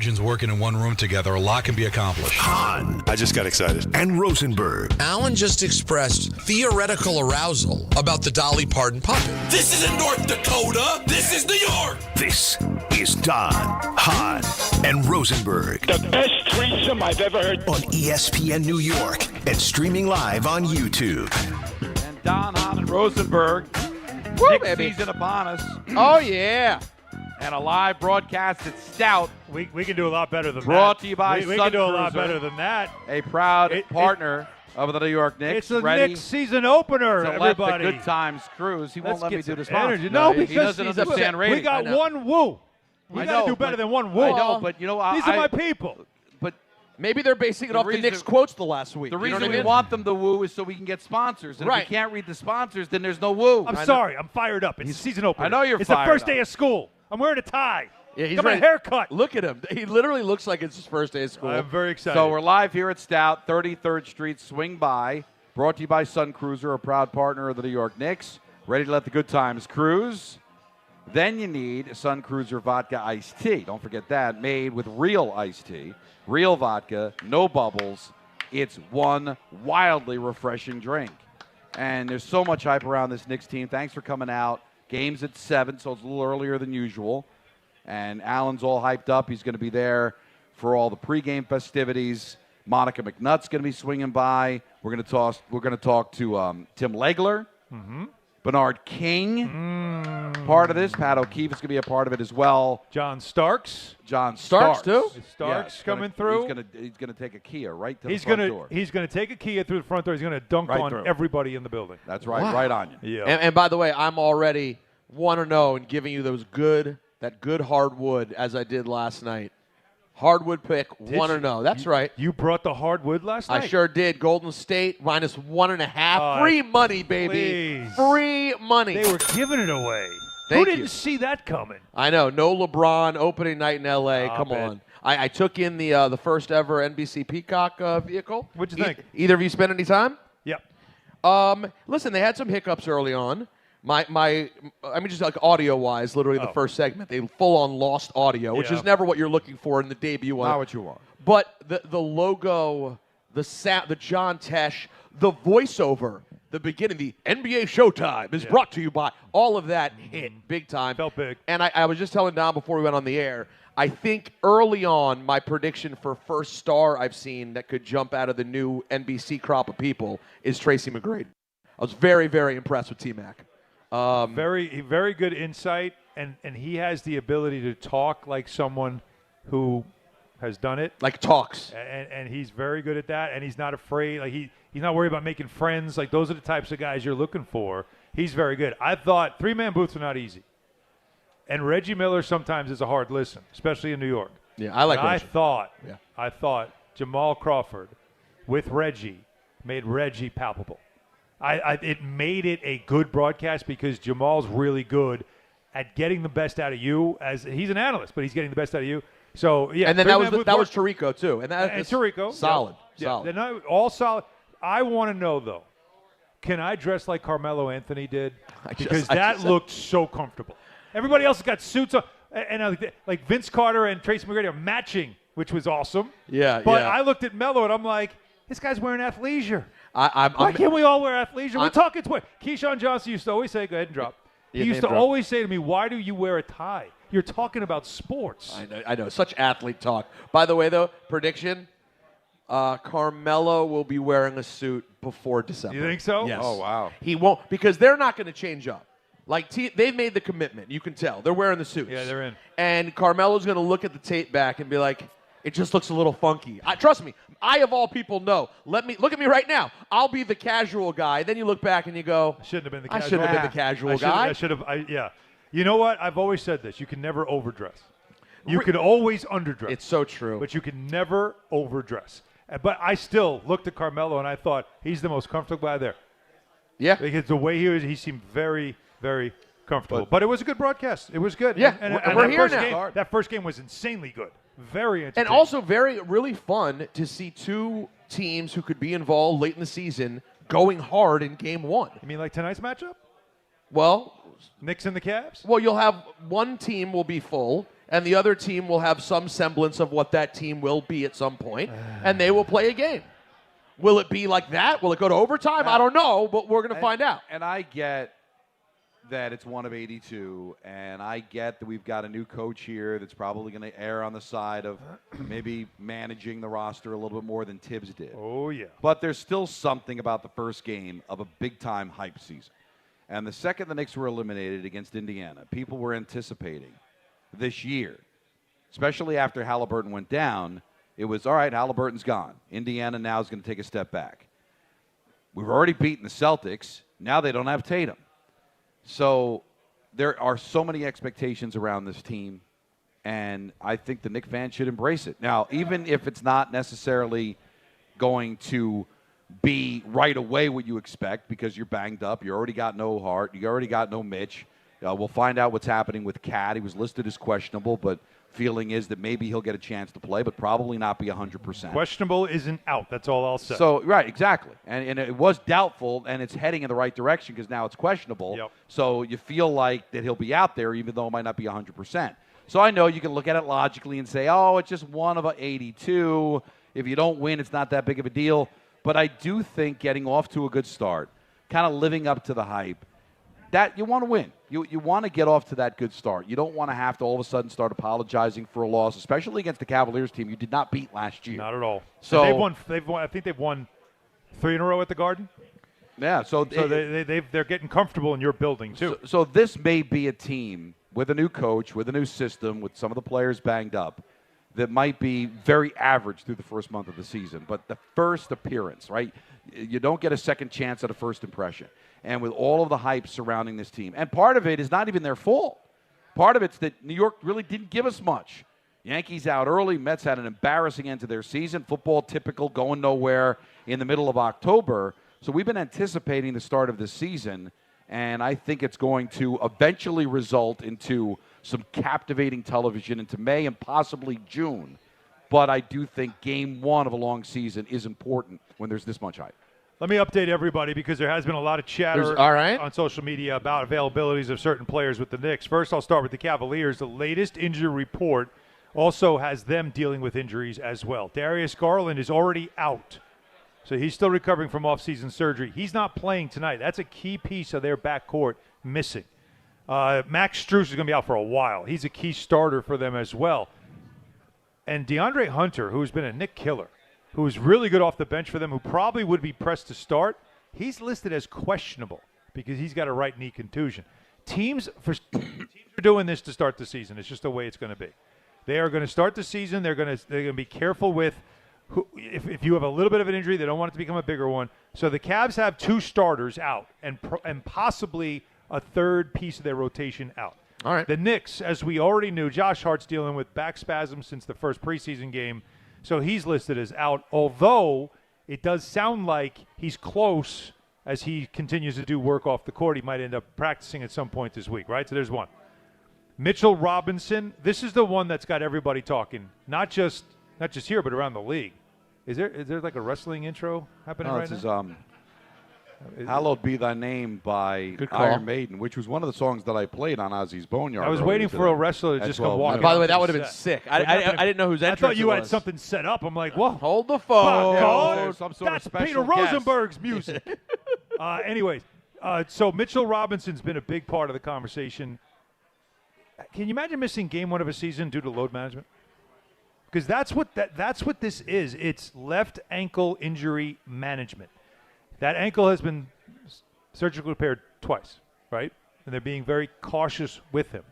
legends working in one room together, a lot can be accomplished. Hahn. I just got excited. And Rosenberg. Alan just expressed theoretical arousal about the Dolly Parton puppet. This isn't North Dakota. This is New York. This is Don, Hahn, and Rosenberg. The best threesome I've ever heard. On ESPN New York and streaming live on YouTube. And Don, Hahn, and Rosenberg. Knicks season upon us. Oh, yeah. And a live broadcast at Stout. We can do a lot better than that. Brought to you by We Sun can do a lot Cruiser, better than that. a proud partner of the New York Knicks. It's a ready Knicks season opener, to everybody. let the good times cruise. He won't let me do the sponsor. Energy. No, because he doesn't understand we ratings. got one woo. We got to do better than one woo. I know, but you know, these are my people. But maybe they're basing it off the reason- Knicks quotes the last week. the You know reason what I we mean? want them to woo is so we can get sponsors. And Right. if we can't read the sponsors, then there's no woo. I'm sorry. I'm fired up. It's season opener. I know you're It's fired the first up. day of school. I'm wearing a tie. Yeah, he's got my ready. haircut. Look at him. He literally looks like it's his first day of school. I'm very excited. So we're live here at Stout, 33rd Street. Swing by. Brought to you by Sun Cruiser, a proud partner of the New York Knicks. Ready to let the good times cruise? Then you need Sun Cruiser Vodka Iced Tea. Don't forget that. Made with real iced tea, real vodka, no bubbles. It's one wildly refreshing drink. And there's so much hype around this Knicks team. Thanks for coming out. Game's at 7, so it's a little earlier than usual. And Alan's all hyped up. He's going to be there for all the pregame festivities. Monica McNutt's going to be swinging by. We're going to talk to Tim Legler, Bernard King, part of this. Pat O'Keefe is going to be a part of it as well. John Starks. John Starks, too? Starks coming through. He's going to take a Kia right to He's the front door. He's going to take a Kia through the front door. He's going to dunk Right on through. everybody in the building. That's right, Wow. right on you. Yeah. And by the way, I'm already 1-0 in giving you that good hardwood as I did last night. Hardwood pick, 1-0. That's right. You brought the hardwood last night? I sure did. Golden State minus 1.5. Free money, baby. please. Free money. They were giving it away. Thank Who didn't you. see that coming? I know. No LeBron opening night in L.A. Stop Come it. on. I took in the first ever NBC Peacock vehicle. What'd you think? Either of you spend any time? Yep. Listen, they had some hiccups early on. I mean, just like audio-wise, literally the first segment, they full-on lost audio, which Yeah. is never what you're looking for in the debut. Not what you want. But the logo, the sound, the John Tesh, the voiceover, the beginning, the NBA Showtime is brought to you by all of that hit big time. Felt big. And I was just telling Don before we went on the air, I think early on my prediction for first star I've seen that could jump out of the new NBC crop of people is Tracy McGrady. I was very, very impressed with T-Mac. Very good insight, and he has the ability to talk like someone who has done it. Like talks. And he's very good at that, and he's not afraid. Like he's not worried about making friends. Like those are the types of guys you're looking for. He's very good. I thought three-man booths are not easy, and Reggie Miller sometimes is a hard listen, especially in New York. Yeah, I like And Reggie. I thought Jamal Crawford with Reggie made Reggie palpable. It made it a good broadcast because Jamal's really good at getting the best out of you. As he's an analyst, but he's getting the best out of you. So yeah, And then that was Tirico too, and Tirico solid, yeah. solid. They're not all solid. I want to know though, can I dress like Carmelo Anthony did? Because that looked so comfortable. Everybody else has got suits on, and like Vince Carter and Tracy McGrady are matching, which was awesome. Yeah, but yeah. I looked at Melo and I'm like, this guy's wearing athleisure. Why Why can't we all wear athleisure? We're talking to Keyshawn Johnson used to always say, go ahead and drop. He used to always say to me, why do you wear a tie? You're talking about sports. I know. Such athlete talk. By the way, though, prediction, Carmelo will be wearing a suit before December. You think so? Yes. Oh, wow. He won't, because they're not going to change up. Like, they've made the commitment. You can tell. They're wearing the suits. Yeah, they're in. And Carmelo's going to look at the tape back and be like, it just looks a little funky. Trust me, I of all people know. Look at me right now. I'll be the casual guy. Then you look back and you go, I shouldn't have been the I casual shouldn't have been the casual guy. I should have. Yeah. You know what? I've always said this. You can never overdress. You can always underdress. It's so true. But you can never overdress. But I still looked at Carmelo and I thought he's the most comfortable guy there. Yeah. Because the way he seemed very, very comfortable. But it was a good broadcast. It was good. Yeah, And we're that here first now. That first game was insanely good. Very entertaining. And also really fun to see two teams who could be involved late in the season going hard in game one. You mean like tonight's matchup? Well, Knicks and the Cavs? Well, you'll have one team will be full, and the other team will have some semblance of what that team will be at some point, and they will play a game. Will it be like that? Will it go to overtime? I don't know, but we're going to find out. And I get that it's one of 82, and I get that we've got a new coach here that's probably going to err on the side of maybe managing the roster a little bit more than Tibbs did. Oh, yeah. But there's still something about the first game of a big-time hype season. And the second the Knicks were eliminated against Indiana, people were anticipating this year, especially after Halliburton went down, it was, all right, Halliburton's gone. Indiana now is going to take a step back. We've already beaten the Celtics. Now they don't have Tatum. So there are so many expectations around this team, and I think the Knicks fans should embrace it. Now, even if it's not necessarily going to be right away what you expect because you're banged up, you already got no Hart, you already got no Mitch. We'll find out what's happening with Cat. He was listed as questionable, but feeling is that maybe he'll get a chance to play, but probably not be 100%. Questionable isn't out. That's all I'll say. So, right, exactly. And it was doubtful, and it's heading in the right direction because now it's questionable. Yep. So you feel like that he'll be out there even though it might not be 100%. So I know you can look at it logically and say, oh, it's just one of 82. If you don't win, it's not that big of a deal. But I do think getting off to a good start, kind of living up to the hype, that you want to win. You want to get off to that good start. You don't want to have to all of a sudden start apologizing for a loss, especially against the Cavaliers team you did not beat last year. Not at all. So they've won. I think they've won 3 in a row at the Garden. Yeah. So they're getting comfortable in your building too. So this may be a team with a new coach, with a new system, with some of the players banged up, that might be very average through the first month of the season. But the first appearance, right? You don't get a second chance at a first impression. And with all of the hype surrounding this team, and part of it is not even their fault. Part of it's that New York really didn't give us much. Yankees out early. Mets had an embarrassing end to their season. Football typical, going nowhere in the middle of October. So we've been anticipating the start of this season, and I think it's going to eventually result into some captivating television into May and possibly June. But I do think game one of a long season is important when there's this much hype. Let me update everybody because there has been a lot of chatter on social media about availabilities of certain players with the Knicks. First, I'll start with the Cavaliers. The latest injury report also has them dealing with injuries as well. Darius Garland is already out, so he's still recovering from off-season surgery. He's not playing tonight. That's a key piece of their backcourt missing. Max Strus is going to be out for a while. He's a key starter for them as well. And DeAndre Hunter, who's been a Knick killer, who's really good off the bench for them, who probably would be pressed to start, he's listed as questionable because he's got a right knee contusion. Teams are doing this to start the season. It's just the way it's going to be. They are going to start the season. They're going to be careful with if you have a little bit of an injury, they don't want it to become a bigger one. So the Cavs have 2 starters out and possibly a third piece of their rotation out. All right. The Knicks, as we already knew, Josh Hart's dealing with back spasms since the first preseason game. So he's listed as out, although it does sound like he's close as he continues to do work off the court. He might end up practicing at some point this week, right? So there's one. Mitchell Robinson, this is the one that's got everybody talking, not just here, but around the league. Is there like a wrestling intro happening right now? Hallowed Be Thy Name by Iron Maiden, which was one of the songs that I played on Ozzy's Boneyard. I was waiting for a wrestler to just come walking. By the way, that would have been sick. I didn't know whose entrance I thought you it had was. something set up. I'm like, whoa. Hold the phone. That's Peter Rosenberg's music. Anyways, so Mitchell Robinson's been a big part of the conversation. Can you imagine missing game 1 of a season due to load management? Because that's what this is. It's left ankle injury management. That ankle has been surgically repaired twice, right? And they're being very cautious with him.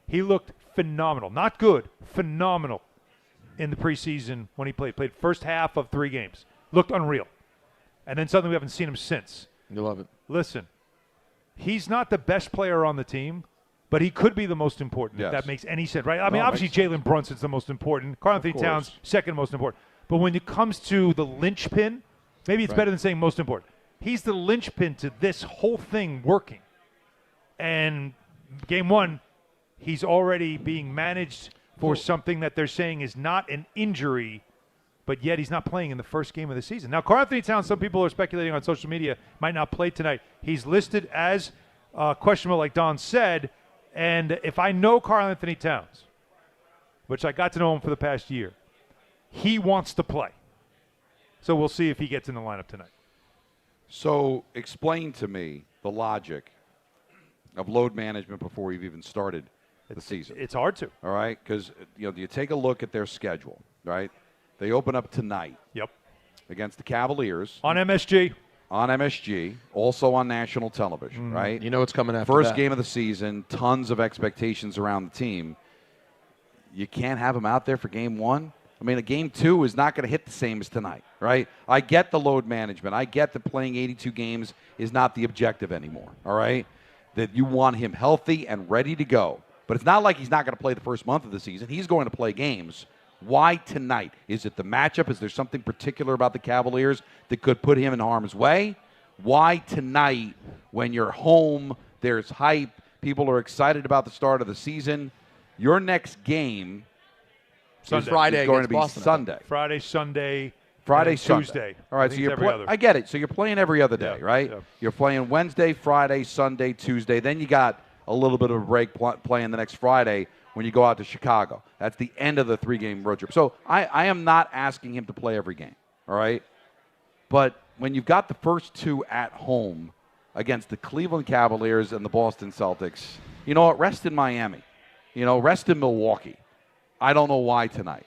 He looked phenomenal. Not good, phenomenal in the preseason when he played. Played first half of 3 games. Looked unreal. And then suddenly we haven't seen him since. You love it. Listen, he's not the best player on the team, but he could be the most important, if that makes any sense, right? I mean, obviously Jalen Brunson's the most important. Karl Anthony Towns, second most important. But when it comes to the linchpin, maybe it's better than saying most important. He's the linchpin to this whole thing working. And game 1, he's already being managed for something that they're saying is not an injury, but yet he's not playing in the first game of the season. Now, Karl Anthony Towns, some people are speculating on social media, might not play tonight. He's listed as questionable, like Don said. And if I know Karl Anthony Towns, which I got to know him for the past year, he wants to play. So we'll see if he gets in the lineup tonight. So explain to me the logic of load management before you've even started the season. It's hard to. All right, because you take a look at their schedule, right? They open up tonight. Yep. Against the Cavaliers. On MSG. On MSG, also on national television, right? You know what's coming after First that. game of the season, tons of expectations around the team. You can't have them out there for game one. I mean, a game two is not going to hit the same as tonight, right? I get the load management. I get that playing 82 games is not the objective anymore, all right? That you want him healthy and ready to go. But it's not like he's not going to play the first month of the season. He's going to play games. Why tonight? Is it the matchup? Is there something particular about the Cavaliers that could put him in harm's way? Why tonight when you're home, there's hype, people are excited about the start of the season? Your next game Sunday. Friday is going to against be Boston, Sunday. Friday, Sunday, Friday, and Sunday. Tuesday. All right, I so think you're it's every other. I get it. So you're playing every other day, Yeah, right? yeah. You're playing Wednesday, Friday, Sunday, Tuesday. Then you got a little bit of a break playing the next Friday when you go out to Chicago. That's the end of the 3-game road trip. So I am not asking him to play every game, all right? But when you've got the first two at home against the Cleveland Cavaliers and the Boston Celtics, you know what? Rest in Miami. Rest in Milwaukee. I don't know why tonight.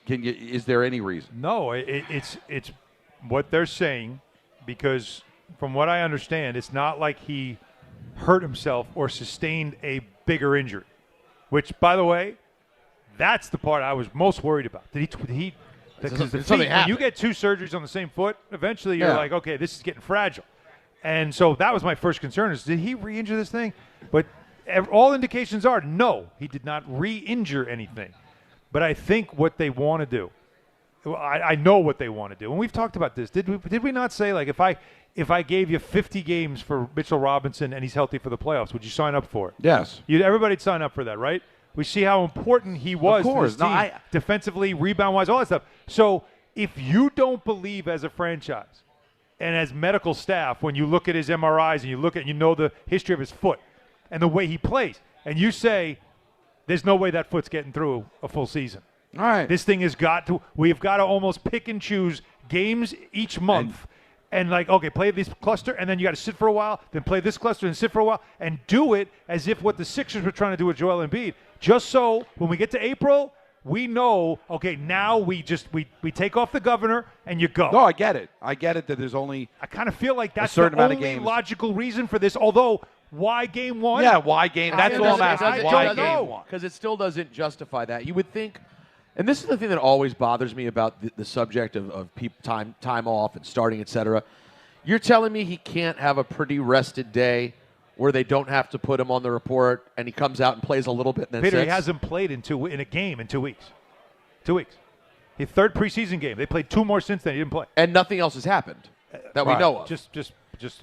Is there any reason? No, it's what they're saying, because from what I understand, it's not like he hurt himself or sustained a bigger injury, which, by the way, that's the part I was most worried about. Because the feet, when you get two surgeries on the same foot, eventually you're like, okay, this is getting fragile. And so that was my first concern is, did he re-injure this thing? But all indications are, no, he did not re-injure anything. But I think what they want to do, I know what they want to do. And we've talked about this. Did we not say, like, if I gave you 50 games for Mitchell Robinson and he's healthy for the playoffs, would you sign up for it? Yes. Everybody'd sign up for that, right? We see how important he was to this team, defensively, rebound-wise, all that stuff. So if you don't believe as a franchise and as medical staff, when you look at his MRIs and you know the history of his foot and the way he plays, and you say there's no way that foot's getting through a full season. All right. This thing we've got to almost pick and choose games each month. And okay, play this cluster, and then you got to sit for a while, then play this cluster and sit for a while, and do it as if what the Sixers were trying to do with Joel Embiid. Just so when we get to April, we know, okay, now we take off the governor and you go. No, I get it. I get it that there's only I kind of feel like that's certain the amount of only games. logical reason for this, although why game one? Yeah, why game? That's all I'm asking. Why game one? Because it still doesn't justify that. You would think, and this is the thing that always bothers me about the subject of time off and starting, etc. You're telling me he can't have a pretty rested day where they don't have to put him on the report and he comes out and plays a little bit and then Peter, sits? he hasn't played in a game in 2 weeks. 2 weeks. His third preseason game. They played two more since then. He didn't play. And nothing else has happened that we know of. Just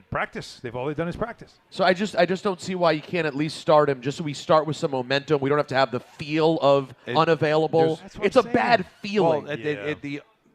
practice. They've all they've done is practice. So I just don't see why you can't at least start him just so we start with some momentum. We don't have to have the feel of unavailable. It's a bad feeling. Well,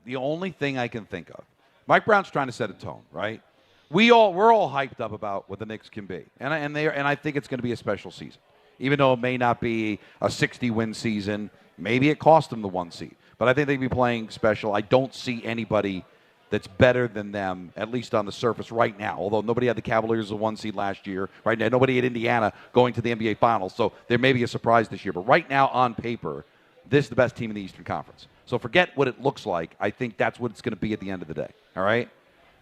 the only thing I can think of, Mike Brown's trying to set a tone, right? We're all hyped up about what the Knicks can be, and I think it's going to be a special season, even though it may not be a 60-win season. Maybe it cost them the 1 seed, but I think they'd be playing special. I don't see anybody that's better than them, at least on the surface right now. Although nobody had the Cavaliers as a 1 seed last year, right now nobody had Indiana going to the NBA Finals, so there may be a surprise this year. But right now, on paper, this is the best team in the Eastern Conference. So forget what it looks like. I think that's what it's going to be at the end of the day. All right.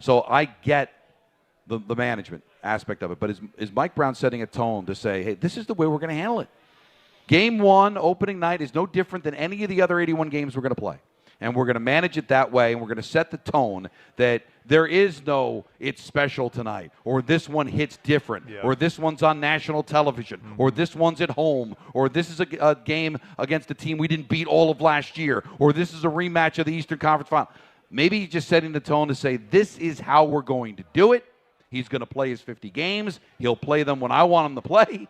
So I get the management aspect of it, but is Mike Brown setting a tone to say, hey, this is the way we're going to handle it? Game one, opening night, is no different than any of the other 81 games we're going to play. And we're going to manage it that way, and we're going to set the tone that there is no it's special tonight, or this one hits different, or this one's on national television, or this one's at home, or this is a game against a team we didn't beat all of last year, or this is a rematch of the Eastern Conference Final. Maybe he's just setting the tone to say this is how we're going to do it. He's going to play his 50 games. He'll play them when I want him to play.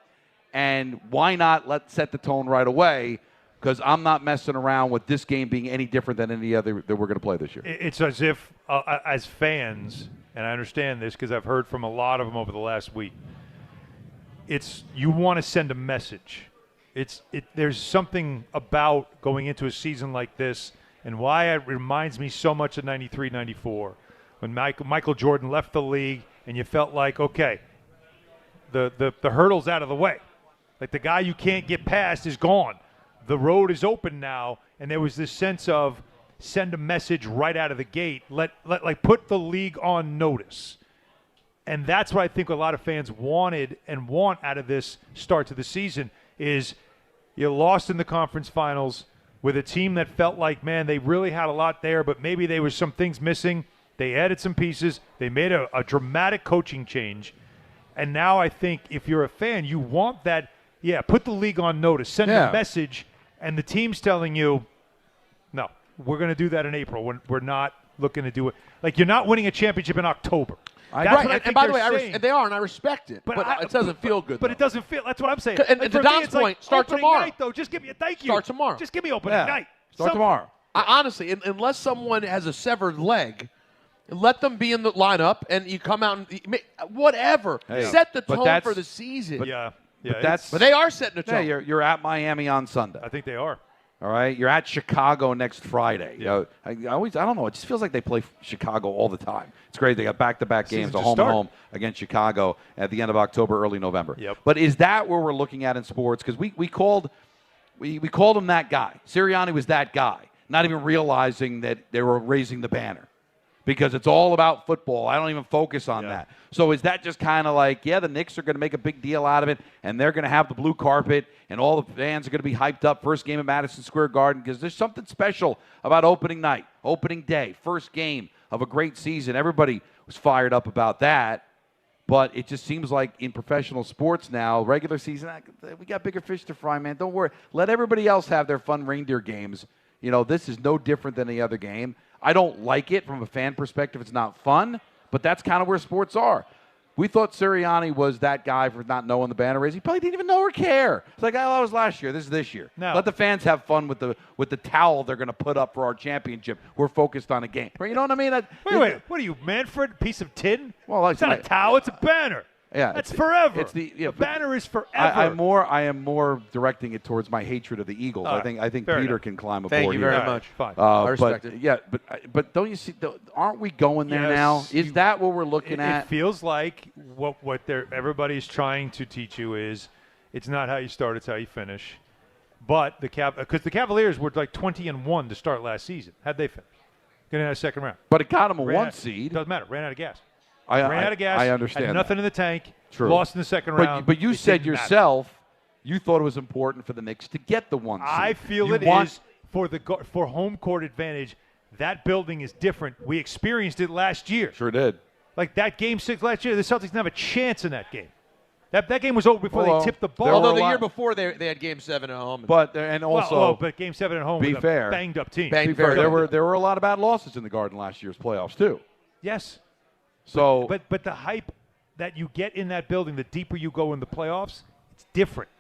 And why not set the tone right away? Because I'm not messing around with this game being any different than any other that we're going to play this year. It's as if, as fans, and I understand this because I've heard from a lot of them over the last week, you want to send a message There's something about going into a season like this and why it reminds me so much of 93, 94 when Michael Jordan left the league and you felt like, okay, the hurdle's out of the way. Like the guy you can't get past is gone. The road is open now, and there was this sense of send a message right out of the gate. Like put the league on notice. And that's what I think a lot of fans wanted and want out of this start to the season is you lost in the conference finals with a team that felt like, man, they really had a lot there, but maybe there was some things missing. They added some pieces. They made a dramatic coaching change. And now I think if you're a fan, you want that, put the league on notice. Send a message, and the team's telling you, no, we're going to do that in April. We're not looking to do it. Like you're not winning a championship in October. And by the way, they are, and I respect it. But it doesn't feel good. But it doesn't feel. That's what I'm saying. And to Don's point, start tomorrow. Night, though, just give me a thank you. Start tomorrow. Just give me opening night. Start tomorrow. Honestly, unless someone has a severed leg, let them be in the lineup, and you come out and whatever. Hey, set the tone for the season. But they are setting the tone. Yeah, you're at Miami on Sunday. I think they are. All right, you're at Chicago next Friday. Yeah. I don't know. It just feels like they play Chicago all the time. It's great. They got back-to-back games, a home and home against Chicago at the end of October, early November. Yep. But is that where we're looking at in sports? Because we called him that guy. Sirianni was that guy, not even realizing that they were raising the banner. Because it's all about football. I don't even focus on that. So is that just kind of like, the Knicks are going to make a big deal out of it, and they're going to have the blue carpet, and all the fans are going to be hyped up, first game at Madison Square Garden, because there's something special about opening night, opening day, first game of a great season. Everybody was fired up about that, but it just seems like in professional sports now, regular season, we got bigger fish to fry, man. Don't worry. Let everybody else have their fun reindeer games. This is no different than any other game. I don't like it from a fan perspective. It's not fun, but that's kind of where sports are. We thought Sirianni was that guy for not knowing the banner raise. He probably didn't even know or care. It's like, that was last year. This is this year. No. Let the fans have fun with the towel they're going to put up for our championship. We're focused on a game. You know what I mean? Wait. What are you, Manfred? Piece of tin? Well, it's not a towel. It's a banner. Yeah, that's forever. It's the banner is forever. I am more directing it towards my hatred of the Eagles. I think Peter enough. Can climb aboard. Thank you very here. much. Fine. I respect it. But don't you see? Aren't we going there now? Is that what we're looking at? It feels like what everybody's trying to teach you is it's not how you start, it's how you finish. But because the Cavaliers were like 20-1 to start last season. How'd they finish? Getting out of second round. But it got them a 1 seed. Doesn't matter. Ran out of gas. Ran out of gas. I understand. Had nothing in the tank. True. Lost in the second round. But you said yourself, you thought it was important for the Knicks to get the 1 seed. I feel is for home court advantage. That building is different. We experienced it last year. Sure did. Like that game 6 last year, the Celtics didn't have a chance in that game. That game was over before they tipped the ball. Although the year before they had Game 7 at home. But Game 7 at home. Be with fair, a banged up team. Be fair, there were a lot of bad losses in the Garden last year's playoffs too. Yes. So, but the hype that you get in that building, the deeper you go in the playoffs, it's different,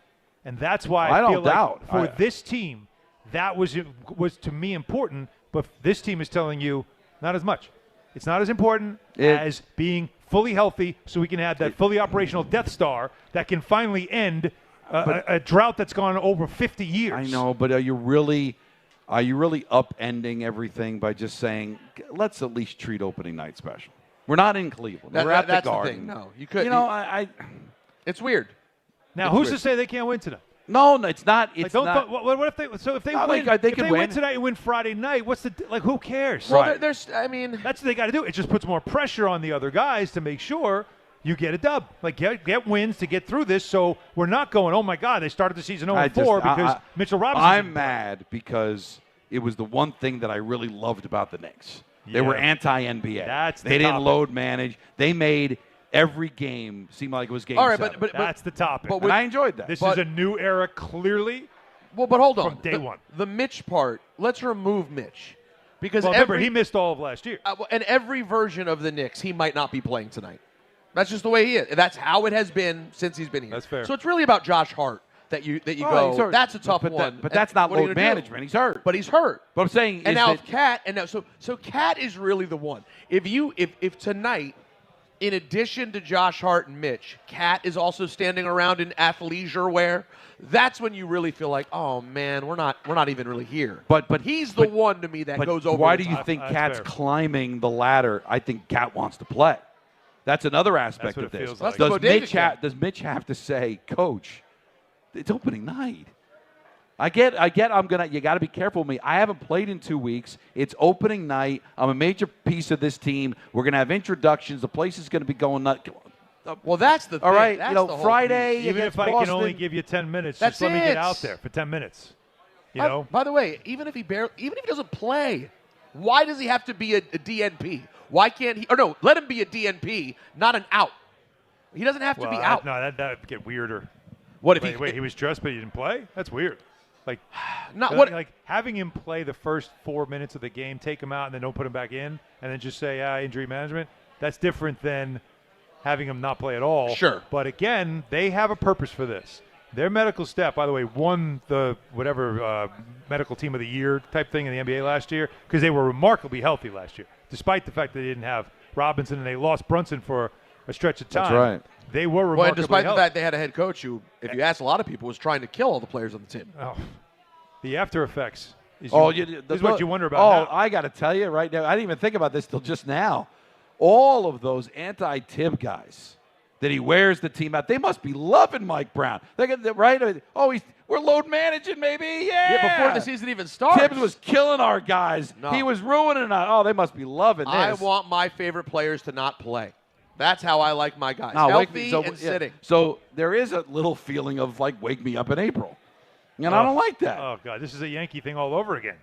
and that's why I feel like for this team, that was to me important. But this team is telling you not as much. It's not as important as being fully healthy, so we can have that fully operational Death Star that can finally end a drought that's gone over 50 years. I know, but are you really upending everything by just saying let's at least treat opening night special? We're not in Cleveland. We're at the Garden. No, you could. It's weird. Now, who's to say they can't win tonight? No, it's not. It's not. What if they? So if they win, they can win tonight and win Friday night, what's the who cares? Well, that's what they got to do. It just puts more pressure on the other guys to make sure you get a dub. Like get wins to get through this. So we're not going. Oh my God, they started the season 0-4 because Mitchell Robinson. I'm mad because it was the one thing that I really loved about the Knicks. They were anti-NBA. They didn't load manage. They made every game seem like it was game 7. But that's the topic. And I enjoyed that. This is a new era, clearly. Well, but hold on. From day one. The Mitch part, let's remove Mitch. Because remember, he missed all of last year. And every version of the Knicks, he might not be playing tonight. That's just the way he is. That's how it has been since he's been here. That's fair. So it's really about Josh Hart. That you go, that's a tough one. But that's not load management. He's hurt. But he's hurt. But I'm saying and now if Cat, so Cat is really the one. If tonight in addition to Josh Hart and Mitch, Cat is also standing around in athleisure wear. That's when you really feel like, oh man, we're not even really here. But he's the one to me that goes over. Why the do you top. think That's Cat's fair. climbing the ladder? I think Cat wants to play. That's another aspect what of it this. feels like. Does Mitch have to say, Coach, it's opening night? I get. You got to be careful with me. I haven't played in 2 weeks. It's opening night. I'm a major piece of this team. We're gonna have introductions. The place is gonna be going nuts. Well, that's the thing. All right, That's the whole Friday. piece. Even against if I Boston, can only give you 10 minutes, That's just let me it. get out there for 10 minutes. You know? By the way, even if he doesn't play, why does he have to be a DNP? Why can't he? Or no, let him be a DNP, not an out. He doesn't have to be out. No, that'd get weirder. What if Wait, he was dressed but he didn't play? That's weird. Like, like having him play the first 4 minutes of the game, take him out, and then don't put him back in, and then just say injury management. That's different than having him not play at all. Sure. But again, they have a purpose for this. Their medical staff, by the way, won the medical team of the year type thing in the NBA last year because they were remarkably healthy last year, despite the fact that they didn't have Robinson and they lost Brunson for a stretch of time. That's right. They were Well, remarkably and despite healthy. the fact they had a head coach who, if you ask a lot of people, was trying to kill all the players on the team. Oh, the after effects is what you wonder about now. I got to tell you right now, I didn't even think about this till just now. All of those anti-Tib guys that he wears the team out, they must be loving Mike Brown. They get right. We're load managing, maybe. Yeah. Before the season even starts. Tibbs was killing our guys. No. He was ruining it. Oh, they must be loving this. I want my favorite players to not play. That's how I like my guys. No, Healthy and sitting. So there is a little feeling of like wake me up in April. And I don't like that. Oh, God, this is a Yankee thing all over again.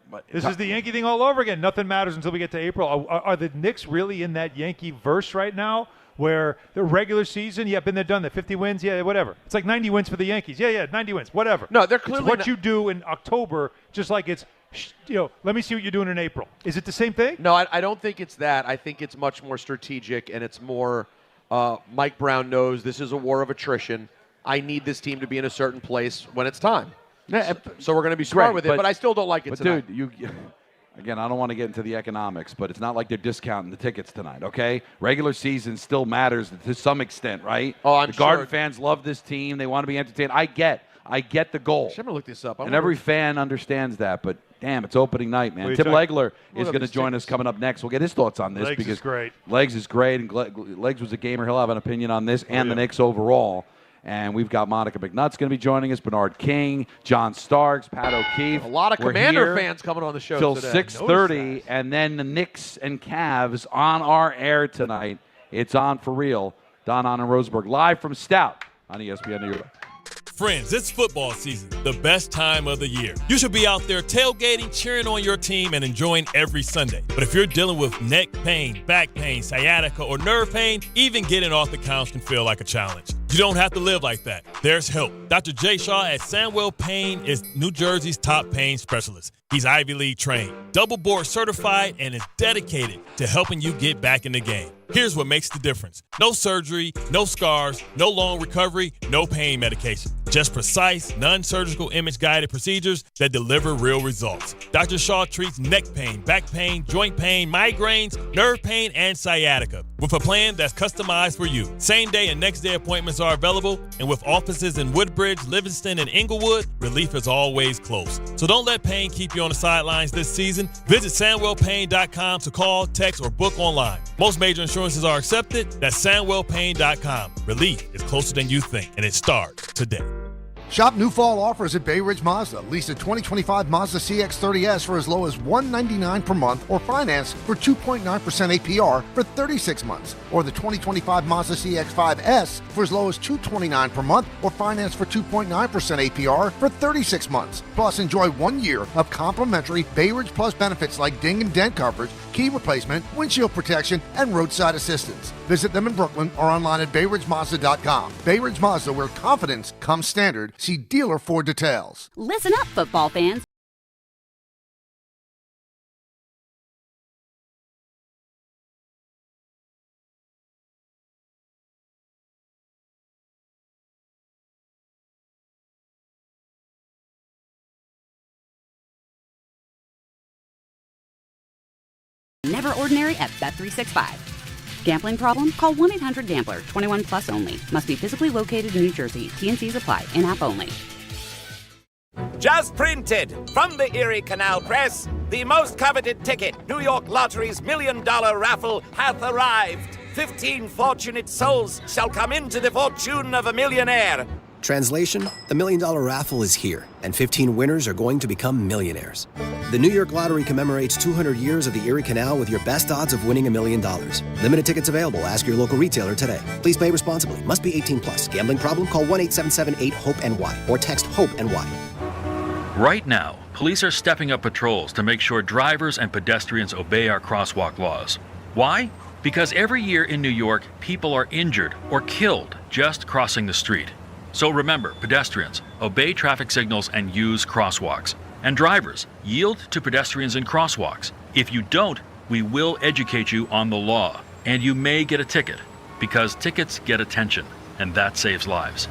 But This is the Yankee thing all over again. Nothing matters until we get to April. Are the Knicks really in that Yankee verse right now where the regular season, yeah, been there, done that, 50 wins, yeah, whatever. It's like 90 wins for the Yankees. Yeah, 90 wins, whatever. No, they're It's clearly what not- you do in October, just like it's, let me see what you're doing in April. Is it the same thing? No, I don't think it's that. I think it's much more strategic, and it's more Mike Brown knows this is a war of attrition. I need this team to be in a certain place when it's time. Yeah, So we're going to be smart Great, with it, but I still don't like it But tonight. dude, again, I don't want to get into the economics, but it's not like they're discounting the tickets tonight, okay? Regular season still matters to some extent, right? Oh, I'm the Garden sure. fans love this team. They want to be entertained. I get the goal. I'm going to look this up. And every fan understands that, but damn, it's opening night, man. What are you Tim talking- Legler is Look at going to these join us tickets. coming up next. We'll get his thoughts on this Legs because is great. Legs is great, and Legs was a gamer. He'll have an opinion on this and the yeah. Knicks overall. And we've got Monica McNutt's going to be joining us, Bernard King, John Starks, Pat O'Keefe. A lot of We're Commander here fans coming on the show till today. 6:30, and then the Knicks and Cavs on our air tonight. It's on for real. Don Hahn and Rosenberg live from Stout on ESPN New York. Friends, it's football season, the best time of the year. You should be out there tailgating, cheering on your team, and enjoying every Sunday. But if you're dealing with neck pain, back pain, sciatica, or nerve pain, even getting off the couch can feel like a challenge. You don't have to live like that. There's help. Dr. Jay Shaw at Sandwell Pain is New Jersey's top pain specialist. He's Ivy League trained, double board certified, and is dedicated to helping you get back in the game. Here's what makes the difference. No surgery, no scars, no long recovery, no pain medication. Just precise, non-surgical image-guided procedures that deliver real results. Dr. Shaw treats neck pain, back pain, joint pain, migraines, nerve pain, and sciatica with a plan that's customized for you. Same-day and next-day appointments are available, and with offices in Woodbridge, Livingston, and Inglewood, relief is always close. So don't let pain keep you on the sidelines this season. Visit SandwellPain.com to call, text, or book online. Most major insurances are accepted. That's SandwellPain.com. Relief is closer than you think, and it starts today. Shop new fall offers at Bay Ridge Mazda. Lease a 2025 Mazda CX-30S for as low as $199 per month or finance for 2.9% APR for 36 months. Or the 2025 Mazda CX-5S for as low as $229 per month or finance for 2.9% APR for 36 months. Plus, enjoy 1 year of complimentary Bay Ridge Plus benefits like ding and dent coverage, key replacement, windshield protection, and roadside assistance. Visit them in Brooklyn or online at BayRidgeMazda.com. Bay Ridge Mazda, where confidence comes standard. See dealer for details. Listen up, football fans. Never ordinary at Bet365. Gambling problem? Call 1-800-GAMBLER. 21 plus only. Must be physically located in New Jersey. T&Cs apply. In-app only. Just printed from the Erie Canal Press, the most coveted ticket, New York Lottery's $1 million raffle, hath arrived. 15 fortunate souls shall come into the fortune of a millionaire. Translation, the $1 million raffle is here, and 15 winners are going to become millionaires. The New York Lottery commemorates 200 years of the Erie Canal with your best odds of winning $1 million. Limited tickets available. Ask your local retailer today. Please play responsibly. Must be 18 plus. Gambling problem? Call 1-877-8-HOPE-NY or text HOPE-NY. Right now, police are stepping up patrols to make sure drivers and pedestrians obey our crosswalk laws. Why? Because every year in New York, people are injured or killed just crossing the street. So remember, pedestrians, obey traffic signals and use crosswalks. And drivers, yield to pedestrians in crosswalks. If you don't, we will educate you on the law. And you may get a ticket, because tickets get attention, and that saves lives.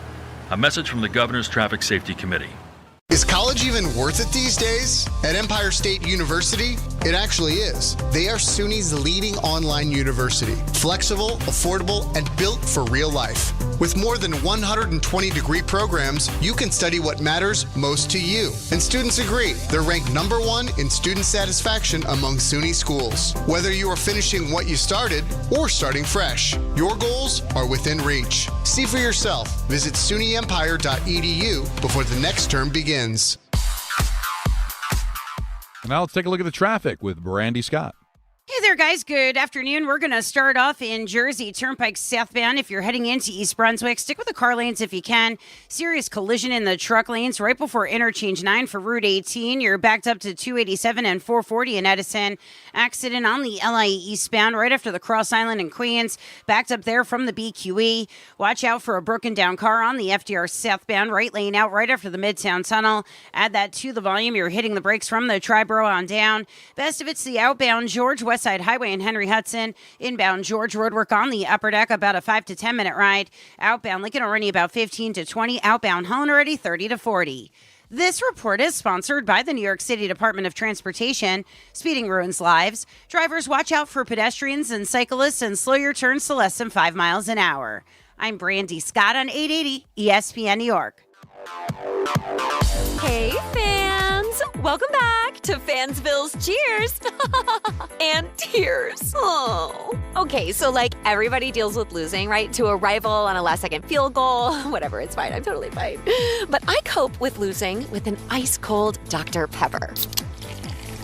A message from the Governor's Traffic Safety Committee. Is college even worth it these days? At Empire State University, it actually is. They are SUNY's leading online university. Flexible, affordable, and built for real life. With more than 120 degree programs, you can study what matters most to you. And students agree. They're ranked #1 in student satisfaction among SUNY schools. Whether you are finishing what you started or starting fresh, your goals are within reach. See for yourself. Visit SUNYEmpire.edu before the next term begins. Now let's take a look at the traffic with Brandy Scott. Hey there, guys. Good afternoon. We're going to start off in Jersey Turnpike southbound. If you're heading into East Brunswick, stick with the car lanes if you can. Serious collision in the truck lanes right before interchange 9 for Route 18. You're backed up to 287 and 440 in Edison. Accident on the LIE eastbound right after the Cross Island in Queens. Backed up there from the BQE. Watch out for a broken down car on the FDR southbound right lane out right after the Midtown Tunnel. Add that to the volume. You're hitting the brakes from the Triborough on down. Best of it's the outbound George Westside Highway in Henry Hudson. Inbound George roadwork on the upper deck, about a 5 to 10 minute ride. Outbound Lincoln already about 15 to 20. Outbound Hahn already 30 to 40. This report is sponsored by the New York City Department of Transportation. Speeding ruins lives. Drivers, watch out for pedestrians and cyclists and slow your turns to less than 5 miles an hour. I'm Brandy Scott on 880 ESPN New York. Hey, fans! Welcome back to Fansville's Cheers and Tears. Oh. Okay, so like everybody deals with losing, right? To a rival on a last-second field goal. Whatever, it's fine. I'm totally fine. But I cope with losing with an ice-cold Dr. Pepper.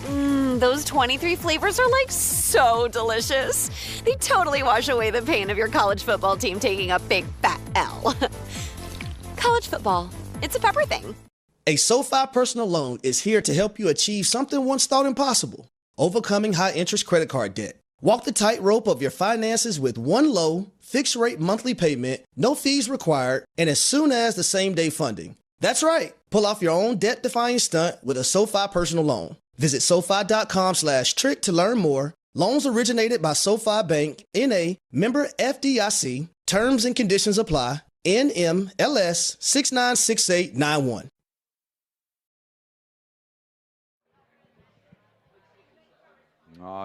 Those 23 flavors are like so delicious. They totally wash away the pain of your college football team taking a big fat L. College football. It's a pepper thing. A SoFi personal loan is here to help you achieve something once thought impossible: overcoming high-interest credit card debt. Walk the tightrope of your finances with one low, fixed-rate monthly payment, no fees required, and as soon as the same-day funding. That's right. Pull off your own debt-defying stunt with a SoFi personal loan. Visit SoFi.com/trick to learn more. Loans originated by SoFi Bank, N.A., member FDIC. Terms and conditions apply. NMLS 696891.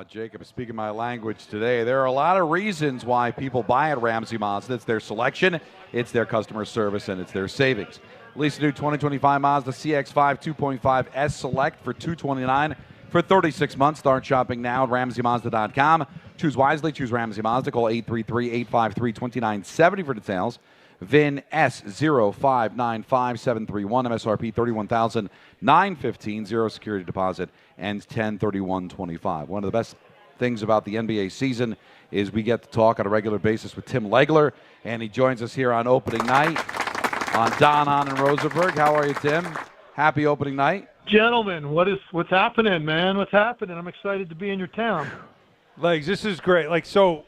Jacob is speaking my language today. There are a lot of reasons why people buy at Ramsey Mazda. It's their selection, it's their customer service, and it's their savings. Lease a new 2025 Mazda CX-5 2.5 S Select for $229 for 36 months. Start shopping now at RamseyMazda.com. Choose wisely. Choose Ramsey Mazda. Call 833-853-2970 for details. VIN S059571, MSRP $31,915, zero security deposit, ends 10/31/25. One of the best things about the NBA season is we get to talk on a regular basis with Tim Legler, and he joins us here on opening night on Don, Hahn, and Rosenberg. How are you, Tim? Happy opening night. Gentlemen, what's happening, man? What's happening? I'm excited to be in your town. Legs, this is great. So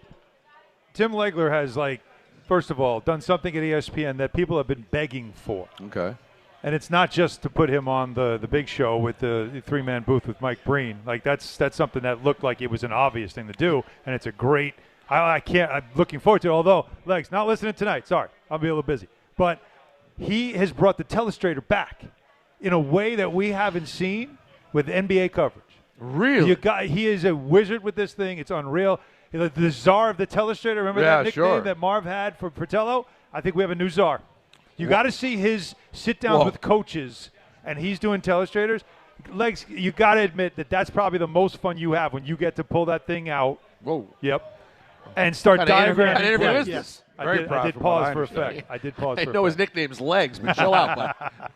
Tim Legler has, first of all, done something at ESPN that people have been begging for. Okay. And it's not just to put him on the big show with the three-man booth with Mike Breen. That's something that looked like it was an obvious thing to do, and it's a great – I'm looking forward to it, although, Legs, not listening tonight. Sorry, I'll be a little busy. But he has brought the telestrator back in a way that we haven't seen with NBA coverage. Really? He is a wizard with this thing. It's unreal. The czar of the telestrator. Remember that nickname that Marv had for Fratello? I think we have a new czar. You got to see his sit-downs with coaches, and he's doing telestrators. Legs, you got to admit that's probably the most fun you have when you get to pull that thing out. Whoa. Yep. And start diagramming. What interview is this? I did pause for effect. I know his nickname's Legs, but chill out, bud.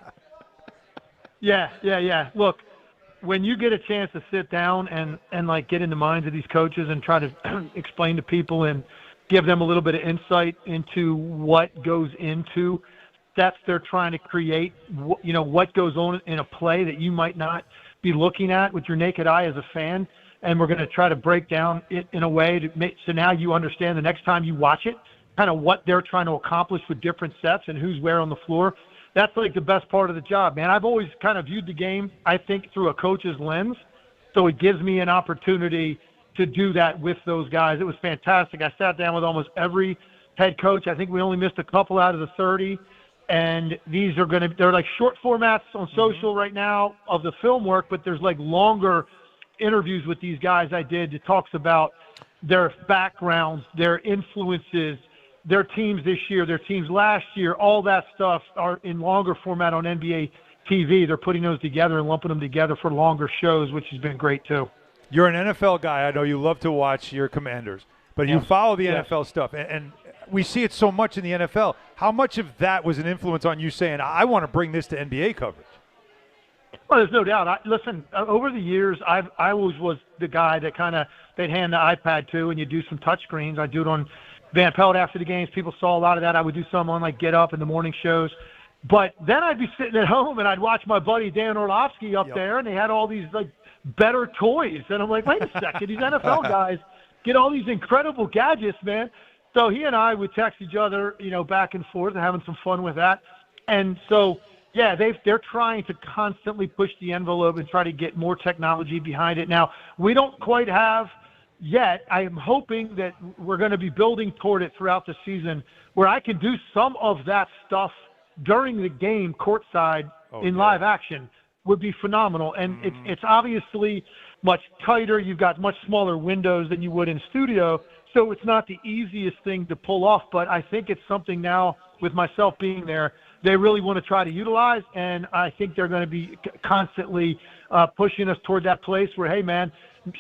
Yeah. Look, when you get a chance to sit down and like get in the minds of these coaches and try to explain to people and give them a little bit of insight into what goes into steps they're trying to create, what goes on in a play that you might not be looking at with your naked eye as a fan. And we're going to try to break down it in a way to make, so now you understand the next time you watch it, kind of what they're trying to accomplish with different sets and who's where on the floor. That's like the best part of the job, man. I've always kind of viewed the game, I think, through a coach's lens. So it gives me an opportunity to do that with those guys. It was fantastic. I sat down with almost every head coach. I think we only missed a couple out of the 30. And these are they're like short formats on social right now of the film work, but there's like longer interviews with these guys I did that talks about their backgrounds, their influences, their teams this year, their teams last year. All that stuff are in longer format on NBA TV. They're putting those together and lumping them together for longer shows, which has been great too. You're an NFL guy. I know you love to watch your Commanders, but you follow the NFL stuff, and we see it so much in the NFL. How much of that was an influence on you saying, I want to bring this to NBA coverage? Well, there's no doubt. Listen, over the years, I always was the guy that they'd hand the iPad to, and you do some touch screens. I do it on Van Pelt after the games. People saw a lot of that. I would do some on like Get Up in the morning shows. But then I'd be sitting at home and I'd watch my buddy Dan Orlovsky up there, and they had all these like better toys. And I'm like, wait a second, these NFL guys get all these incredible gadgets, man. So he and I would text each other, back and forth and having some fun with that. And so, yeah, they're trying to constantly push the envelope and try to get more technology behind it. Now, we don't quite have yet. I am hoping that we're going to be building toward it throughout the season where I can do some of that stuff during the game courtside in live action would be phenomenal. And it's obviously much tighter. You've got much smaller windows than you would in studio. So it's not the easiest thing to pull off, but I think it's something now with myself being there, they really want to try to utilize. And I think they're going to be constantly pushing us toward that place where, hey man,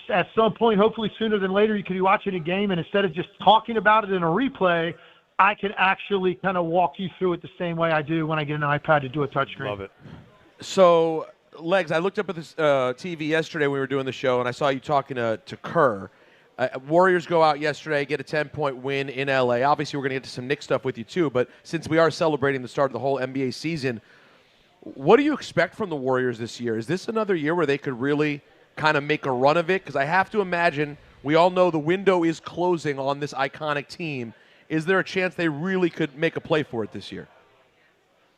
at some point, hopefully sooner than later, you can be watching a game and instead of just talking about it in a replay, I can actually kind of walk you through it the same way I do when I get an iPad to do a touchscreen. Love it. So, Legs, I looked up at this TV yesterday when we were doing the show, and I saw you talking to Kerr. Warriors go out yesterday, get a 10-point win in L.A. Obviously, we're going to get to some Knicks stuff with you, too, but since we are celebrating the start of the whole NBA season, what do you expect from the Warriors this year? Is this another year where they could really kind of make a run of it? Because I have to imagine, we all know the window is closing on this iconic team. Is there a chance they really could make a play for it this year?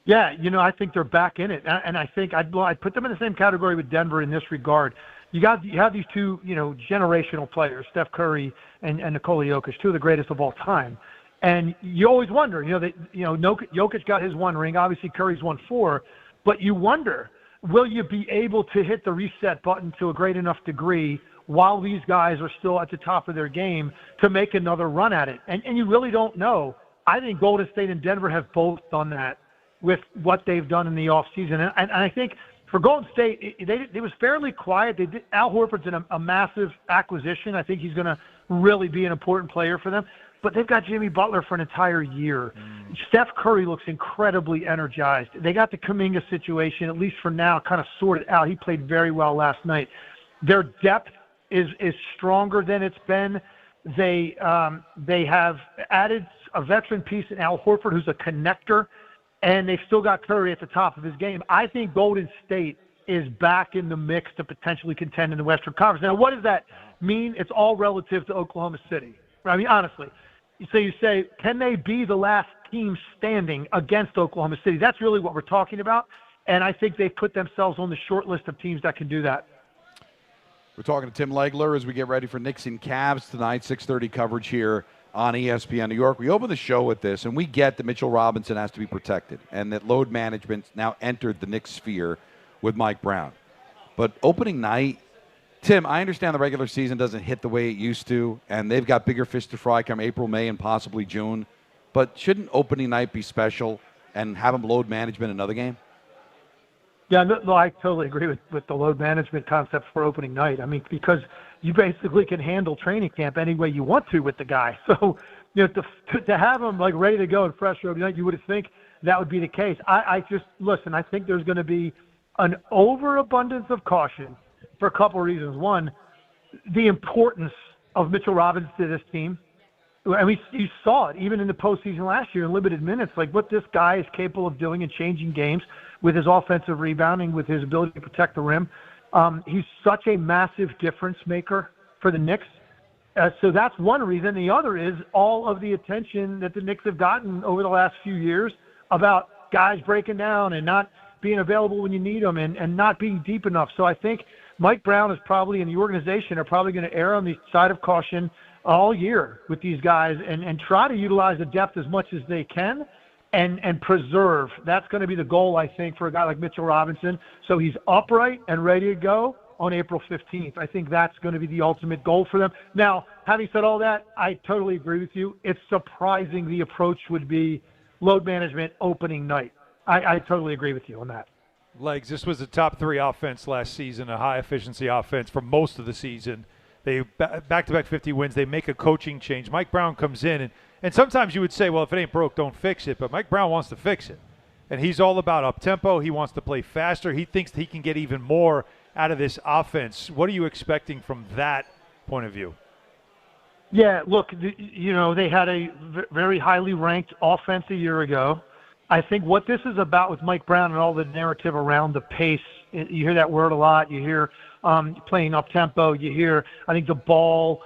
Yeah, I think they're back in it, and I think I'd put them in the same category with Denver in this regard. You have these two, generational players, Steph Curry and Nikola Jokic, two of the greatest of all time. And you always wonder, Jokic got his one ring, obviously Curry's won 4, but you wonder, will you be able to hit the reset button to a great enough degree while these guys are still at the top of their game to make another run at it? And you really don't know. I think Golden State and Denver have both done that with what they've done in the offseason. And I think for Golden State, it was fairly quiet. Al Horford's a massive acquisition. I think he's going to really be an important player for them. But they've got Jimmy Butler for an entire year. Steph Curry looks incredibly energized. They got the Kuminga situation, at least for now, kind of sorted out. He played very well last night. Their depth is stronger than it's been. They have added a veteran piece in Al Horford, who's a connector, and they've still got Curry at the top of his game. I think Golden State is back in the mix to potentially contend in the Western Conference. Now, what does that mean? It's all relative to Oklahoma City. I mean, honestly. So you say, can they be the last team standing against Oklahoma City? That's really what we're talking about, and I think they've put themselves on the short list of teams that can do that. We're talking to Tim Legler as we get ready for Knicks and Cavs tonight, 6:30 coverage here on ESPN New York. We open the show with this, and we get that Mitchell Robinson has to be protected and that load management now entered the Knicks sphere with Mike Brown. But opening night, Tim, I understand the regular season doesn't hit the way it used to, and they've got bigger fish to fry come April, May, and possibly June. But shouldn't opening night be special and have them load management another game? Yeah, no, I totally agree with the load management concept for opening night. I mean, because you basically can handle training camp any way you want to with the guy. So, to have him like ready to go and fresh for opening night, you would think that would be the case. I just listen. I think there's going to be an overabundance of caution for a couple of reasons. One, the importance of Mitchell Robinson to this team. And you saw it even in the postseason last year in limited minutes, like what this guy is capable of doing and changing games with his offensive rebounding, with his ability to protect the rim. He's such a massive difference maker for the Knicks. So that's one reason. The other is all of the attention that the Knicks have gotten over the last few years about guys breaking down and not being available when you need them and not being deep enough. So I think Mike Brown is probably, and the organization are probably going to err on the side of caution all year with these guys and try to utilize the depth as much as they can and preserve. That's going to be the goal, I think, for a guy like Mitchell Robinson. So he's upright and ready to go on April 15th. I think that's going to be the ultimate goal for them. Now, having said all that, I totally agree with you. It's surprising the approach would be load management opening night. I totally agree with you on that. Legs, this was a top 3 offense last season, a high-efficiency offense for most of the season. They back-to-back 50 wins. They make a coaching change. Mike Brown comes in, and sometimes you would say, well, if it ain't broke, don't fix it. But Mike Brown wants to fix it. And he's all about up-tempo. He wants to play faster. He thinks that he can get even more out of this offense. What are you expecting from that point of view? Yeah, look, they had a very highly ranked offense a year ago. I think what this is about with Mike Brown and all the narrative around the pace, you hear that word a lot. You hear playing up-tempo. You hear, I think, the ball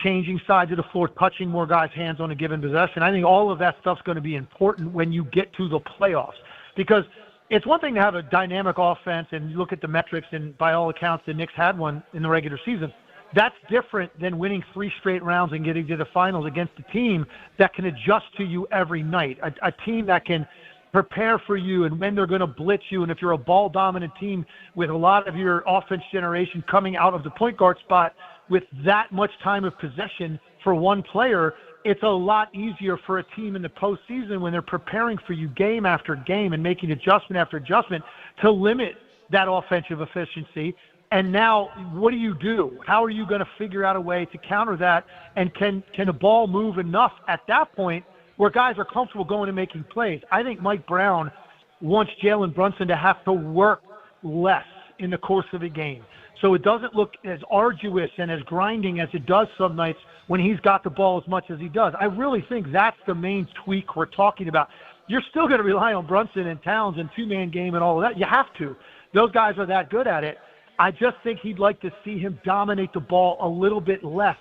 changing sides of the floor, touching more guys' hands on a given possession. I think all of that stuff's going to be important when you get to the playoffs because it's one thing to have a dynamic offense and you look at the metrics, and by all accounts, the Knicks had one in the regular season. That's different than winning 3 straight rounds and getting to the finals against a team that can adjust to you every night, a team that can prepare for you and when they're going to blitz you. And if you're a ball-dominant team with a lot of your offense generation coming out of the point guard spot with that much time of possession for one player, it's a lot easier for a team in the postseason when they're preparing for you game after game and making adjustment after adjustment to limit that offensive efficiency. And now what do? How are you going to figure out a way to counter that? And can a ball move enough at that point where guys are comfortable going and making plays? I think Mike Brown wants Jalen Brunson to have to work less in the course of a game. So it doesn't look as arduous and as grinding as it does some nights when he's got the ball as much as he does. I really think that's the main tweak we're talking about. You're still going to rely on Brunson and Towns and two-man game and all of that. You have to. Those guys are that good at it. I just think he'd like to see him dominate the ball a little bit less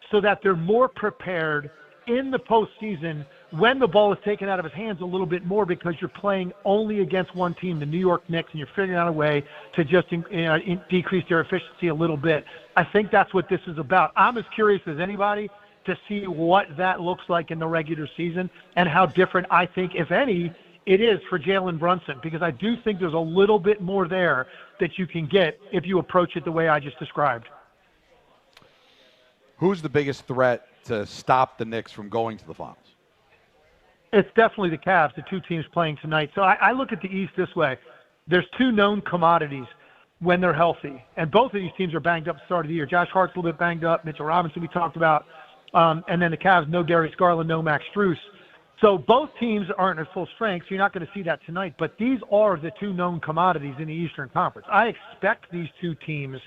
so that they're more prepared in the postseason when the ball is taken out of his hands a little bit more because you're playing only against one team, the New York Knicks, and you're figuring out a way to just decrease their efficiency a little bit. I think that's what this is about. I'm as curious as anybody to see what that looks like in the regular season and how different I think, if any, it is for Jalen Brunson, because I do think there's a little bit more there that you can get if you approach it the way I just described. Who's the biggest threat to stop the Knicks from going to the finals? It's definitely the Cavs, the 2 teams playing tonight. So I look at the East this way. There's 2 known commodities when they're healthy, and both of these teams are banged up at the start of the year. Josh Hart's a little bit banged up, Mitchell Robinson we talked about, and then the Cavs, no Darius Garland, no Max Strus. So both teams aren't at full strength, so you're not going to see that tonight. But these are the 2 known commodities in the Eastern Conference. I expect these 2 teams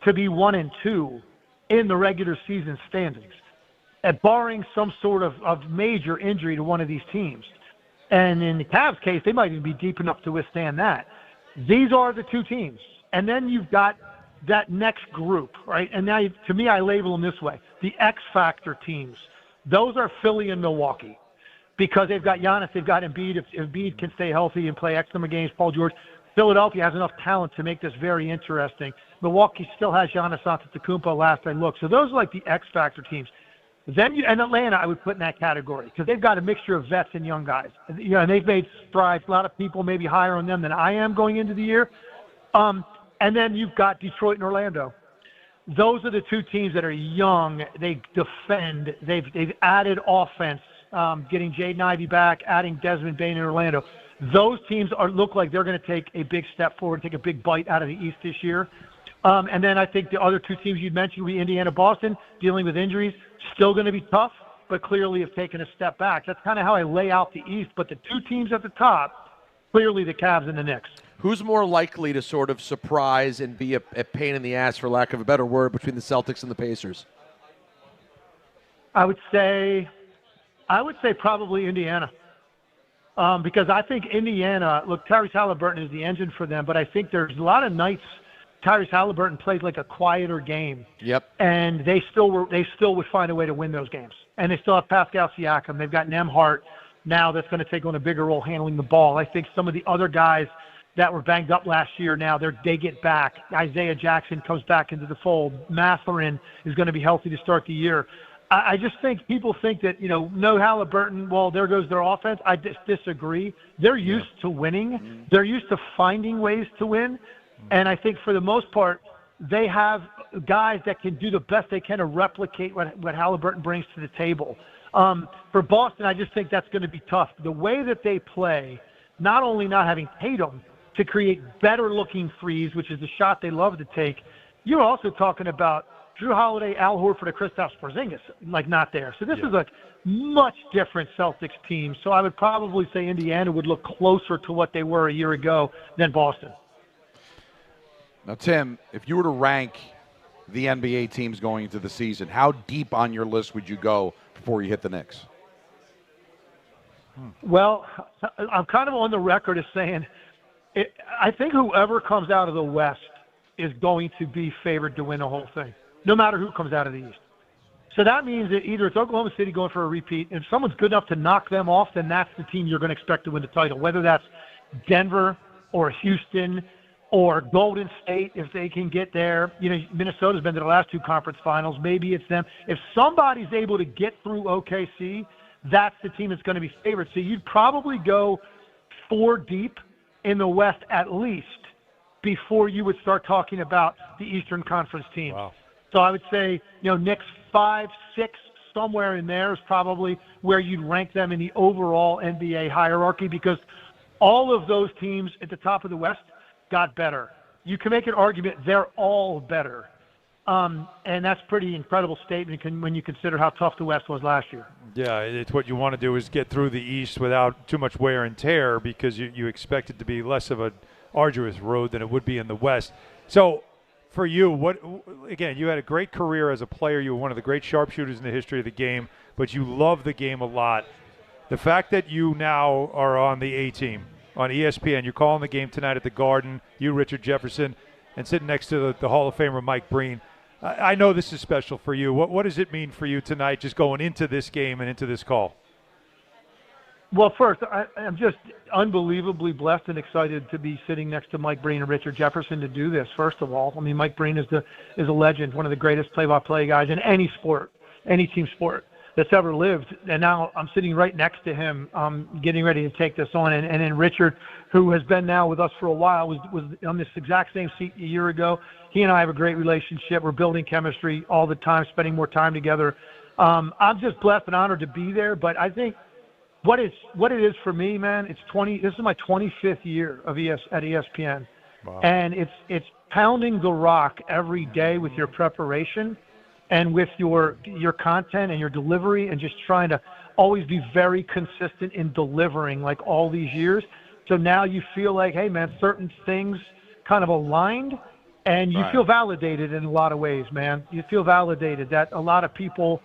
to be 1 and 2 in the regular season standings, barring some sort of major injury to one of these teams. And in the Cavs case, they might even be deep enough to withstand that. These are the 2 teams. And then you've got that next group, right? And now, to me, I label them this way. The X-Factor teams. Those are Philly and Milwaukee because they've got Giannis, they've got Embiid. If Embiid can stay healthy and play X number of games, Paul George. Philadelphia has enough talent to make this very interesting. Milwaukee still has Giannis Antetokounmpo last I looked. So those are like the X-Factor teams. Then and Atlanta I would put in that category because they've got a mixture of vets and young guys. And they've made strides. A lot of people maybe higher on them than I am going into the year. And then you've got Detroit and Orlando. those are the two teams that are young. They defend. They've added offense, getting Jaden Ivey back, adding Desmond Bain in Orlando. Those teams look like they're going to take a big step forward, take a big bite out of the East this year. And then I think the other two teams you'd mentioned would be Indiana, Boston, dealing with injuries. Still going to be tough, but clearly have taken a step back. That's kind of how I lay out the East. But the two teams at the top, clearly the Cavs and the Knicks. Who's more likely to sort of surprise and be a pain in the ass, for lack of a better word, between the Celtics and the Pacers? I would say probably Indiana. Because I think Indiana, look, Tyrese Halliburton is the engine for them, but I think there's a lot of nights Tyrese Halliburton plays like a quieter game. Yep. And they still would find a way to win those games. And they still have Pascal Siakam. They've got Nembhard now that's going to take on a bigger role handling the ball. I think some of the other guys that were banged up last year now, they get back. Isaiah Jackson comes back into the fold. Mathurin is going to be healthy to start the year. I just think people think that, no Halliburton, well, there goes their offense. I disagree. They're used to winning. They're used to finding ways to win. And I think for the most part, they have guys that can do the best they can to replicate what Halliburton brings to the table. For Boston, I just think that's going to be tough. The way that they play, not only not having Tatum to create better-looking threes, which is the shot they love to take, you're also talking about Drew Holiday, Al Horford, and Kristaps Porzingis, not there. So this is a much different Celtics team. So I would probably say Indiana would look closer to what they were a year ago than Boston. Now, Tim, if you were to rank the NBA teams going into the season, how deep on your list would you go before you hit the Knicks? Well, I'm kind of on the record as saying I think whoever comes out of the West is going to be favored to win the whole thing, no matter who comes out of the East. So that means that either it's Oklahoma City going for a repeat. If someone's good enough to knock them off, then that's the team you're going to expect to win the title, whether that's Denver or Houston or Golden State if they can get there. Minnesota's been to the last two conference finals. Maybe it's them. If somebody's able to get through OKC, that's the team that's going to be favored. So you'd probably go 4 deep in the West at least before you would start talking about the Eastern Conference teams. Wow. So I would say, Knicks 5, 6, somewhere in there is probably where you'd rank them in the overall NBA hierarchy, because all of those teams at the top of the West got better. You can make an argument they're all better. And that's pretty incredible statement when you consider how tough the West was last year. Yeah, it's what you want to do is get through the East without too much wear and tear, because you expect it to be less of an arduous road than it would be in the West. So for you, again, you had a great career as a player. You were one of the great sharpshooters in the history of the game, but you love the game a lot. The fact that you now are on the A-team, on ESPN, you're calling the game tonight at the Garden, you, Richard Jefferson, and sitting next to the Hall of Famer Mike Breen. I know this is special for you. What does it mean for you tonight, just going into this game and into this call? Well, first, I'm just unbelievably blessed and excited to be sitting next to Mike Breen and Richard Jefferson to do this, first of all. I mean, Mike Breen is a legend, one of the greatest play-by-play guys in any sport, any team sport that's ever lived. And now I'm sitting right next to him, getting ready to take this on. And then Richard, who has been now with us for a while, was on this exact same seat a year ago. He and I have a great relationship. We're building chemistry all the time, spending more time together. I'm just blessed and honored to be there. But I think what it is for me, man, this is my 25th year at ESPN. Wow. And it's pounding the rock every day with your preparation and with your content and your delivery, and just trying to always be very consistent in delivering like all these years. So now you feel like, hey, man, certain things kind of aligned, and you feel validated in a lot of ways, man. You feel validated that a lot of people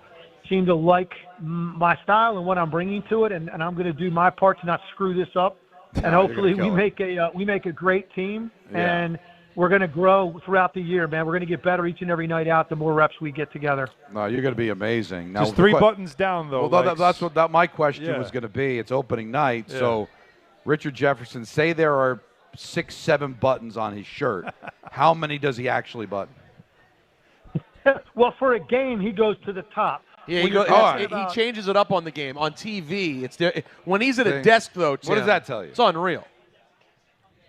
seem to like my style and what I'm bringing to it, and I'm going to do my part to not screw this up. And hopefully we make a great team, and we're going to grow throughout the year, man. We're going to get better each and every night out the more reps we get together. No, you're going to be amazing. Now, just 3 buttons down, though. Well, that's what my question was going to be. It's opening night, so Richard Jefferson, say there are 6, 7 buttons on his shirt. How many does he actually button? Well, for a game, he goes to the top. Yeah, he changes it up on the game. On TV, it's there. When he's at a desk, though, Tim, what does that tell you? It's unreal.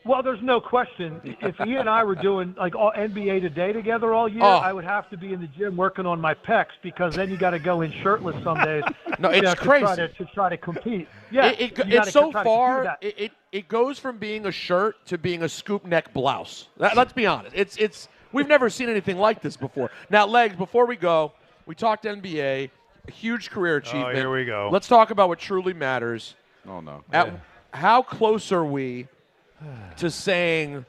Well, there's no question. If he and I were doing like all NBA Today together all year, I would have to be in the gym working on my pecs because then you got to go in shirtless some days. No, it's crazy to try to compete. Yeah, it's so far. It goes from being a shirt to being a scoop neck blouse. Let's be honest. It's we've never seen anything like this before. Now, Legs. Before we go, we talked NBA, a huge career achievement. Oh, here we go. Let's talk about what truly matters. Oh no. How close are we to saying,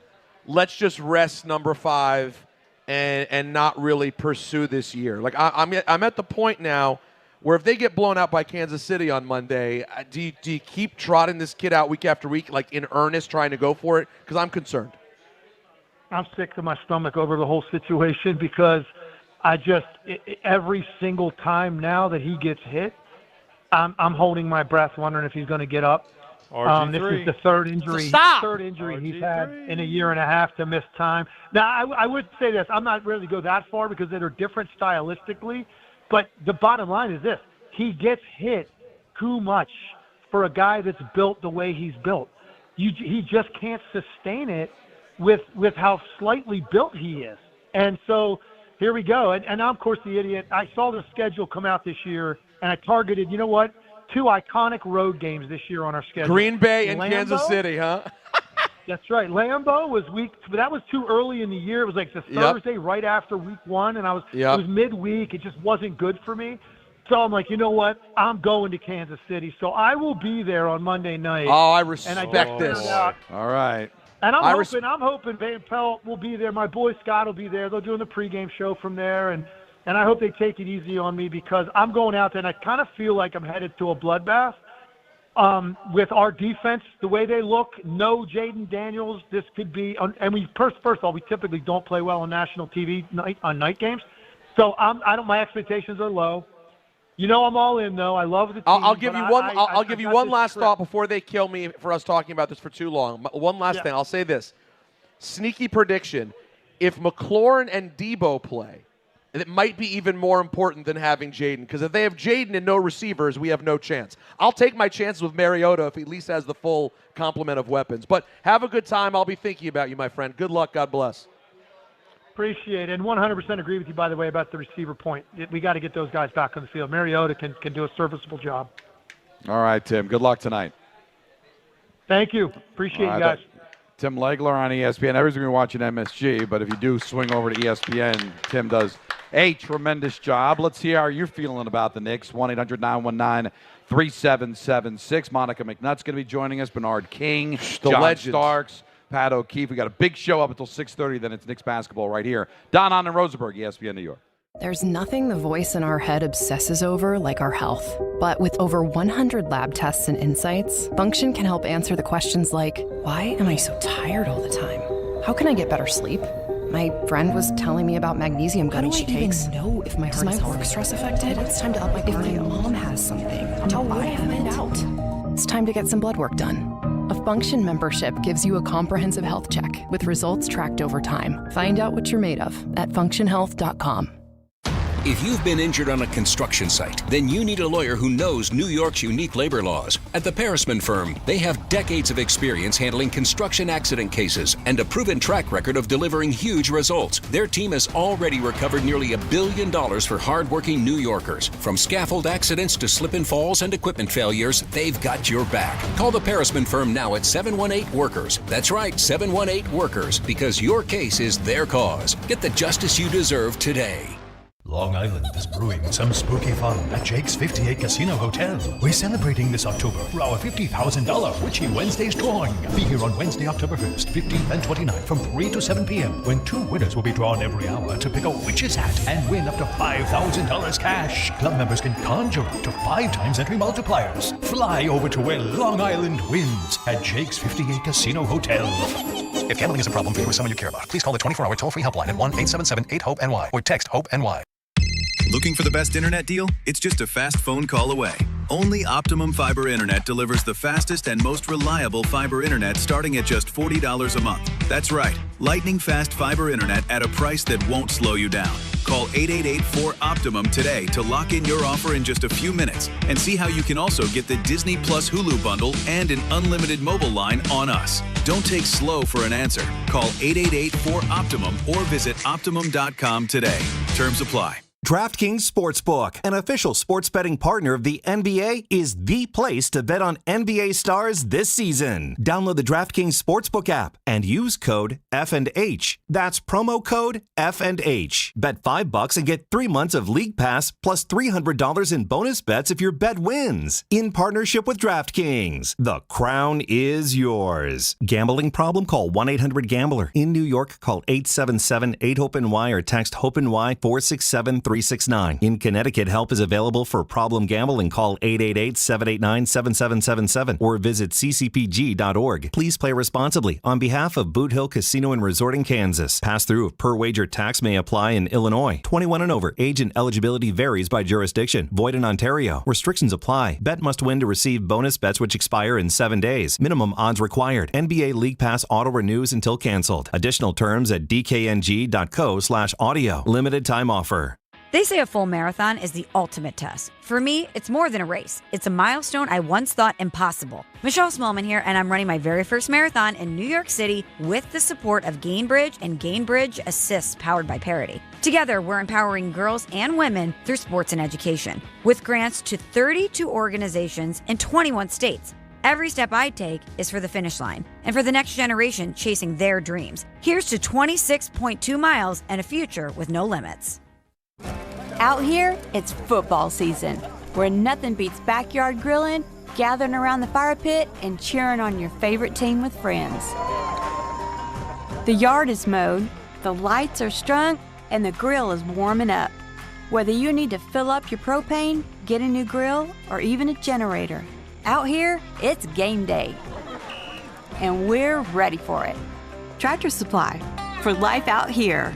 let's just rest number 5 and not really pursue this year? Like I'm at the point now where if they get blown out by Kansas City on Monday, do you keep trotting this kid out week after week, like in earnest, trying to go for it? Because I'm concerned. I'm sick to my stomach over the whole situation because every single time now that he gets hit, I'm holding my breath, wondering if he's going to get up. This is the third injury he's had in a year and a half to miss time. Now, I would say this. I'm not really go that far because they're different stylistically, but the bottom line is this. He gets hit too much for a guy that's built the way he's built. He just can't sustain it with how slightly built he is. And so here we go. And I'm, of course, the idiot. I saw the schedule come out this year, and I targeted, you know what? 2 iconic road games this year on our schedule. Green Bay and Kansas City, huh? That's right. Lambeau was but that was too early in the year. It was like the Thursday right after week 1, and it was midweek. It just wasn't good for me. So I'm like, you know what? I'm going to Kansas City. So I will be there on Monday night. Oh, I respect this. All right. And I'm hoping Van Pelt will be there. My boy Scott will be there. They're doing the pregame show from there, and I hope they take it easy on me because I'm going out there and I kind of feel like I'm headed to a bloodbath. With our defense, the way they look, no Jaden Daniels. This could be, and we first of all, we typically don't play well on national TV on night games. So my expectations are low. You know, I'm all in though. I love the team. I'll give you one. I'll give you one last thought before they kill me for us talking about this for too long. One last thing. I'll say this: sneaky prediction. If McLaurin and Debo play, it might be even more important than having Jaden, because if they have Jaden and no receivers, we have no chance. I'll take my chances with Mariota if he at least has the full complement of weapons. But have a good time. I'll be thinking about you, my friend. Good luck. God bless. Appreciate it. And 100% agree with you, by the way, about the receiver point. We got to get those guys back on the field. Mariota can do a serviceable job. All right, Tim. Good luck tonight. Thank you. Appreciate you guys. Tim Legler on ESPN. Everyone's going to be watching MSG, but if you do swing over to ESPN, Tim does a tremendous job. Let's see how you're feeling about the Knicks. 1-800-919-3776. Monica McNutt's going to be joining us. Bernard King, John Starks, Pat O'Keefe. We got a big show up until 6:30. Then it's Knicks basketball right here. Don Hahn and Rosenberg, ESPN New York. There's nothing the voice in our head obsesses over like our health. But with over 100 lab tests and insights, Function can help answer the questions like, why am I so tired all the time? How can I get better sleep? My friend was telling me about magnesium gummies she takes. Know if my heart is work stress affected? It's time to up my cardio. If my mom has something, how would I find out? It's time to get some blood work done. A Function membership gives you a comprehensive health check with results tracked over time. Find out what you're made of at functionhealth.com. If you've been injured on a construction site, then you need a lawyer who knows New York's unique labor laws. At the Parisman Firm, they have decades of experience handling construction accident cases and a proven track record of delivering huge results. Their team has already recovered nearly $1 billion for hardworking New Yorkers. From scaffold accidents to slip and falls and equipment failures, they've got your back. Call the Parisman Firm now at 718-WORKERS. That's right, 718-WORKERS, because your case is their cause. Get the justice you deserve today. Long Island is brewing some spooky fun at Jake's 58 Casino Hotel. We're celebrating this October for our $50,000 Witchy Wednesdays drawing. Be here on Wednesday, October 1st, 15th, and 29th from 3 to 7 p.m. when 2 winners will be drawn every hour to pick a witch's hat and win up to $5,000 cash. Club members can conjure up to 5 times entry multipliers. Fly over to where Long Island wins at Jake's 58 Casino Hotel. If gambling is a problem for you or someone you care about, please call the 24-hour toll-free helpline at 1-877-8-HOPE-NY or text HOPE-NY. Looking for the best internet deal? It's just a fast phone call away. Only Optimum Fiber Internet delivers the fastest and most reliable fiber internet starting at just $40 a month. That's right, lightning fast fiber internet at a price that won't slow you down. Call 888-4-OPTIMUM today to lock in your offer in just a few minutes and see how you can also get the Disney Plus Hulu bundle and an unlimited mobile line on us. Don't take slow for an answer. Call 888-4-OPTIMUM or visit Optimum.com today. Terms apply. DraftKings Sportsbook, an official sports betting partner of the NBA, is the place to bet on NBA stars this season. Download the DraftKings Sportsbook app and use code F&H. That's promo code F&H. Bet $5 and get 3 months of League Pass plus $300 in bonus bets if your bet wins. In partnership with DraftKings, the crown is yours. Gambling problem? Call 1-800-GAMBLER. In New York, call 877-8-HOPE-NY or text HOPE-NY 467-369. In Connecticut, help is available for problem gambling. Call 888-789-7777 or visit ccpg.org. Please play responsibly. On behalf of Boot Hill Casino and Resort in Kansas, pass-through of per-wager tax may apply in Illinois. 21 and over. Age and eligibility varies by jurisdiction. Void in Ontario. Restrictions apply. Bet must win to receive bonus bets which expire in 7 days. Minimum odds required. NBA League Pass auto renews until canceled. Additional terms at dkng.co/audio. Limited time offer. They say a full marathon is the ultimate test. For me, it's more than a race. It's a milestone I once thought impossible. Michelle Smallman here, and I'm running my very first marathon in New York City with the support of Gainbridge and Gainbridge Assists powered by Parity. Together, we're empowering girls and women through sports and education with grants to 32 organizations in 21 states. Every step I take is for the finish line and for the next generation chasing their dreams. Here's to 26.2 miles and a future with no limits. Out here, it's football season, where nothing beats backyard grilling, gathering around the fire pit, and cheering on your favorite team with friends. The yard is mowed, the lights are strung, and the grill is warming up. Whether you need to fill up your propane, get a new grill, or even a generator, out here, it's game day. And we're ready for it. Tractor Supply, for life out here.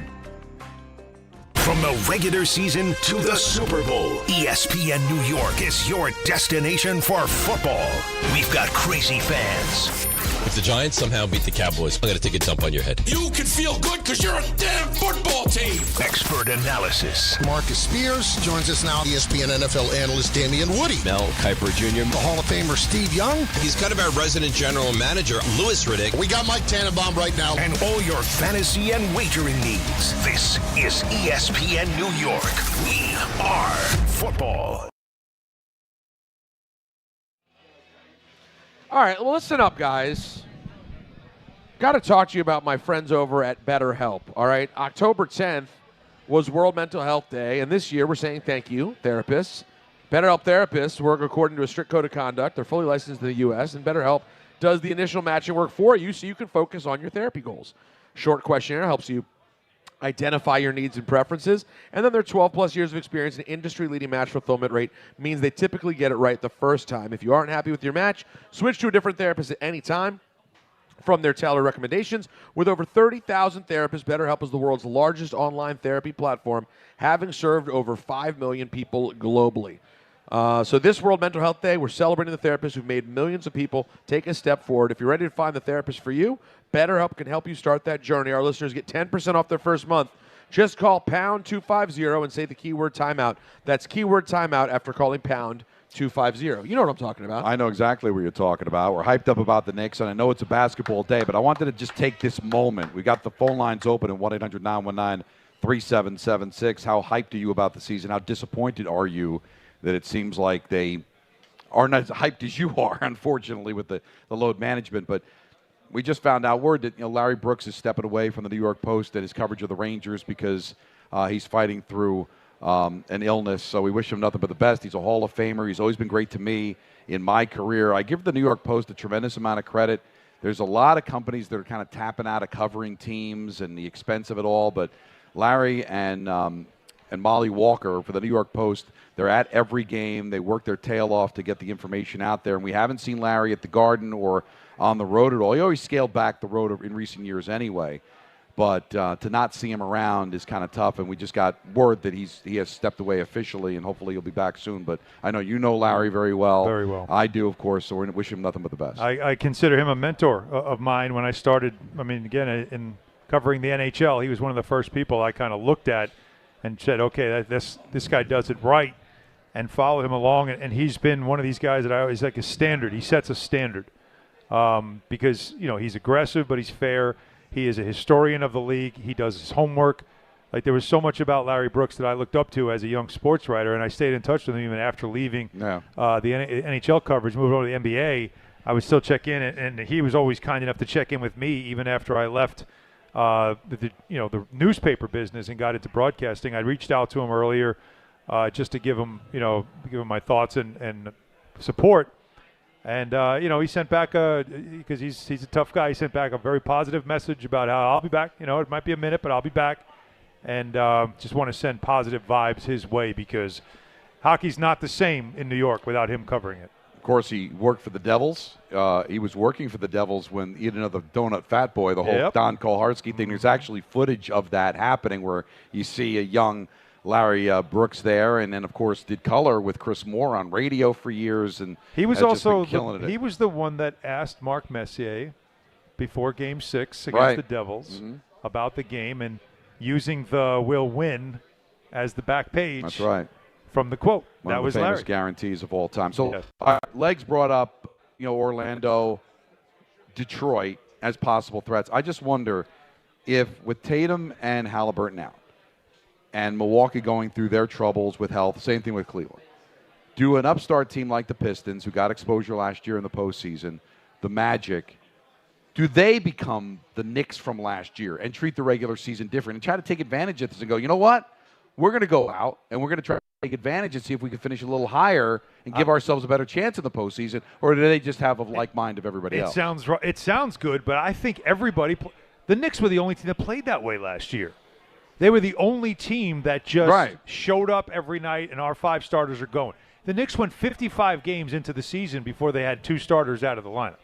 From the regular season to the Super Bowl, ESPN New York is your destination for football. We've got crazy fans. If the Giants somehow beat the Cowboys, I'm going to take a dump on your head. You can feel good because you're a damn football team. Expert analysis. Marcus Spears joins us now. ESPN NFL analyst Damian Woody. Mel Kiper Jr. The Hall of Famer Steve Young. He's kind of our resident general manager, Louis Riddick. We got Mike Tannenbaum right now. And all your fantasy and wagering needs. This is ESPN New York. We are football. All right, well, listen up, guys. Got to talk to you about my friends over at BetterHelp, all right? October 10th was World Mental Health Day, and this year we're saying thank you, therapists. BetterHelp therapists work according to a strict code of conduct. They're fully licensed in the U.S., and BetterHelp does the initial matching work for you so you can focus on your therapy goals. Short questionnaire helps you identify your needs and preferences, and then their 12-plus years of experience and industry-leading match fulfillment rate means they typically get it right the first time. If you aren't happy with your match, switch to a different therapist at any time from their tailored recommendations. With over 30,000 therapists, BetterHelp is the world's largest online therapy platform, having served over 5 million people globally. So this World Mental Health Day, we're celebrating the therapists who've made millions of people take a step forward. If you're ready to find the therapist for you, BetterHelp can help you start that journey. Our listeners get 10% off their first month. Just call pound 250 and say the keyword timeout. That's keyword timeout after calling pound 250. You know what I'm talking about. I know exactly what you're talking about. We're hyped up about the Knicks, and I know it's a basketball day, but I wanted to just take this moment. We got the phone lines open at 1-800-919-3776. How hyped are you about the season? How disappointed are you that it seems like they are not as hyped as you are, unfortunately, with the load management? But we just found out word that Larry Brooks is stepping away from the New York Post and his coverage of the Rangers because he's fighting through an illness. So we wish him nothing but the best. He's a Hall of Famer. He's always been great to me in my career. I give the New York Post a tremendous amount of credit. There's a lot of companies that are kind of tapping out of covering teams and the expense of it all, but Larry and Molly Walker for the New York Post, they're at every game. They work their tail off to get the information out there, and we haven't seen Larry at the Garden or on the road at all. He always scaled back the road in recent years anyway, but to not see him around is kind of tough, and we just got word that he has stepped away officially, and hopefully he'll be back soon. But I know you know Larry very well. Very well. I do, of course, so we're going to wish him nothing but the best. I consider him a mentor of mine when I started, again, in covering the NHL. He was one of the first people I kind of looked at and said, okay, this guy does it right, and follow him along. And he's been one of these guys that I always like a standard. He sets a standard because, he's aggressive, but he's fair. He is a historian of the league. He does his homework. Like, there was so much about Larry Brooks that I looked up to as a young sports writer, and I stayed in touch with him even after leaving the NHL coverage, moving over to the NBA. I would still check in, and he was always kind enough to check in with me even after I left the newspaper business and got into broadcasting. I reached out to him earlier just to give him my thoughts and support. And, he sent back because he's a tough guy, he sent back a very positive message about how I'll be back. It might be a minute, but I'll be back. And just want to send positive vibes his way because hockey's not the same in New York without him covering it. Of course, he worked for the Devils. He was working for the Devils when eating another donut fat boy, the whole Don Koharski thing. There's actually footage of that happening where you see a young Larry Brooks there, and then, of course, did color with Chris Moore on radio for years. And he was also he was the one that asked Mark Messier before Game 6 against the Devils about the game and using the "will win" as the back page. That's right. From the quote. One that of was the famous Larry. guarantees of all time. So Legs brought up, Orlando, Detroit as possible threats. I just wonder if with Tatum and Halliburton out and Milwaukee going through their troubles with health, same thing with Cleveland, do an upstart team like the Pistons, who got exposure last year in the postseason, the Magic, do they become the Knicks from last year and treat the regular season different and try to take advantage of this and go, you know what? We're going to go out and we're going to try to take advantage and see if we can finish a little higher and give ourselves a better chance in the postseason, or do they just have a like mind of everybody else? It sounds good, but I think the Knicks were the only team that played that way last year. They were the only team that just showed up every night and our 5 starters are going. The Knicks went 55 games into the season before they had 2 starters out of the lineup.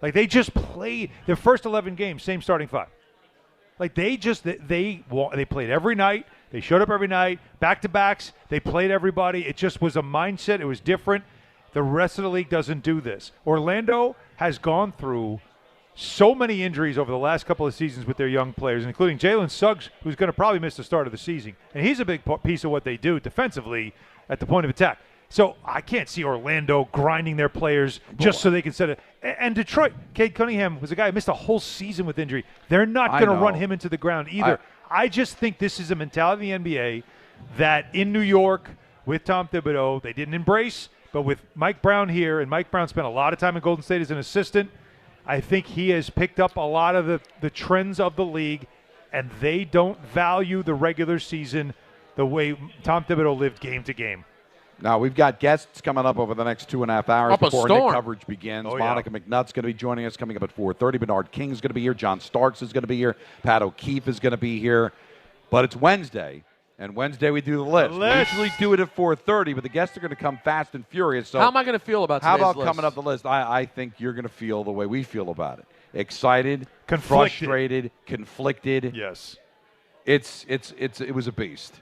Like, they just played their first 11 games, same starting 5. Like, they played every night. They showed up every night, back-to-backs. They played everybody. It just was a mindset. It was different. The rest of the league doesn't do this. Orlando has gone through so many injuries over the last couple of seasons with their young players, including Jalen Suggs, who's going to probably miss the start of the season. And he's a big piece of what they do defensively at the point of attack. So I can't see Orlando grinding their players just so they can set it. And Detroit, Cade Cunningham was a guy who missed a whole season with injury. They're not going to run him into the ground either. I just think this is a mentality in the NBA that in New York with Tom Thibodeau, they didn't embrace, but with Mike Brown here, and Mike Brown spent a lot of time in Golden State as an assistant, I think he has picked up a lot of the trends of the league, and they don't value the regular season the way Tom Thibodeau lived game to game. Now, we've got guests coming up over the next 2.5 hours before Knicks coverage begins. Monica McNutt's going to be joining us coming up at 4:30. Bernard King's going to be here. John Starks is going to be here. Pat O'Keefe is going to be here. But it's Wednesday, and Wednesday we do the list. We usually do it at 4:30, but the guests are going to come fast and furious. So how am I going to feel about today's list? How about coming up the list? I think you're going to feel the way we feel about it. Excited, frustrated, conflicted. Yes. It was a beast.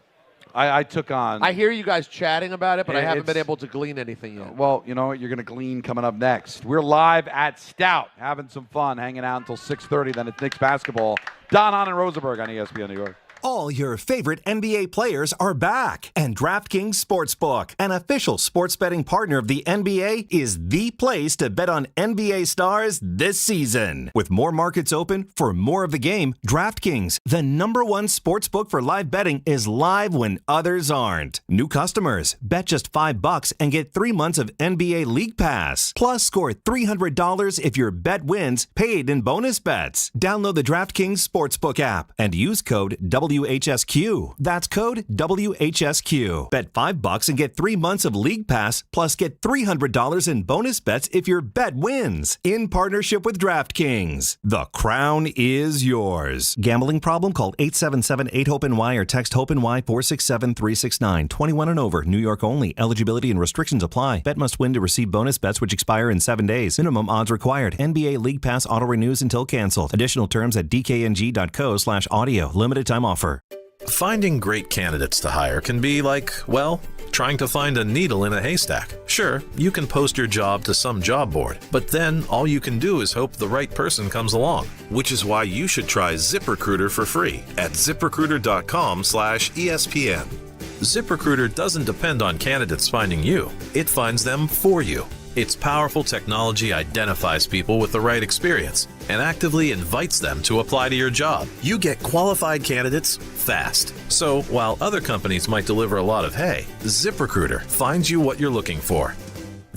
I took on. I hear you guys chatting about it, but I haven't been able to glean anything yet. Well, you know what? You're going to glean coming up next. We're live at Stout, having some fun, hanging out until 6:30. Then it's Knicks basketball. Don, Hahn, and Rosenberg on ESPN New York. All your favorite NBA players are back, and DraftKings Sportsbook, an official sports betting partner of the NBA, is the place to bet on NBA stars this season. With more markets open for more of the game, DraftKings, the #1 sportsbook for live betting, is live when others aren't. New customers, bet just $5 and get 3 months of NBA League Pass. Plus, score $300 if your bet wins, paid in bonus bets. Download the DraftKings Sportsbook app and use code WHSQ. That's code WHSQ. Bet $5 and get 3 months of League Pass, plus get $300 in bonus bets if your bet wins. In partnership with DraftKings. The crown is yours. Gambling problem? Call 877-8-HOPE-NY or text HOPE-NY 467-369. 21 and over. New York only. Eligibility and restrictions apply. Bet must win to receive bonus bets which expire in 7 days. Minimum odds required. NBA League Pass auto renews until canceled. Additional terms at dkng.co/audio. Limited time offer. Finding great candidates to hire can be like, well, trying to find a needle in a haystack. Sure, you can post your job to some job board, but then all you can do is hope the right person comes along. Which is why you should try ZipRecruiter for free at ZipRecruiter.com/ESPN. ZipRecruiter doesn't depend on candidates finding you. It finds them for you. Its powerful technology identifies people with the right experience and actively invites them to apply to your job. You get qualified candidates fast. So while other companies might deliver a lot of hay, ZipRecruiter finds you what you're looking for.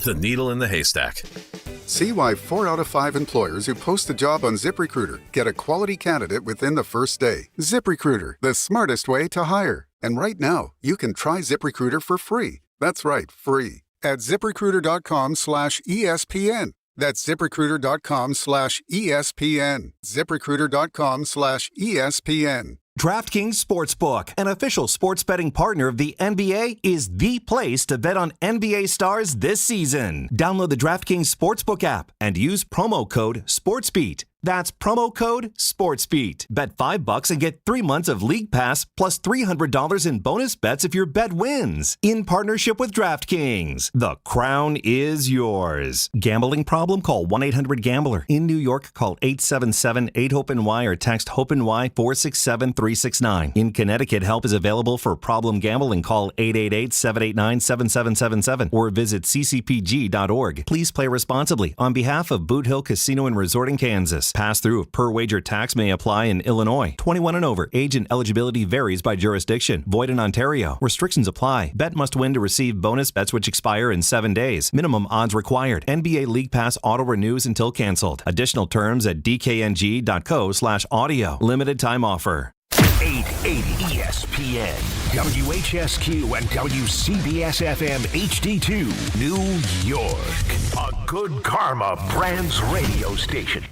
The needle in the haystack. See why 4 out of 5 employers who post a job on ZipRecruiter get a quality candidate within the first day. ZipRecruiter, the smartest way to hire. And right now, you can try ZipRecruiter for free. That's right, free. At ZipRecruiter.com/ESPN. That's ZipRecruiter.com/ESPN. ZipRecruiter.com/ESPN. DraftKings Sportsbook, an official sports betting partner of the NBA, is the place to bet on NBA stars this season. Download the DraftKings Sportsbook app and use promo code SportsBeat. That's promo code SportsBeat. Bet $5 and get 3 months of League Pass plus $300 in bonus bets if your bet wins. In partnership with DraftKings, the crown is yours. Gambling problem? Call 1-800-GAMBLER. In New York, call 877-8-HOPE-NY or text HOPE-NY 467-369. In Connecticut, help is available for problem gambling. Call 888-789-7777 or visit ccpg.org. Please play responsibly. On behalf of Boot Hill Casino and Resort in Kansas. Pass-through of per-wager tax may apply in Illinois. 21 and over. Age and eligibility varies by jurisdiction. Void in Ontario. Restrictions apply. Bet must win to receive bonus bets which expire in 7 days. Minimum odds required. NBA League Pass auto renews until canceled. Additional terms at dkng.co/audio. Limited time offer. 880 ESPN, WHSQ, and WCBS-FM HD2, New York. A Good Karma Brands radio station.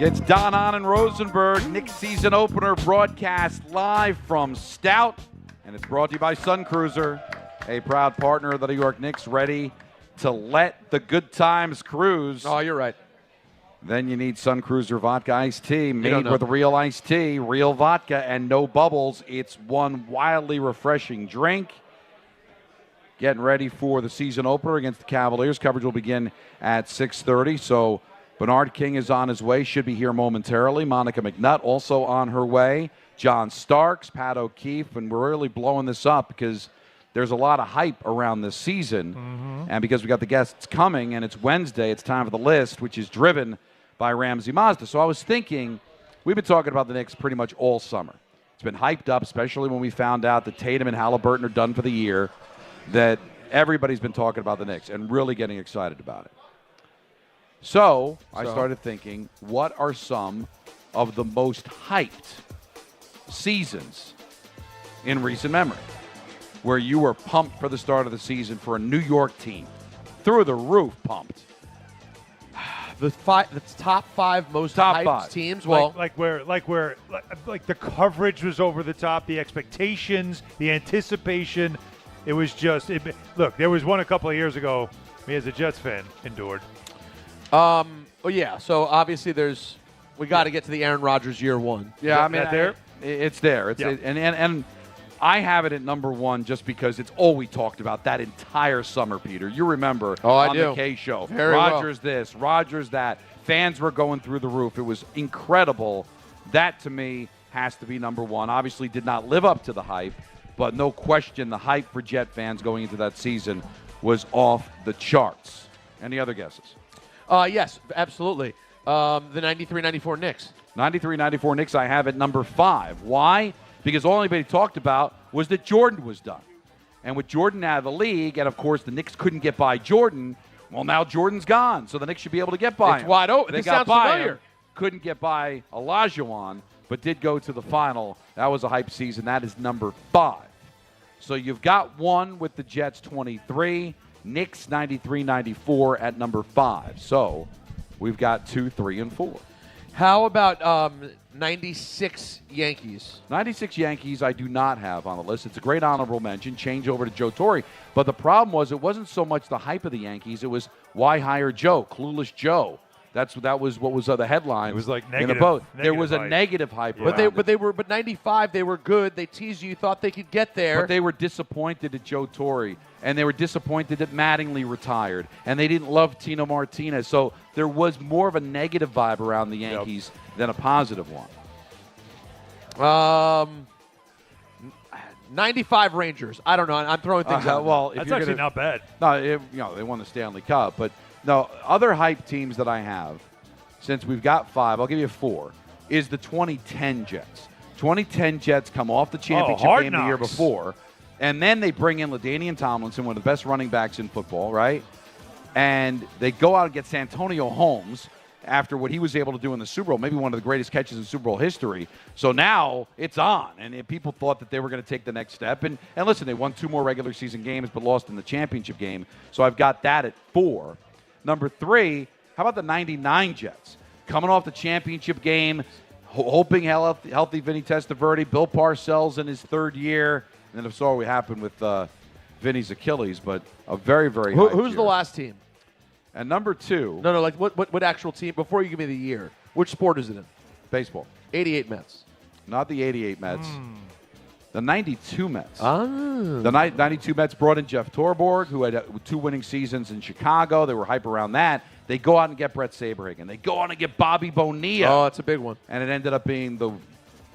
It's Don Hahn and Rosenberg, Knicks season opener broadcast live from Stout, and it's brought to you by Sun Cruiser, a proud partner of the New York Knicks, ready to let the good times cruise. Oh, you're right. Then you need Sun Cruiser Vodka Iced Tea, made with real iced tea, real vodka, and no bubbles. It's one wildly refreshing drink. Getting ready for the season opener against the Cavaliers. Coverage will begin at 6:30, so Bernard King is on his way, should be here momentarily. Monica McNutt also on her way. John Starks, Pat O'Keefe, and we're really blowing this up because there's a lot of hype around this season. And because we got the guests coming and it's Wednesday, it's time for the list, which is driven by Ramsey Mazda. So I was thinking, we've been talking about the Knicks pretty much all summer. It's been hyped up, especially when we found out that Tatum and Halliburton are done for the year, that everybody's been talking about the Knicks and really getting excited about it. So I started thinking, what are some of the most hyped seasons in recent memory where you were pumped for the start of the season for a New York team? Through the roof pumped. The top 5 most hyped teams. Well, like the coverage was over the top, the expectations, the anticipation. It was just look. There was one a couple of years ago. Me as a Jets fan endured. Oh yeah. So obviously we got to get to the Aaron Rodgers year one. Yeah, I mean, there? It's there. And I have it at number 1 just because it's all we talked about that entire summer, Peter. You remember on the K Show. Rodgers this, Rodgers that. Fans were going through the roof. It was incredible. That, to me, has to be number 1. Obviously did not live up to the hype, but no question the hype for Jet fans going into that season was off the charts. Any other guesses? Yes, absolutely. The 93-94 Knicks. 93-94 Knicks I have at number 5. Why? Because all anybody talked about was that Jordan was done. And with Jordan out of the league, and of course the Knicks couldn't get by Jordan, well, now Jordan's gone, so the Knicks should be able to get by him. It's wide open. They This got sounds by familiar. him, couldn't get by Olajuwon, but did go to the final. That was a hype season. That is number 5. So you've got 1 with the Jets 23, Knicks 93-94 at number 5. So we've got 2, 3, and 4. How about 96 Yankees? 96 Yankees I do not have on the list. It's a great honorable mention. Change over to Joe Torre. But the problem was it wasn't so much the hype of the Yankees. It was why hire Joe, clueless Joe. That was what was the headline. It was like in negative. the boat. There Negative was a hype. negative hype. Yeah. But 95 they were good. They teased you thought they could get there. But they were disappointed at Joe Torre, and they were disappointed that Mattingly retired, and they didn't love Tino Martinez. So there was more of a negative vibe around the Yankees than a positive one. 95 Rangers. I don't know. I'm throwing things out. Well, That's actually not bad. No, they won the Stanley Cup, but no, other hype teams that I have, since we've got 5, I'll give you 4, is the 2010 Jets. 2010 Jets come off the championship Hard game the year Knocks. before, and then they bring in LaDainian Tomlinson, one of the best running backs in football, right? And they go out and get Santonio Holmes after what he was able to do in the Super Bowl, maybe one of the greatest catches in Super Bowl history. So now it's on, and people thought that they were going to take the next step. And listen, they won 2 more regular season games but lost in the championship game. So I've got that at 4. Number 3, how about the 99 Jets? Coming off the championship game, hoping healthy Vinny Testaverde, Bill Parcells in his 3rd year. And then I saw what happened with Vinny's Achilles, but a very, very high Who's year. the last team? And number 2. No, like what actual team? Before you give me the year, which sport is it in? Baseball. 88 Mets. Not the 88 Mets. The 92 Mets. Ah. The 92 Mets brought in Jeff Torborg, who had 2 winning seasons in Chicago. They were hype around that. They go out and get Brett Saberhagen. They go out and get Bobby Bonilla. Oh, that's a big one. And it ended up being the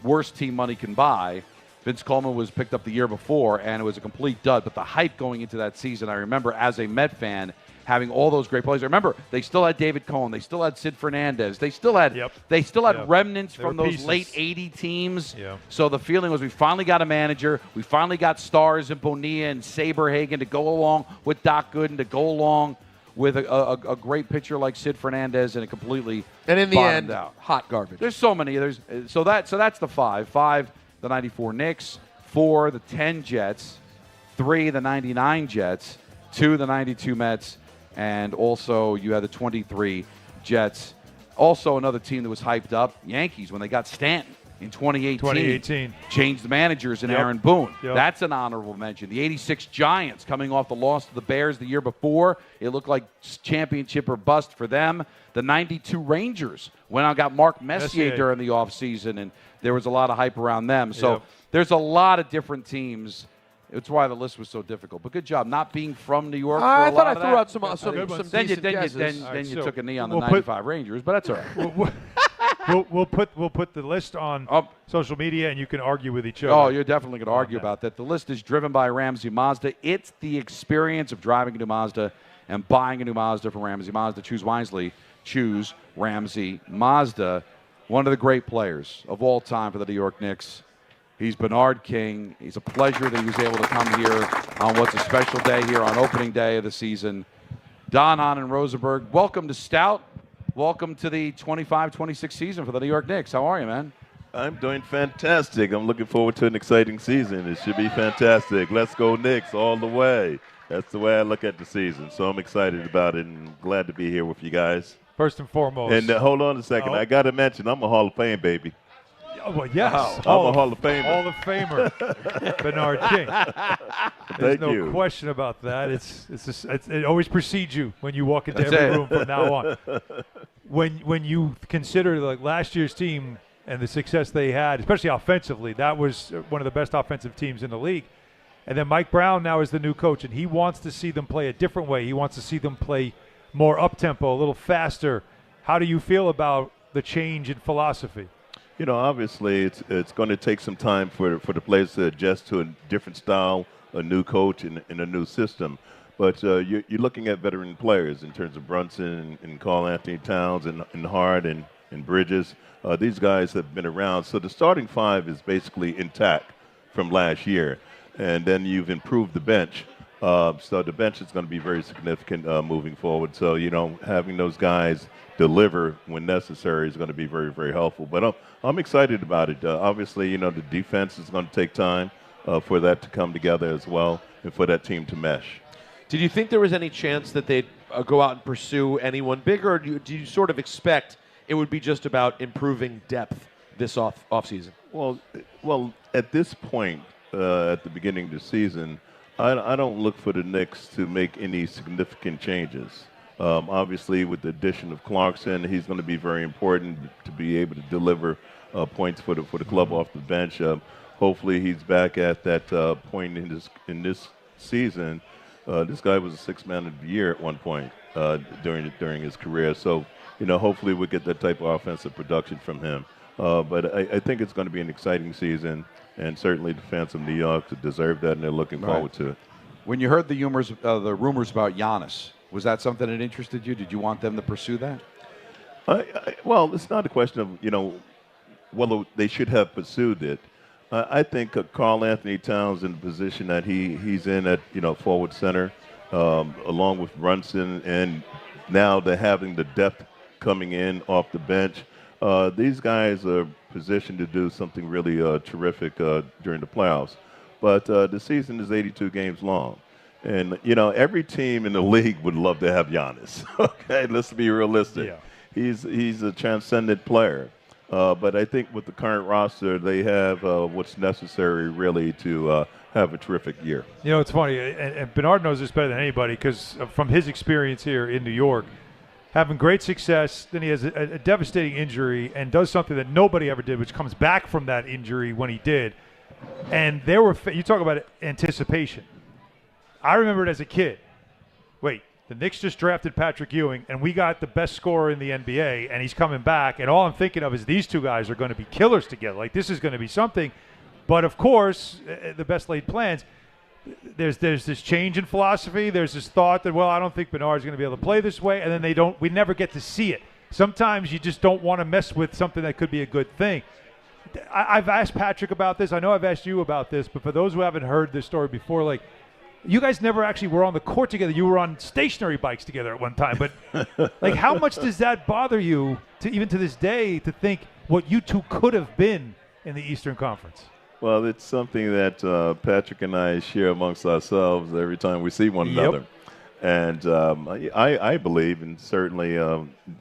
worst team money can buy. Vince Coleman was picked up the year before, and it was a complete dud. But the hype going into that season, I remember as a Met fan, having all those great players. I remember they still had David Cohn. They still had Sid Fernandez. They still had remnants from those late 80 teams. Yep. So the feeling was we finally got a manager. We finally got stars in Bonilla and Saberhagen to go along with Doc Gooden, to go along with a great pitcher like Sid Fernandez, and it completely And in the bottomed end, out. hot garbage. There's so many. So that's the 5. 5, the 94 Knicks. 4, the 10 Jets. 3, the 99 Jets. 2, the 92 Mets. And also you had the 23 Jets. Also another team that was hyped up, Yankees, when they got Stanton in 2018. Changed the managers in Aaron Boone. Yep. That's an honorable mention. The 86 Giants coming off the loss to the Bears the year before. It looked like championship or bust for them. The 92 Rangers went out and got Mark Messier during the offseason, and there was a lot of hype around them. So there's a lot of different teams. It's why the list was so difficult. But good job not being from New York. I for a thought lot I of threw that. out some Then you decent guesses. then you took a knee on the we'll put- 95 Rangers, but that's all right. We'll put the list on social media, and you can argue with each other. Oh, you're definitely going to argue about that. The list is driven by Ramsey Mazda. It's the experience of driving a new Mazda and buying a new Mazda from Ramsey Mazda. Choose wisely. Choose Ramsey Mazda. One of the great players of all time for the New York Knicks. He's Bernard King. It's a pleasure that he was able to come here on what's a special day here on opening day of the season. Don, Hahn, and Rosenberg, welcome to Stout. Welcome to the 25-26 season for the New York Knicks. How are you, man? I'm doing fantastic. I'm looking forward to an exciting season. It should be fantastic. Let's go Knicks all the way. That's the way I look at the season. So I'm excited about it and glad to be here with you guys. First and foremost. And hold on a second. I got to mention, I'm a Hall of Fame baby. Oh, well, yes. I'm a Hall of Famer. Hall of Famer. Bernard King. There's Thank no you. question about that. It always precedes you when you walk into every room from now on. When you consider like last year's team and the success they had, especially offensively, that was one of the best offensive teams in the league. And then Mike Brown now is the new coach, and he wants to see them play a different way. He wants to see them play more up-tempo, a little faster. How do you feel about the change in philosophy? You know, obviously, it's going to take some time for the players to adjust to a different style, a new coach, and a new system. But you're looking at veteran players in terms of Brunson and Karl Anthony Towns and Hart and Bridges. These guys have been around. So the starting 5 is basically intact from last year. And then you've improved the bench. So the bench is going to be very significant moving forward. So, you know, having those guys deliver when necessary is going to be very, very helpful. But I'm excited about it. Obviously, you know, the defense is going to take time for that to come together as well and for that team to mesh. Did you think there was any chance that they'd go out and pursue anyone bigger, or do you sort of expect it would be just about improving depth this offseason? Well, at this point, at the beginning of the season, I don't look for the Knicks to make any significant changes. Obviously, with the addition of Clarkson, he's going to be very important to be able to deliver points for the club off the bench. Hopefully, he's back at that point in this season. This guy was a sixth man of the year at one point during his career. So, hopefully we'll get that type of offensive production from him. But I think it's going to be an exciting season, and certainly the fans of New York deserve that, and they're looking forward to it. When you heard the rumors about Giannis, was that something that interested you? Did you want them to pursue that? Well, it's not a question of, whether they should have pursued it. I think Karl Anthony Towns in the position that he's in at, forward center, along with Brunson, and now they're having the depth coming in off the bench. These guys are positioned to do something really terrific during the playoffs. But the season is 82 games long. And, every team in the league would love to have Giannis. Okay, let's be realistic. Yeah. He's a transcendent player. But I think with the current roster, they have what's necessary really to have a terrific year. It's funny, and Bernard knows this better than anybody because from his experience here in New York, having great success, then he has a devastating injury and does something that nobody ever did, which comes back from that injury when he did. And you talk about anticipation. I remember it as a kid. Wait, the Knicks just drafted Patrick Ewing, and we got the best scorer in the NBA, and he's coming back, and all I'm thinking of is these two guys are going to be killers together. Like, this is going to be something. But, of course, the best laid plans, there's this change in philosophy. There's this thought that, well, I don't think Bernard's going to be able to play this way, and then we never get to see it. Sometimes you just don't want to mess with something that could be a good thing. I've asked Patrick about this. I know I've asked you about this, but for those who haven't heard this story before, like, you guys never actually were on the court together. You were on stationary bikes together at one time. But, like, how much does that bother you, even to this day, to think what you two could have been in the Eastern Conference? Well, it's something that Patrick and I share amongst ourselves every time we see one another. And I believe, and certainly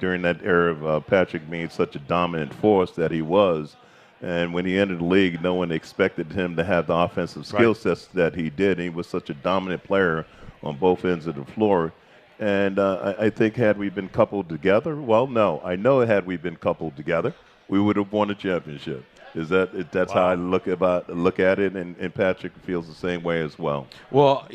during that era of Patrick being such a dominant force that he was, and when he entered the league, no one expected him to have the offensive skill sets that he did. And he was such a dominant player on both ends of the floor. And I think had we been coupled together, well, no. I know had we been coupled together, we would have won a championship. That's how I look at it, and Patrick feels the same way as well. Well,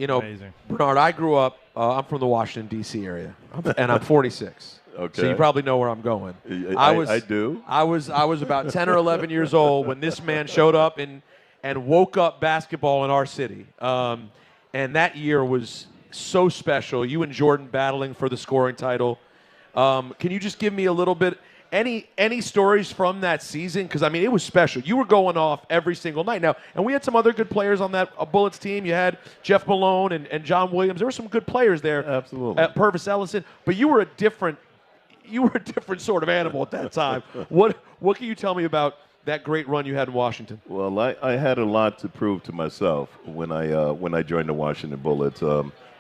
Bernard, I grew up, I'm from the Washington, D.C. area, and I'm 46. Okay. So you probably know where I'm going. I do. I was about 10 or 11 years old when this man showed up and woke up basketball in our city. And that year was so special. You and Jordan battling for the scoring title. Can you just give me a little bit, any stories from that season? Because, I mean, it was special. You were going off every single night. Now, and we had some other good players on that Bullets team. You had Jeff Malone and John Williams. There were some good players there. Absolutely. Purvis Ellison. But you were a different sort of animal at that time. What can you tell me about that great run you had in Washington? Well, I had a lot to prove to myself when I joined the Washington Bullets.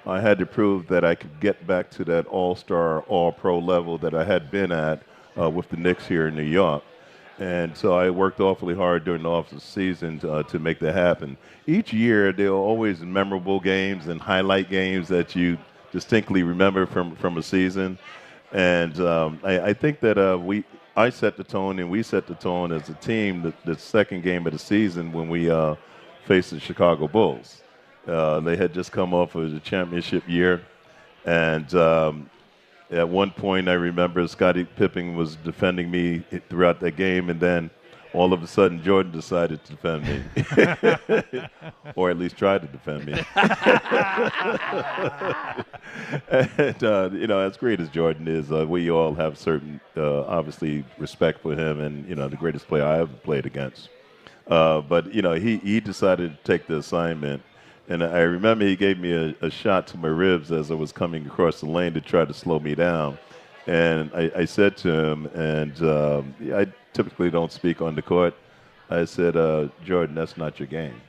I had to prove that I could get back to that all-star, all-pro level that I had been at with the Knicks here in New York. And so I worked awfully hard during the off-season to make that happen. Each year, there are always memorable games and highlight games that you distinctly remember from a season. And I think that I set the tone, and we set the tone as a team the second game of the season when we faced the Chicago Bulls. They had just come off of the championship year, and at one point I remember Scottie Pippen was defending me throughout that game, and then all of a sudden Jordan decided to defend me, or at least tried to defend me. And as great as Jordan is, we all have certain, obviously, respect for him, and the greatest player I ever played against. But he decided to take the assignment, and I remember he gave me a shot to my ribs as I was coming across the lane to try to slow me down. And I said to him, and I typically don't speak on the court. I said, Jordan, that's not your game.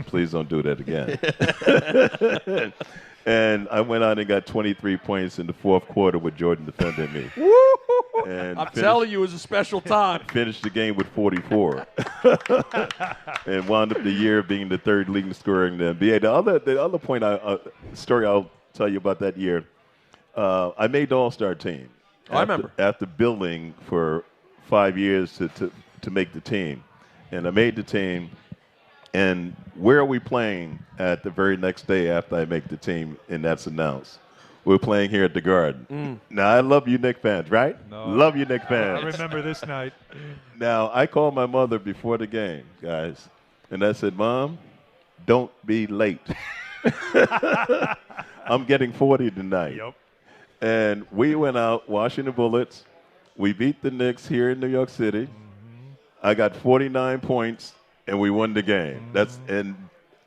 Please don't do that again. And I went out and got 23 points in the fourth quarter with Jordan defending me. And I'm telling you, it was a special time. Finished the game with 44. And wound up the year being the third leading scorer in the NBA. The other story I'll tell you about that year, I made the All-Star team. I remember. After building for 5 years to make the team. And I made the team. And where are we playing at the very next day after I make the team and that's announced? We're playing here at the Garden. Now, I love you Knicks fans, right? No. Love you Knicks fans. I remember this night. Now, I called my mother before the game, guys, and I said, Mom, don't be late. I'm getting 40 tonight. Yep. And we went out, Washington Bullets. We beat the Knicks here in New York City. I got 49 points, and we won the game. And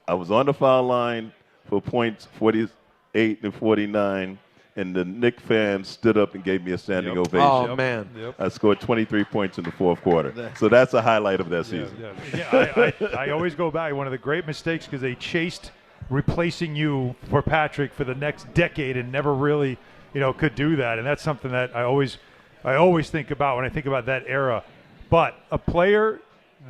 I was on the foul line for points 48 and 49, and the Knicks fans stood up and gave me a standing ovation. Oh, man. I scored 23 points in the fourth quarter. So that's a highlight of that season. I always go back. One of the great mistakes because they chased replacing you for Patrick for the next decade and never really, could do that. And that's something that I always think about when I think about that era. But a player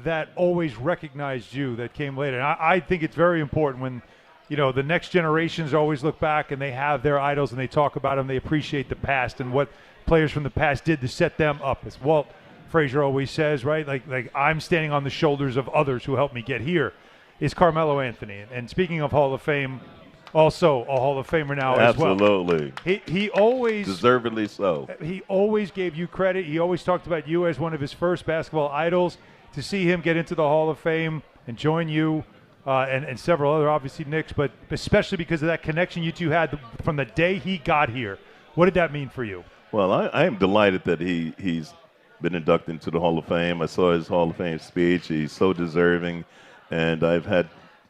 that always recognized you that came later. And I think it's very important when, the next generations always look back and they have their idols and they talk about them. They appreciate the past and what players from the past did to set them up. As Walt Frazier always says, right? Like I'm standing on the shoulders of others who helped me get here. Is Carmelo Anthony. And speaking of Hall of Fame, also a Hall of Famer now as well. Absolutely. He always deservedly so. He always gave you credit. He always talked about you as one of his first basketball idols. To see him get into the Hall of Fame and join you and several other obviously Knicks, but especially because of that connection you two had from the day he got here. What did that mean for you? Well, I am delighted that he's been inducted into the Hall of Fame. I saw his Hall of Fame speech. He's so deserving, and I've had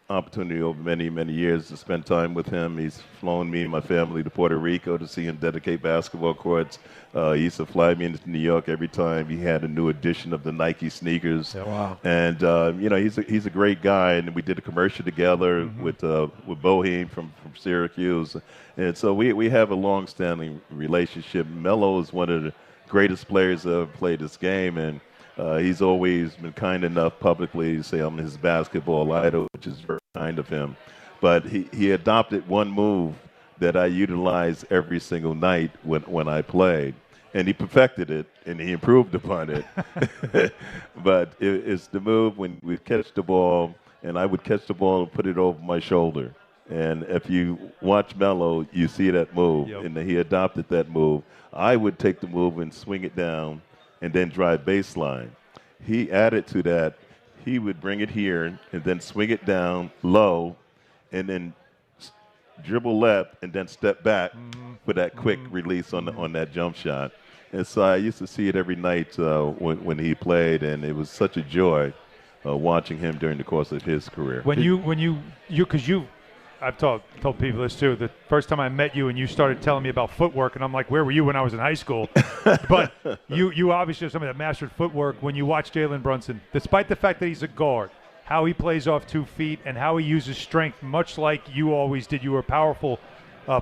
opportunity over many, many years to spend time with him. He's flown me and my family to Puerto Rico to see him dedicate basketball courts. He used to fly me into New York every time he had a new edition of the Nike sneakers. Yeah, wow. And he's a great guy. And we did a commercial together with Boheem from Syracuse. And so we have a long-standing relationship. Melo is one of the greatest players that have played this game, and he's always been kind enough publicly to say I'm his basketball idol, which is very kind of him. But he adopted one move that I utilize every single night when I played. And he perfected it, and he improved upon it. But it's the move when we catch the ball, and I would catch the ball and put it over my shoulder. And if you watch Melo, you see that move, and he adopted that move. I would take the move and swing it down and then drive baseline. He added to that. He would bring it here and then swing it down low and then dribble left and then step back for that quick release on that jump shot. And so I used to see it every night when he played, and it was such a joy watching him during the course of his career. I've told people this too. The first time I met you and you started telling me about footwork, and I'm like, where were you when I was in high school? But you obviously are somebody that mastered footwork. When you watch Jalen Brunson, despite the fact that he's a guard, how he plays off 2 feet and how he uses strength, much like you always did. You were a powerful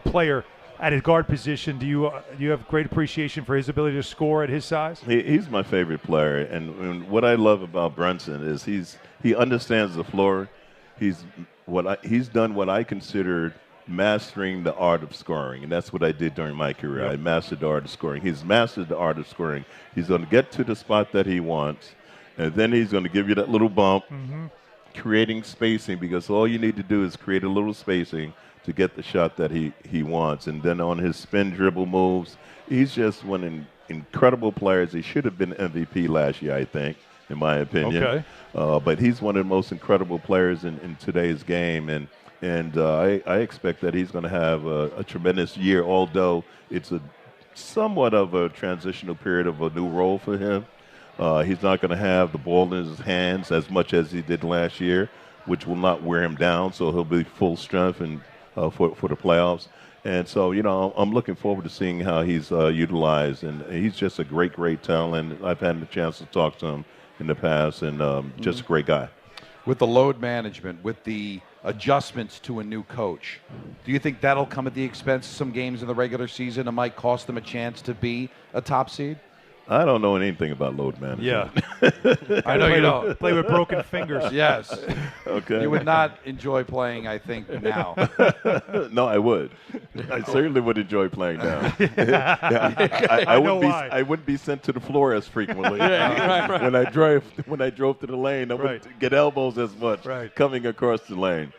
player at his guard position. Do you have great appreciation for his ability to score at his size? He's my favorite player, and what I love about Brunson is he understands the floor. He's done what I considered mastering the art of scoring, and that's what I did during my career. Yep. I mastered the art of scoring. He's mastered the art of scoring. He's going to get to the spot that he wants, and then he's going to give you that little bump, creating spacing, because all you need to do is create a little spacing to get the shot that he wants. And then on his spin dribble moves, he's just one of incredible players. He should have been MVP last year, I think, in my opinion. Okay. But he's one of the most incredible players in today's game, and I expect that he's going to have a tremendous year, although it's a somewhat of a transitional period of a new role for him. He's not going to have the ball in his hands as much as he did last year, which will not wear him down, so he'll be full strength and for the playoffs. And so, I'm looking forward to seeing how he's utilized, and he's just a great, great talent. I've had the chance to talk to him in the past, and just a great guy. With the load management, with the adjustments to a new coach, do you think that'll come at the expense of some games in the regular season and might cost them a chance to be a top seed? I don't know anything about load management. Yeah. I know you don't. Play with broken fingers. Yes. Okay. You would not enjoy playing, I think, now. No, I would. I certainly would enjoy playing now. I wouldn't be sent to the floor as frequently. Right. When I drove to the lane, I wouldn't get elbows as much coming across the lane.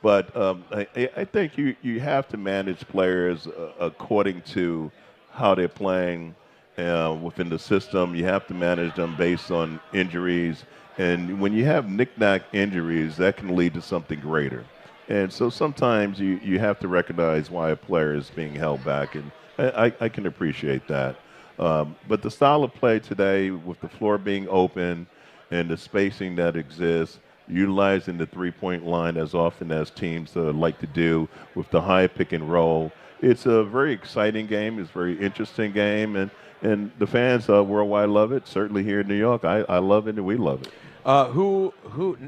But I think you have to manage players according to how they're playing within the system. You have to manage them based on injuries. And when you have knick-knack injuries, that can lead to something greater. And so sometimes you have to recognize why a player is being held back, and I can appreciate that. But the style of play today, with the floor being open and the spacing that exists, utilizing the three-point line as often as teams like to do with the high pick and roll, it's a very exciting game. It's a very interesting game, and the fans worldwide love it. Certainly here in New York, I love it and we love it.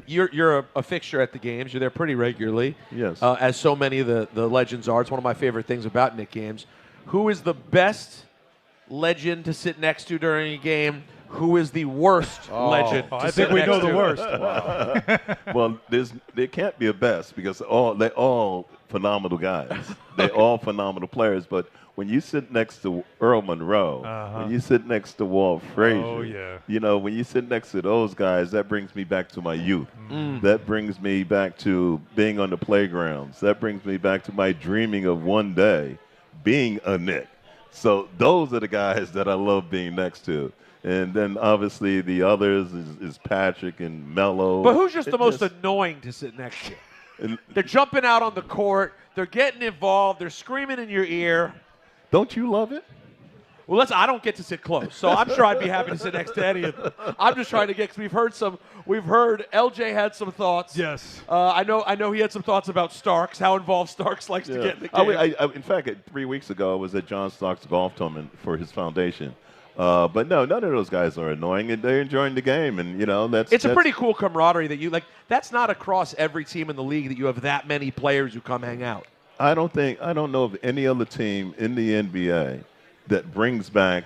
You're a fixture at the games. You're there pretty regularly. Yes. As so many of the legends are. It's one of my favorite things about Knick games. Who is the best legend to sit next to during a game? Who is the worst legend? I think we know the worst. Well, there can't be a best because they're all phenomenal guys. They're all phenomenal players. But when you sit next to Earl Monroe, when you sit next to Walt Frazier, when you sit next to those guys, that brings me back to my youth. That brings me back to being on the playgrounds. That brings me back to my dreaming of one day being a Knick. So those are the guys that I love being next to. And then obviously the others is Patrick and Melo. But who's just the most annoying to sit next to? They're jumping out on the court. They're getting involved. They're screaming in your ear. Don't you love it? Well, I don't get to sit close, so I'm sure I'd be happy to sit next to any of them. I'm just trying to get, because we've heard LJ had some thoughts. Yes. I know he had some thoughts about Starks, how involved Starks likes to get in the game. In fact, 3 weeks ago, I was at John Starks golf tournament for his foundation. But no, none of those guys are annoying, and they're enjoying the game, and that's a pretty cool camaraderie that you like. That's not across every team in the league that you have that many players who come hang out. I don't know of any other team in the NBA that brings back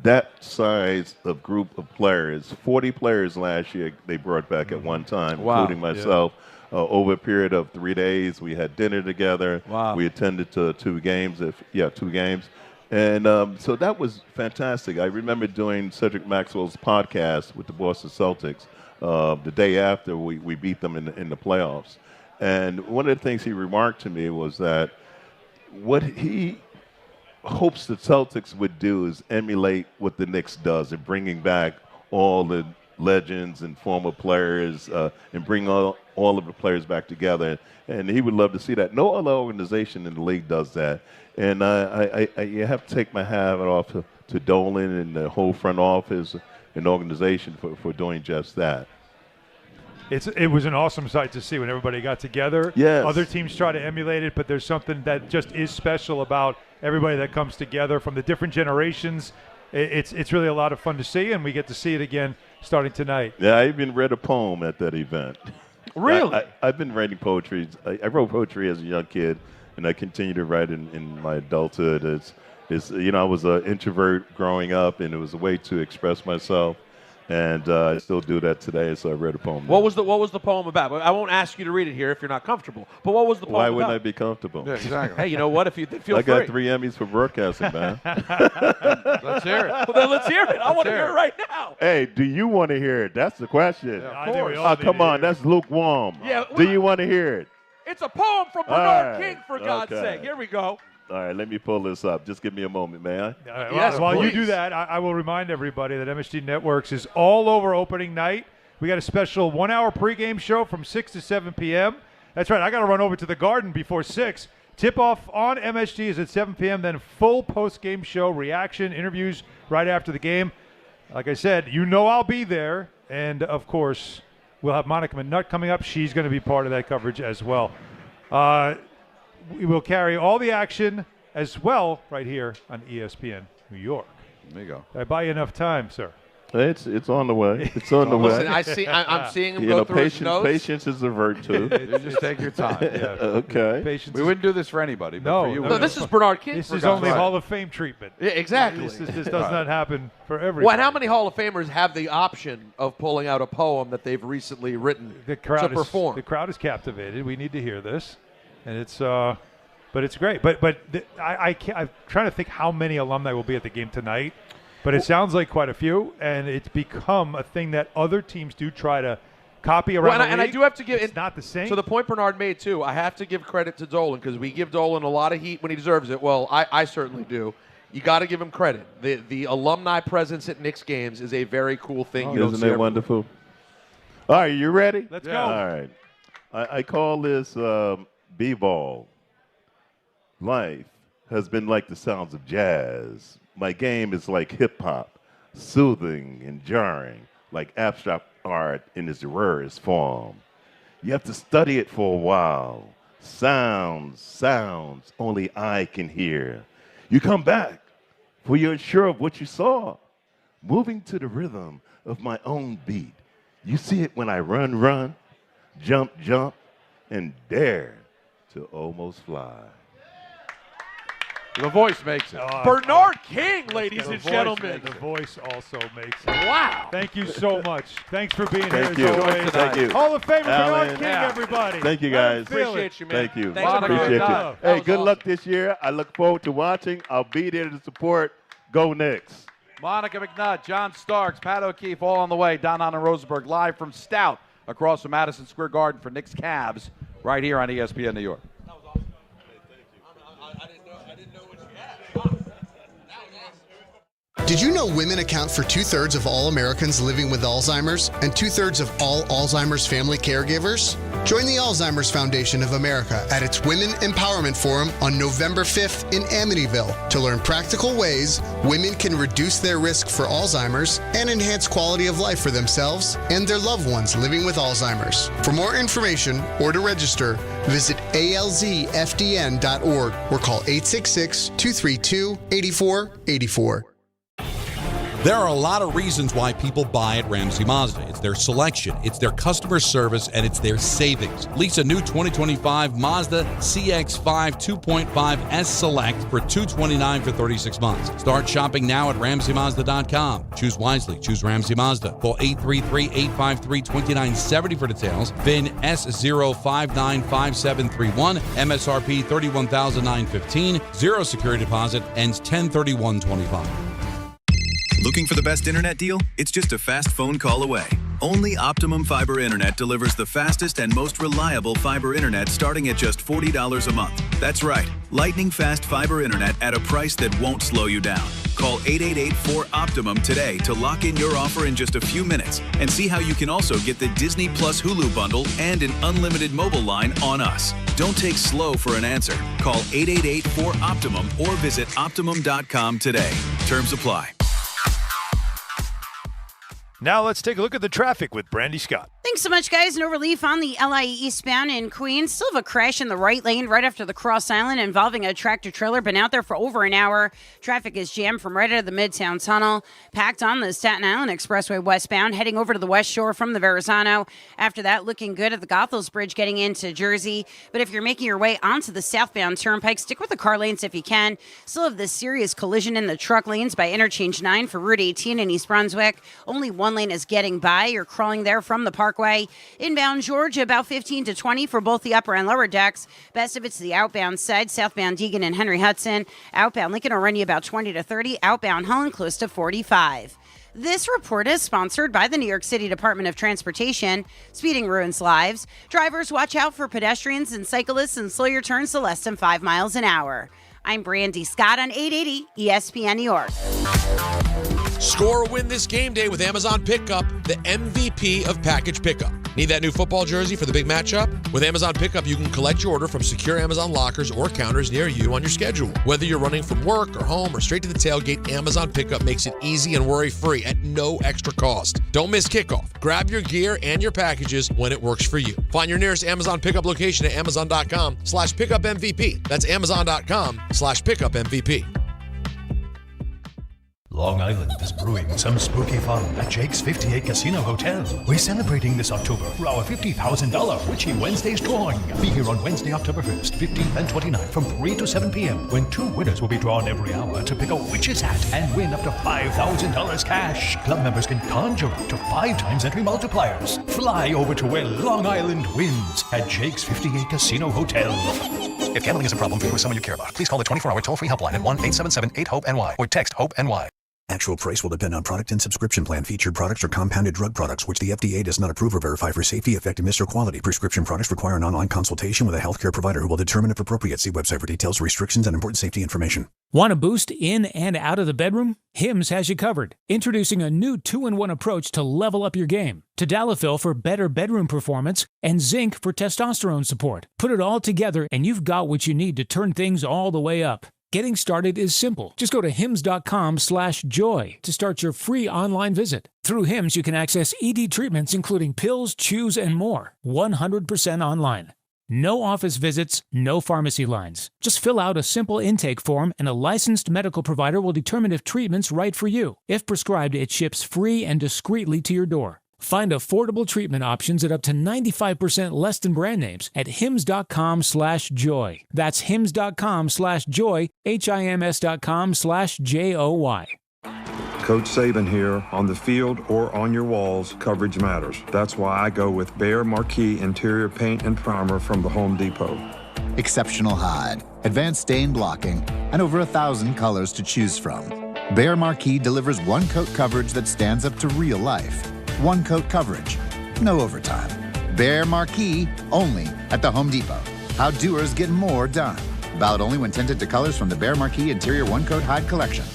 that size of group of players. 40 players last year they brought back at one time, including myself. Yeah. Over a period of 3 days, we had dinner together. Wow. We attended to 2 games. 2 games. And so that was fantastic. I remember doing Cedric Maxwell's podcast with the Boston Celtics the day after we beat them in the playoffs. And one of the things he remarked to me was that what he hopes the Celtics would do is emulate what the Knicks does in bringing back all the legends and former players and bring all of the players back together. And he would love to see that. No other organization in the league does that. And you have to take my hat off to Dolan and the whole front office and organization for doing just that. It was an awesome sight to see when everybody got together. Yes. Other teams try to emulate it, but there's something that just is special about everybody that comes together from the different generations. It's really a lot of fun to see, and we get to see it again starting tonight. Yeah, I even read a poem at that event. Really? I've been writing poetry. I wrote poetry as a young kid, and I continue to write in my adulthood. I was an introvert growing up, and it was a way to express myself. And I still do that today, so I read a poem. What was the poem about? I won't ask you to read it here if you're not comfortable. But what was the poem Why about? wouldn't I be comfortable? Yeah, exactly. Hey, you know what? If you feel free. I got 3 Emmys for broadcasting, man. Let's hear it. Well, then let's hear it. I want to hear it right now. Hey, do you want to hear it? That's the question. Yeah, of course. Come on, that's lukewarm. Yeah, do you want to hear it? It's a poem from Bernard right. King, for God's sake. Here we go. All right, let me pull this up. Just give me a moment, may I? Yes, while please. you do that, I will remind everybody that MSG Networks is all over opening night. We got a special 1-hour pregame show from 6 to 7 p.m. That's right. I got to run over to the Garden before 6. Tip-off on MSG is at 7 p.m., then full post-game show, reaction, interviews right after the game. Like I said, I'll be there. And, of course, we'll have Monica McNutt coming up. She's going to be part of that coverage as well. We will carry all the action as well right here on ESPN New York. There you go. Did I buy you enough time, sir? It's on the way. It's on the way. Listen, I'm seeing him go through his notes. Patience is a virtue. You just take your time. Yeah. Okay. Patience We wouldn't do this for anybody, but for you. No, this is Bernard King. This is only Hall of Fame treatment. Yeah, exactly. This does not happen for everyone. Well, and how many Hall of Famers have the option of pulling out a poem that they've recently written to perform? The crowd is captivated. We need to hear this, and it's but it's great. But I'm trying to think how many alumni will be at the game tonight. But it sounds like quite a few, and it's become a thing that other teams do try to copy around the league. And I do have to give it's not the same. So the point Bernard made too, I have to give credit to Dolan because we give Dolan a lot of heat when he deserves it. Well, I certainly do. You got to give him credit. The alumni presence at Knicks games is a very cool thing. Isn't it wonderful? All right, you ready? Let's go. All right. I call this B-ball. Life has been like the sounds of jazz. My game is like hip-hop, soothing and jarring, like abstract art in its rarest form. You have to study it for a while. Sounds only I can hear. You come back, for you're unsure of what you saw. Moving to the rhythm of my own beat. You see it when I run, jump, and dare to almost fly. The voice makes it. Bernard King, ladies and gentlemen. The voice also makes it. Wow. Thank you so much. Thanks for being Thank here. you. As always. Thank you. Hall of Famer Alan. Bernard King, everybody. Thank you, Let him guys. feel Appreciate it. you, man. Thank you. Thanks for Appreciate being you. on. Hey, good luck this year. I look forward to watching. I'll be there to support. Go Knicks. Monica McNutt, John Starks, Pat O'Keefe, all on the way. Don Hahn and Rosenberg live from Stout across from Madison Square Garden for Knicks Cavs right here on ESPN New York. That was awesome. Hey, thank you. I didn't know what you had. Did you know women account for 2/3 of all Americans living with Alzheimer's and 2/3 of all Alzheimer's family caregivers? Join the Alzheimer's Foundation of America at its Women Empowerment Forum on November 5th in Amityville to learn practical ways women can reduce their risk for Alzheimer's and enhance quality of life for themselves and their loved ones living with Alzheimer's. For more information or to register, visit alzfdn.org or call 866-232-8484. There are a lot of reasons why people buy at Ramsey Mazda. It's their selection, it's their customer service, and it's their savings. Lease a new 2025 Mazda CX-5 2.5 S Select for $229 for 36 months. Start shopping now at RamseyMazda.com. Choose wisely. Choose Ramsey Mazda. Call 833-853-2970 for details. VIN S0595731. MSRP $31,915. Zero security deposit. Ends 10/31/25. Looking for the best internet deal? It's just a fast phone call away. Only Optimum Fiber Internet delivers the fastest and most reliable fiber internet starting at just $40 a month. That's right, lightning fast fiber internet at a price that won't slow you down. Call 888-4OPTIMUM today to lock in your offer in just a few minutes and see how you can also get the Disney Plus Hulu bundle and an unlimited mobile line on us. Don't take slow for an answer. Call 888-4OPTIMUM or visit Optimum.com today. Terms apply. Now let's take a look at the traffic with Brandy Scott. Thanks so much, guys. No relief on the LIE eastbound in Queens. Still have a crash in the right lane right after the cross island involving a tractor-trailer. Been out there for over an hour. Traffic is jammed from right out of the Midtown Tunnel. Packed on the Staten Island Expressway westbound, heading over to the West Shore from the Verrazano. After that, looking good at the Goethals Bridge getting into Jersey. But if you're making your way onto the southbound Turnpike, stick with the car lanes if you can. Still have this serious collision in the truck lanes by Interchange 9 for Route 18 in East Brunswick. Only one lane is getting by. You're crawling there from the Parkway. Inbound Georgia, about 15 to 20 for both the upper and lower decks. Best of it's the outbound side, southbound Deegan and Henry Hudson. Outbound Lincoln will run you about 20 to 30. Outbound Holland close to 45. This report is sponsored by the New York City Department of Transportation. Speeding ruins lives. Drivers, watch out for pedestrians and cyclists and slow your turns to less than 5 miles an hour. I'm Brandy Scott on 880 ESPN New York. Score or win this game day with Amazon Pickup, the MVP of package pickup. Need that new football jersey for the big matchup? With Amazon Pickup, you can collect your order from secure Amazon lockers or counters near you on your schedule. Whether you're running from work or home or straight to the tailgate, Amazon Pickup makes it easy and worry-free at no extra cost. Don't miss kickoff. Grab your gear and your packages when it works for you. Find your nearest Amazon Pickup location at amazon.com/pickupmvp. That's amazon.com/pickupmvp. Long Island is brewing some spooky fun at Jake's 58 Casino Hotel. We're celebrating this October for our $50,000 Witchy Wednesdays drawing. Be here on Wednesday, October 1st, 15th, and 29th from 3 to 7 p.m. when 2 winners will be drawn every hour to pick a witch's hat and win up to $5,000 cash. Club members can conjure up to 5 times entry multipliers. Fly over to where Long Island wins at Jake's 58 Casino Hotel. If gambling is a problem for you or someone you care about, please call the 24-hour toll-free helpline at 1-877-8-HOPE-NY or text HOPE-NY. Actual price will depend on product and subscription plan. Featured products are compounded drug products, which the FDA does not approve or verify for safety, effectiveness, or quality. Prescription products require an online consultation with a healthcare provider who will determine if appropriate. See website for details, restrictions, and important safety information. Want a boost in and out of the bedroom? Hims has you covered. Introducing a new 2-in-1 approach to level up your game. Tadalafil for better bedroom performance and zinc for testosterone support. Put it all together and you've got what you need to turn things all the way up. Getting started is simple. Just go to hims.com/joy to start your free online visit. Through Hims, you can access ED treatments including pills, chews, and more. 100% online. No office visits, no pharmacy lines. Just fill out a simple intake form and a licensed medical provider will determine if treatment's right for you. If prescribed, it ships free and discreetly to your door. Find affordable treatment options at up to 95% less than brand names at hims.com/joy. That's hims.com/joy, hims.com/joy. Coach Saban here. On the field or on your walls, coverage matters. That's why I go with Behr Marquee Interior Paint and Primer from the Home Depot. Exceptional hide, advanced stain blocking, and over 1,000 colors to choose from. Behr Marquee delivers one-coat coverage that stands up to real life. One-coat coverage, no overtime. Behr Marquee, only at the Home Depot. How doers get more done. Valid only when tinted to colors from the Behr Marquee Interior One-Coat Hide Collection.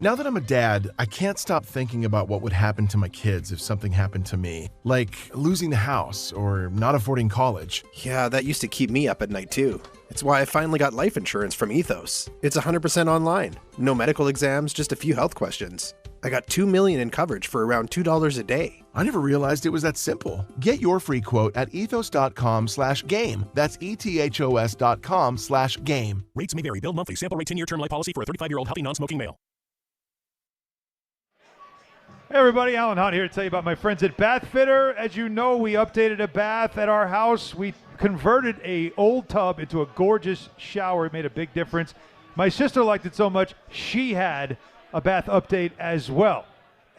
Now that I'm a dad, I can't stop thinking about what would happen to my kids if something happened to me. Like losing the house or not affording college. Yeah, that used to keep me up at night too. It's why I finally got life insurance from Ethos. It's 100% online. No medical exams, just a few health questions. I got $2 million in coverage for around $2 a day. I never realized it was that simple. Get your free quote at ethos.com/game. That's ethos.com/game. Rates may vary. Bill monthly. Sample rate 10-year term life policy for a 35-year-old healthy non-smoking male. Hey everybody, Alan Hahn here to tell you about my friends at Bath Fitter. As you know, we updated a bath at our house. We converted a old tub into a gorgeous shower. It made a big difference. My sister liked it so much, she had a bath update as well.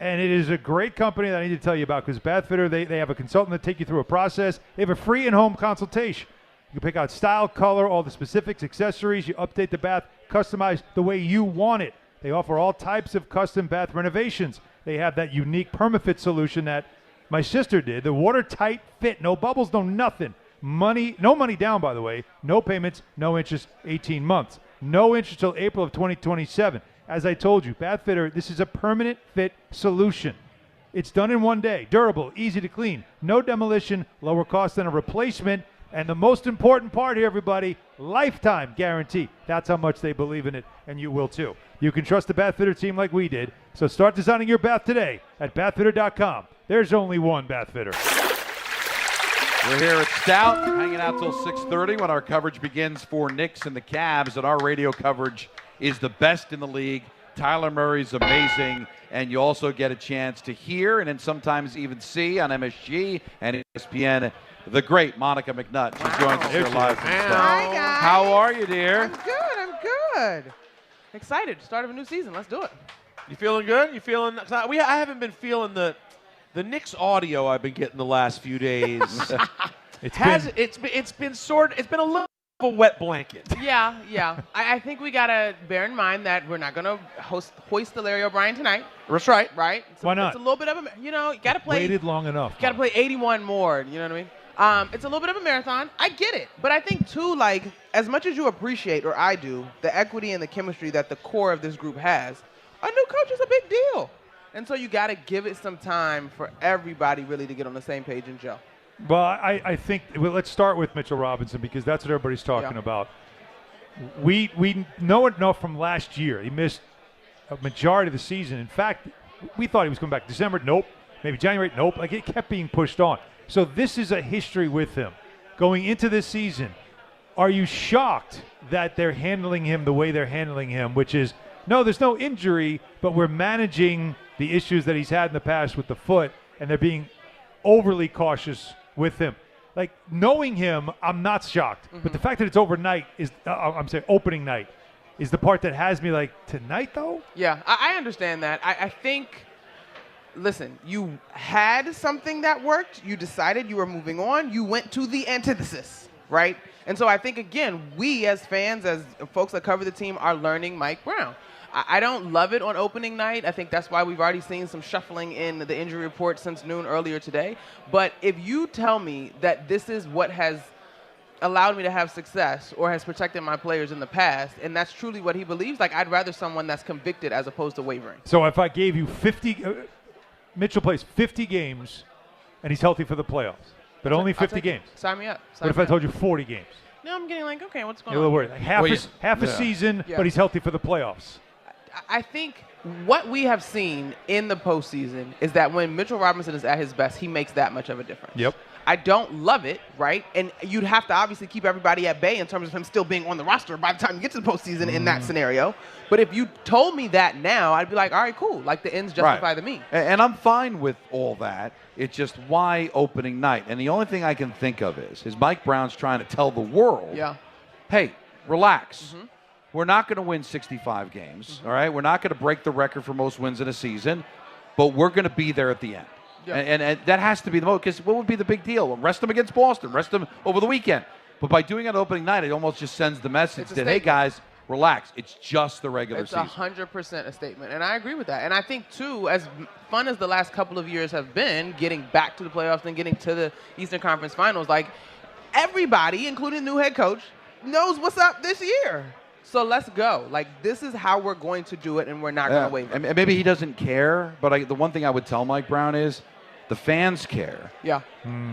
And it is a great company that I need to tell you about because Bath Fitter, they have a consultant that take you through a process. They have a free in-home consultation. You can pick out style, color, all the specifics, accessories. You update the bath, customize the way you want it. They offer all types of custom bath renovations. They have that unique PermaFit solution that my sister did. The watertight fit, no bubbles, no nothing. No money down, by the way. No payments, no interest, 18 months. No interest till April of 2027. As I told you, Bath Fitter, this is a permanent fit solution. It's done in one day, durable, easy to clean, no demolition, lower cost than a replacement, and the most important part here, everybody, lifetime guarantee. That's how much they believe in it, and you will too. You can trust the Bath Fitter team like we did, so start designing your bath today at bathfitter.com. There's only one Bath Fitter. We're here at Stout, hanging out till 6:30 when our coverage begins for Knicks and the Cavs, and our radio coverage is the best in the league. Tyler Murray's amazing, and you also get a chance to hear and then sometimes even see on MSG and ESPN the great Monica McNutt. She joins us here live from Stout. Hi, guys. How are you, dear? I'm good. Excited. Start of a new season. Let's do it. You feeling good? You feeling? I haven't been feeling the Knicks audio I've been getting the last few days. It's been a little of a wet blanket. Yeah. I think we gotta bear in mind that we're not gonna hoist the Larry O'Brien tonight. That's right. Right? Why not? It's a little bit of a, you gotta play. Waited long enough. Gotta play 81 more. You know what I mean? It's a little bit of a marathon. I get it. But I think, too, like, as much as you appreciate, or I do, the equity and the chemistry that the core of this group has, a new coach is a big deal. And so you got to give it some time for everybody really to get on the same page and gel. Well, I think let's start with Mitchell Robinson because that's what everybody's talking about. We know enough from last year. He missed a majority of the season. In fact, we thought he was coming back December. Nope. Maybe January. Nope. Like, it kept being pushed on. So this is a history with him. Going into this season, are you shocked that they're handling him the way they're handling him, which is No, there's no injury, but we're managing the issues that he's had in the past with the foot, and they're being overly cautious with him. Like, knowing him, I'm not shocked. But the fact that it's overnight is, opening night, is the part that has me like, tonight though? Yeah, I understand that. I think, listen, you had something that worked. You decided you were moving on. You went to the antithesis, right? And so I think, again, we as fans, as folks that cover the team, are learning Mike Brown. I don't love it on opening night. I think that's why we've already seen some shuffling in the injury report since noon earlier today. But if you tell me that this is what has allowed me to have success or has protected my players in the past, and that's truly what he believes, like, I'd rather someone that's convicted as opposed to wavering. So if I gave you 50, Mitchell plays 50 games, and he's healthy for the playoffs, but only 50 games. Sign me up. What if I told you 40 games? No, I'm getting like, okay, what's going You're a on? little worried. Like half a season, Yeah. but he's healthy for the playoffs. I think what we have seen in the postseason is that when Mitchell Robinson is at his best, he makes that much of a difference. Yep. I don't love it, right? And you'd have to obviously keep everybody at bay in terms of him still being on the roster by the time you get to the postseason in that scenario. But if you told me that now, I'd be like, all right, cool. Like, the ends justify the means. And I'm fine with all that. It's just why opening night? And the only thing I can think of is Mike Brown's trying to tell the world, hey, relax. We're not going to win 65 games, all right? We're not going to break the record for most wins in a season, but we're going to be there at the end. Yeah. And that has to be the most, because what would be the big deal? Rest them against Boston, rest them over the weekend. But by doing it on opening night, it almost just sends the message that, hey, guys, relax. It's just the regular season. It's 100% a statement, and I agree with that. And I think, too, as fun as the last couple of years have been, getting back to the playoffs and getting to the Eastern Conference Finals, like, everybody, including new head coach, knows what's up this year. So let's go. Like, this is how we're going to do it, and we're not going to waver. And maybe he doesn't care, but the one thing I would tell Mike Brown is the fans care. Yeah.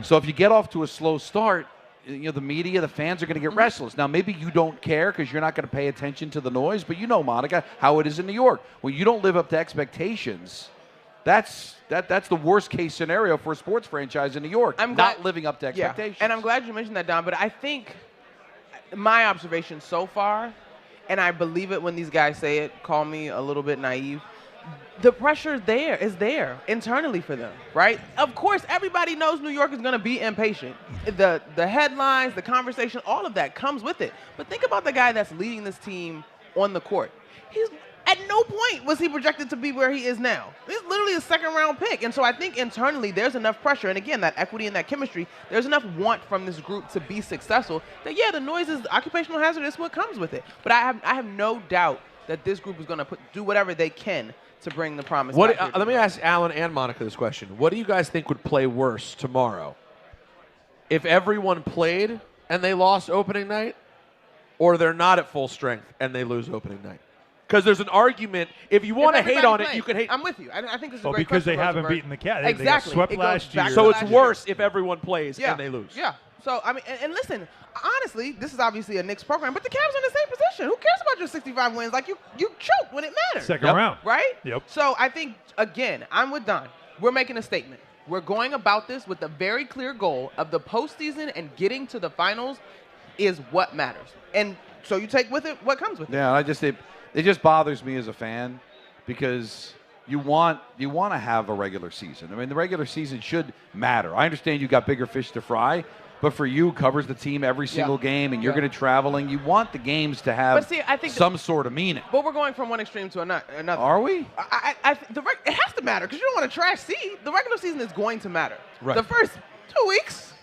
So if you get off to a slow start, the media, the fans are going to get restless. Now, maybe you don't care because you're not going to pay attention to the noise, but Monica, how it is in New York. When you don't live up to expectations, that's the worst case scenario for a sports franchise in New York, not living up to expectations. Yeah. And I'm glad you mentioned that, Don, but I think my observation so far, and I believe it when these guys say it, call me a little bit naive, the pressure is there internally for them, right? Of course, everybody knows New York is going to be impatient. The headlines, the conversation, all of that comes with it. But think about the guy that's leading this team on the court. At no point was he projected to be where he is now. He's literally a second-round pick. And so I think internally there's enough pressure, and again, that equity and that chemistry, there's enough want from this group to be successful that, the noise is occupational hazard is what comes with it. But I have no doubt that this group is going to do whatever they can to bring the promise back here. Let me ask Alan and Monica this question. What do you guys think would play worse tomorrow? If everyone played and they lost opening night, or they're not at full strength and they lose opening night? Because there's an argument. If you want to hate on it, you can hate. I'm with you. I think this is a great because question, they haven't Rosenberg. beaten the Cavs. Exactly. They got swept last year. So it's worse if everyone plays and they lose. Yeah. So, I mean, and listen, honestly, this is obviously a Knicks program, but the Cavs are in the same position. Who cares about your 65 wins? Like, you choked when it mattered. Second round. Right? Yep. So I think, again, I'm with Don. We're making a statement. We're going about this with a very clear goal of the postseason, and getting to the finals is what matters. And so you take with it what comes with it. Yeah, it just bothers me as a fan because you want to have a regular season. I mean, the regular season should matter. I understand you got bigger fish to fry, but for you, covers the team every single game, and you're going to traveling. You want the games to have some sort of meaning. But we're going from one extreme to another. Are we? It has to matter because you don't want a trash seed. The regular season is going to matter. Right. The first 2 weeks,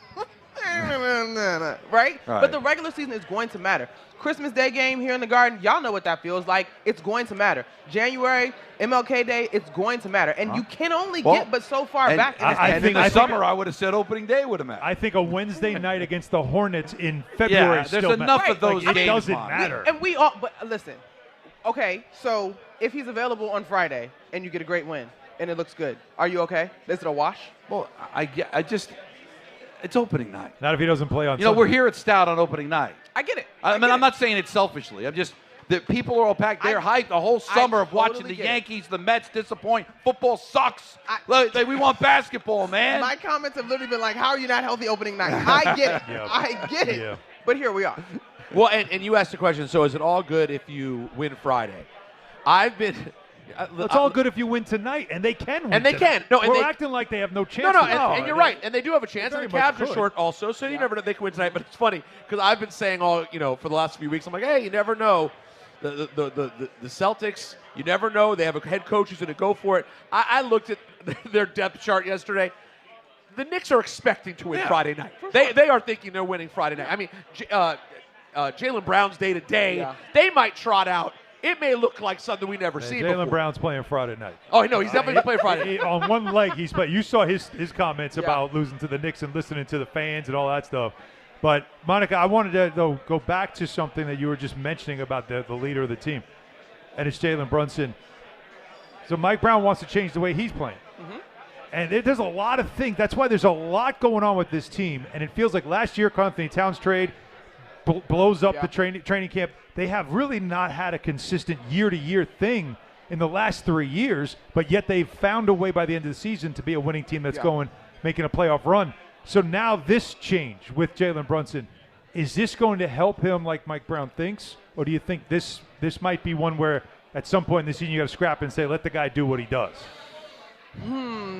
right? But the regular season is going to matter. Christmas Day game here in the Garden, y'all know what that feels like. It's going to matter. January, MLK Day, it's going to matter. And you can only get but so far back. In the summer, I would have said opening day would have mattered. I think a Wednesday night against the Hornets in February there's enough of those games. It doesn't matter. And we all, but listen, okay, so if he's available on Friday and you get a great win and it looks good, are you okay? Is it a wash? Well, it's opening night. Not if he doesn't play on Sunday. We're here at Stout on opening night. I get it. I'm not saying it selfishly. I'm just that people are all packed. They're hyped the whole summer of watching the Yankees, the Mets disappoint. Football sucks. We want basketball, man. My comments have literally been like, how are you not healthy opening night? I get it. I get it. Yeah. But here we are. Well, and you asked the question, so is it all good if you win Friday? I've been. It's all good if you win tonight, and they can win. And they tonight. can. No, and we're they, acting like they have no chance. And you're right. And they do have a chance. And the Cavs are short also, so you never know if they can win tonight. But it's funny because I've been saying all for the last few weeks. I'm like, hey, you never know. The Celtics, you never know. They have a head coach who's going to go for it. I looked at their depth chart yesterday. The Knicks are expecting to win Friday night. They are thinking they're winning Friday night. I mean, Jaylen Brown's day to day. They might trot out. It may look like something we never seen before. Jaylen Brown's playing Friday night. Oh, no, he's definitely playing Friday. On one leg, he's playing. You saw his comments about losing to the Knicks and listening to the fans and all that stuff. But, Monica, I wanted to go back to something that you were just mentioning about the leader of the team, and it's Jalen Brunson. So Mike Brown wants to change the way he's playing. Mm-hmm. And there's a lot of things. That's why there's a lot going on with this team. And it feels like last year, Anthony Towns trade blows up the training camp. They have really not had a consistent year-to-year thing in the last 3 years, but yet they've found a way by the end of the season to be a winning team that's making a playoff run. So now this change with Jalen Brunson, is this going to help him like Mike Brown thinks? Or do you think this might be one where at some point in the season you got to scrap and say, let the guy do what he does?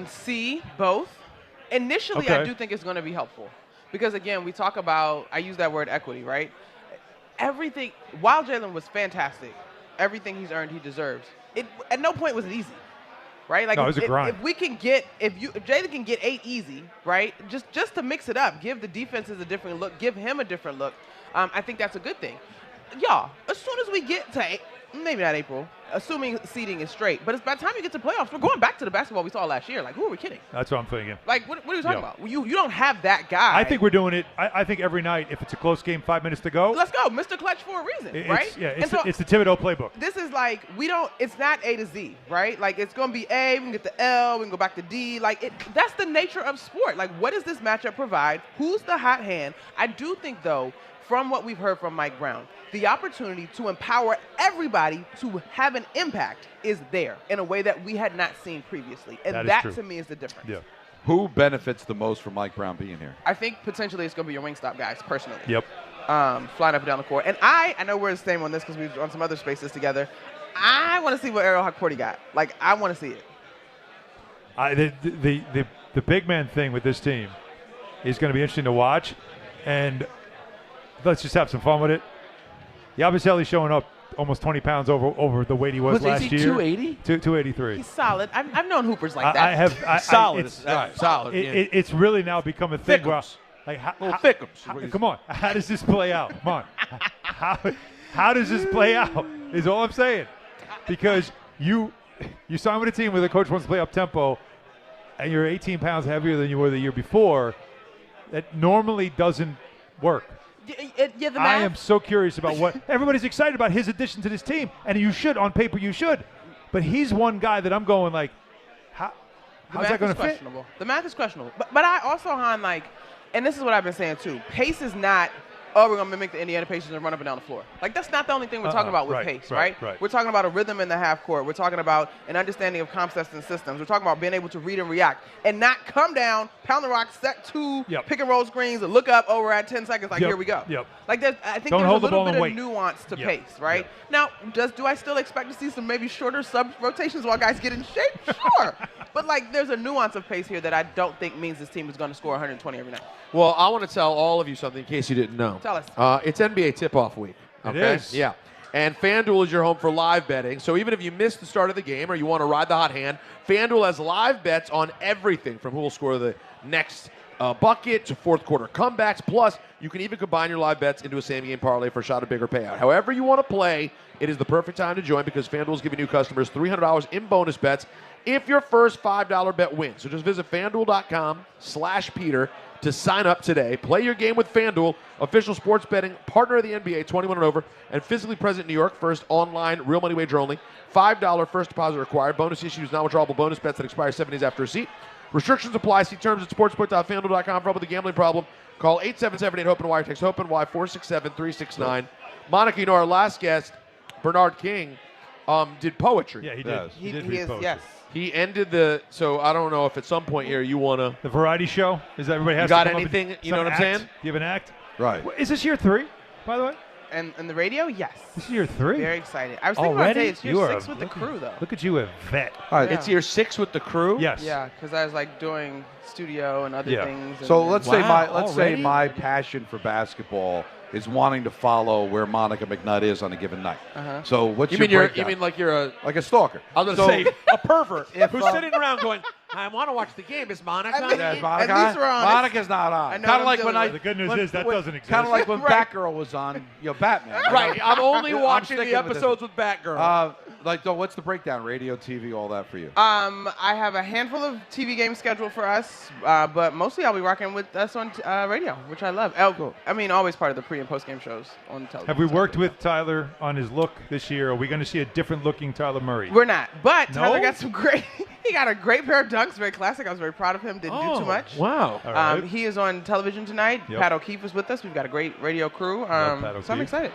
See, both. Initially, I do think it's going to be helpful. Because, again, we talk about, I use that word equity, right? Everything, while Jalen was fantastic, everything he's earned, he deserves. At no point was it easy, right? Like, no, it was a grind. If Jalen can get 8 easy, right? Just to mix it up, give the defenses a different look, give him a different look. I think that's a good thing. Y'all, as soon as we get to maybe not April, assuming seeding is straight, but it's by the time you get to playoffs, we're going back to the basketball we saw last year. Like, who are we kidding? That's what I'm thinking. Like, what are you talking about? You don't have that guy. I think we're doing it. I think every night, if it's a close game, 5 minutes to go. Let's go. Mr. Clutch for a reason, right? Yeah, it's the Thibodeau playbook. This is like, it's not A to Z, right? Like, it's going to be A, we can get to L, we can go back to D. Like, that's the nature of sport. Like, what does this matchup provide? Who's the hot hand? I do think, though, from what we've heard from Mike Brown, the opportunity to empower everybody to have an impact is there in a way that we had not seen previously. And that to me is the difference. Yeah. Who benefits the most from Mike Brown being here? I think potentially it's going to be your wingstop guys, personally. Yep. Flying up and down the court. And I know we're the same on this because we've on some other spaces together. I want to see what Ariel Hawkporty got. Like, I want to see it. The big man thing with this team is going to be interesting to watch. And let's just have some fun with it. Yabusele's showing up almost 20 pounds over the weight he was last year. 280? 283. He's solid. I've known hoopers like that. Solid. Solid. It's really now become a thing. Where, like, come on. How does this play out? Come on. How does this play out is all I'm saying. Because you sign with a team where the coach wants to play up tempo and you're 18 pounds heavier than you were the year before. That normally doesn't work. I am so curious about what everybody's excited about his addition to this team, and you should on paper you should, but he's one guy that I'm going like, how's that going to fit? The math is questionable, but I also Hahn like, and this is what I've been saying too. Pace is not. Oh, we're going to mimic the Indiana Pacers and run up and down the floor. Like, that's not the only thing we're talking about with pace, right? We're talking about a rhythm in the half court. We're talking about an understanding of concepts and systems. We're talking about being able to read and react and not come down, pound the rock, set two, pick and roll screens, and look up, we're at 10 seconds, like, here we go. Like, I think there's a little bit of nuance to pace, right? Now, do I still expect to see some maybe shorter sub-rotations while guys get in shape? Sure. But, like, there's a nuance of pace here that I don't think means this team is going to score 120 every night. Well, I want to tell all of you something in case you didn't know. Tell us. It's NBA tip-off week. Okay? It is. Yeah. And FanDuel is your home for live betting. So even if you missed the start of the game or you want to ride the hot hand, FanDuel has live bets on everything from who will score the next bucket to fourth quarter comebacks. Plus, you can even combine your live bets into a same-game parlay for a shot of bigger payout. However you want to play, it is the perfect time to join because FanDuel is giving new customers $300 in bonus bets if your first $5 bet wins. So just visit FanDuel.com/Peter to sign up today. Play your game with FanDuel, official sports betting partner of the NBA, 21 and over, and physically present in New York. First online, real money wager only. $5 first deposit required. Bonus issues, non-withdrawable bonus bets that expire 7 days after receipt. Restrictions apply. See terms at sportsbook.fanduel.com. For help with a gambling problem, call 877-8-HOPE-NY. Text HOPE-NY 467-369. Monica, you know our last guest, Bernard King, did poetry. Yeah, he did. He did is, poetry. yes. He ended so I don't know if at some point here you want to. The variety show? Is that everybody has you got to come anything, up you know what I'm act? saying? Do you have an act? Right. Is this year 3, by the way? and the radio, yes. This is year 3? Very excited. I was thinking Already? about today, it's year You are 6 with the crew, though. Look at you, a vet. All right. It's year 6 with the crew? Yes. Yeah, because I was like doing studio and other things. And So let's say already? my passion for basketball is wanting to follow where Monica McNutt is on a given night. Uh-huh. So what's You your mean breakdown? you mean like you're like a stalker? I was going to say a pervert if, who's sitting around going, I want to watch the game. Is Monica? Yeah, is Monica at least we're on? honest. Monica's not I on. know Kind what of I'm like when dealing I. with. The good news is that doesn't exist. Kind of like when Right. Batgirl was on, Batman. Right. I'm only watching the sticking with episodes this. with Batgirl. What's the breakdown? Radio, TV, all that for you? I have a handful of TV games scheduled for us, but mostly I'll be rocking with us on radio, which I love. I mean, always part of the pre- and post-game shows on television. Have we worked with Tyler on his look this year? Are we going to see a different looking Tyler Murray? We're not, but No? Tyler got some great. He got a great pair of dunks, very classic. I was very proud of him. Didn't do too much. Wow. All right. He is on television tonight. Yep. Pat O'Keefe is with us. We've got a great radio crew. Love Pat So I'm O'Keefe. excited.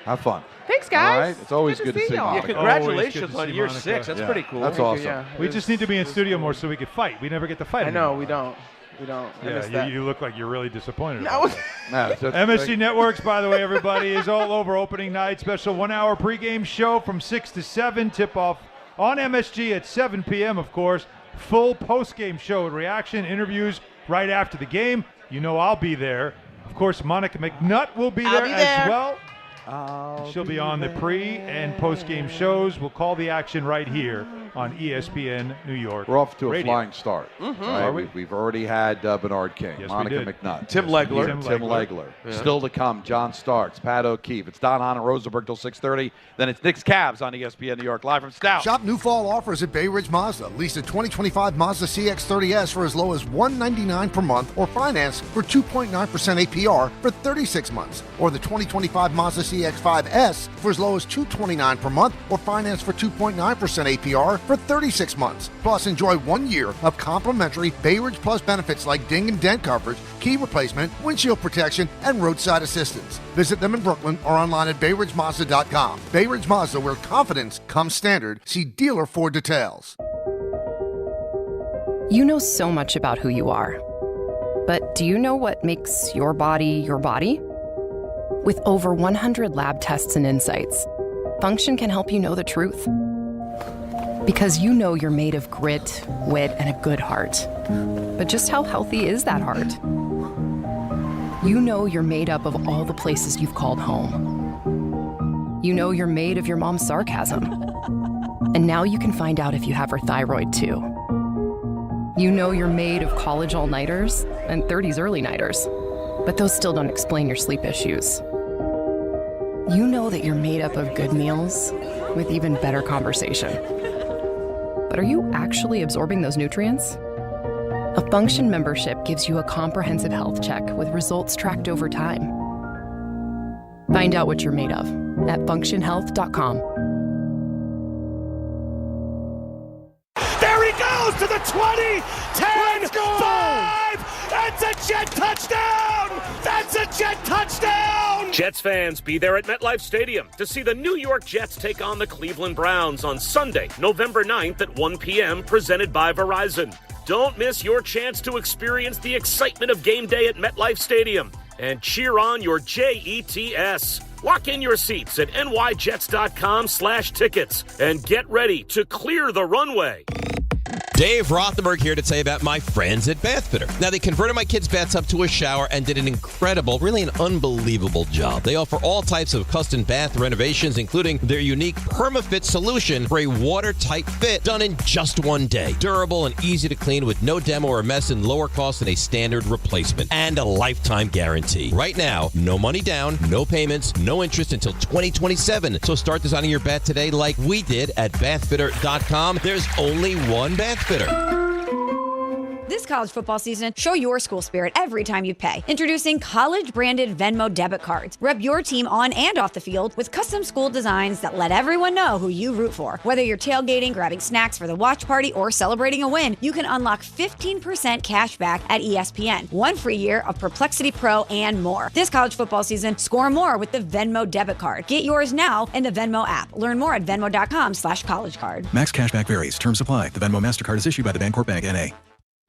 Have fun. Thanks, guys. All right. It's always good to see y'all. you. Yeah, congratulations Always good to on see year Monica. 6. That's Yeah, pretty cool. that's Thank you, awesome. yeah. We It just was- need to be in it was studio cool. more so we could fight. We never get to fight. I know anymore. we don't. We don't. I miss Yeah, that. you look like you're really disappointed. No. about that. No, it's just- MSG Networks, by the way, everybody, is all over opening night. Special 1-hour pregame show from 6 to 7. Tip-off on MSG at 7 p.m., of course. Full postgame show with reaction, interviews right after the game. You know I'll be there. Of course, Monica McNutt will be there as well. She'll be on the pre- and post-game shows. We'll call the action right here on ESPN New York. We're off to a Radio. flying start. Mm-hmm. Right? Are we? We've already had Bernard King, Yes, we Monica did. McNutt, Tim Legler. Tim Legler. Yeah. Still to come, John Starks, Pat O'Keefe. It's Don Hahn and Rosenberg till 6:30. Then it's Knicks Cavs on ESPN New York, live from Stout. Shop new fall offers at Bay Ridge Mazda. Lease a 2025 Mazda CX-30S for as low as $199 per month or finance for 2.9% APR for 36 months. Or the 2025 Mazda CX-5S for as low as $229 per month or finance for 2.9% APR for 36 months. Plus, enjoy 1 year of complimentary Bay Ridge Plus benefits like ding and dent coverage, key replacement, windshield protection, and roadside assistance. Visit them in Brooklyn or online at BayRidgeMazda.com. Bay Ridge Mazda, where confidence comes standard. See dealer for details. You know so much about who you are. But do you know what makes your body your body? With over 100 lab tests and insights, Function can help you know the truth. Because you know you're made of grit, wit, and a good heart. But just how healthy is that heart? You know you're made up of all the places you've called home. You know you're made of your mom's sarcasm. And now you can find out if you have her thyroid too. You know you're made of college all-nighters and 30s early-nighters. But those still don't explain your sleep issues. You know that you're made up of good meals with even better conversation. But are you actually absorbing those nutrients? A Function membership gives you a comprehensive health check with results tracked over time. Find out what you're made of at functionhealth.com. There he goes to the 20, 10, 5. That's a Jet touchdown. That's a Jet touchdown. Jets fans, be there at MetLife Stadium to see the New York Jets take on the Cleveland Browns on Sunday, November 9th at 1 p.m., presented by Verizon. Don't miss your chance to experience the excitement of game day at MetLife Stadium and cheer on your Jets. Lock in your seats at nyjets.com/tickets and get ready to clear the runway. Dave Rothenberg here to tell you about my friends at Bathfitter. Now, they converted my kids' bathtub to a shower and did an incredible, really an unbelievable job. They offer all types of custom bath renovations, including their unique PermaFit solution for a watertight fit done in just 1 day. Durable and easy to clean with no demo or mess and lower cost than a standard replacement. And a lifetime guarantee. Right now, no money down, no payments, no interest until 2027. So start designing your bath today like we did at bathfitter.com. There's only one Bathfitter. This college football season, show your school spirit every time you pay. Introducing college-branded Venmo debit cards. Rep your team on and off the field with custom school designs that let everyone know who you root for. Whether you're tailgating, grabbing snacks for the watch party, or celebrating a win, you can unlock 15% cash back at ESPN, 1 free year of Perplexity Pro, and more. This college football season, score more with the Venmo debit card. Get yours now in the Venmo app. Learn more at venmo.com/collegecard. Max cashback varies. Terms apply. The Venmo MasterCard is issued by the Bancorp Bank N.A.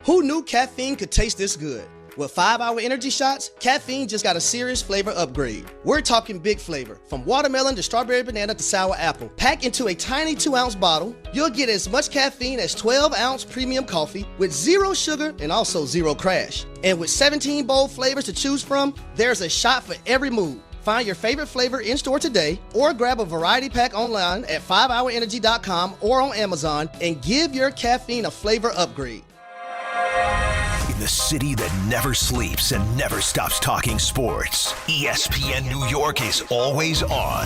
Who knew caffeine could taste this good? With 5-Hour Energy shots, caffeine just got a serious flavor upgrade. We're talking big flavor, from watermelon to strawberry banana to sour apple. Packed into a tiny 2-ounce bottle, you'll get as much caffeine as 12-ounce premium coffee with 0 sugar and also 0 crash. And with 17 bold flavors to choose from, there's a shot for every mood. Find your favorite flavor in-store today or grab a variety pack online at 5hourenergy.com or on Amazon and give your caffeine a flavor upgrade. In the city that never sleeps and never stops talking sports, ESPN New York is always on.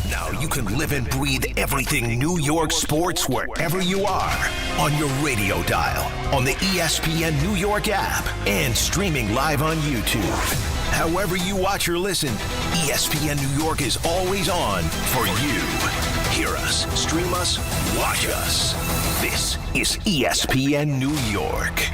Now you can live and breathe everything New York sports wherever you are. On your radio dial, on the ESPN New York app, and streaming live on YouTube. However you watch or listen, ESPN New York is always on for you. Hear us, stream us, watch us. This is ESPN New York.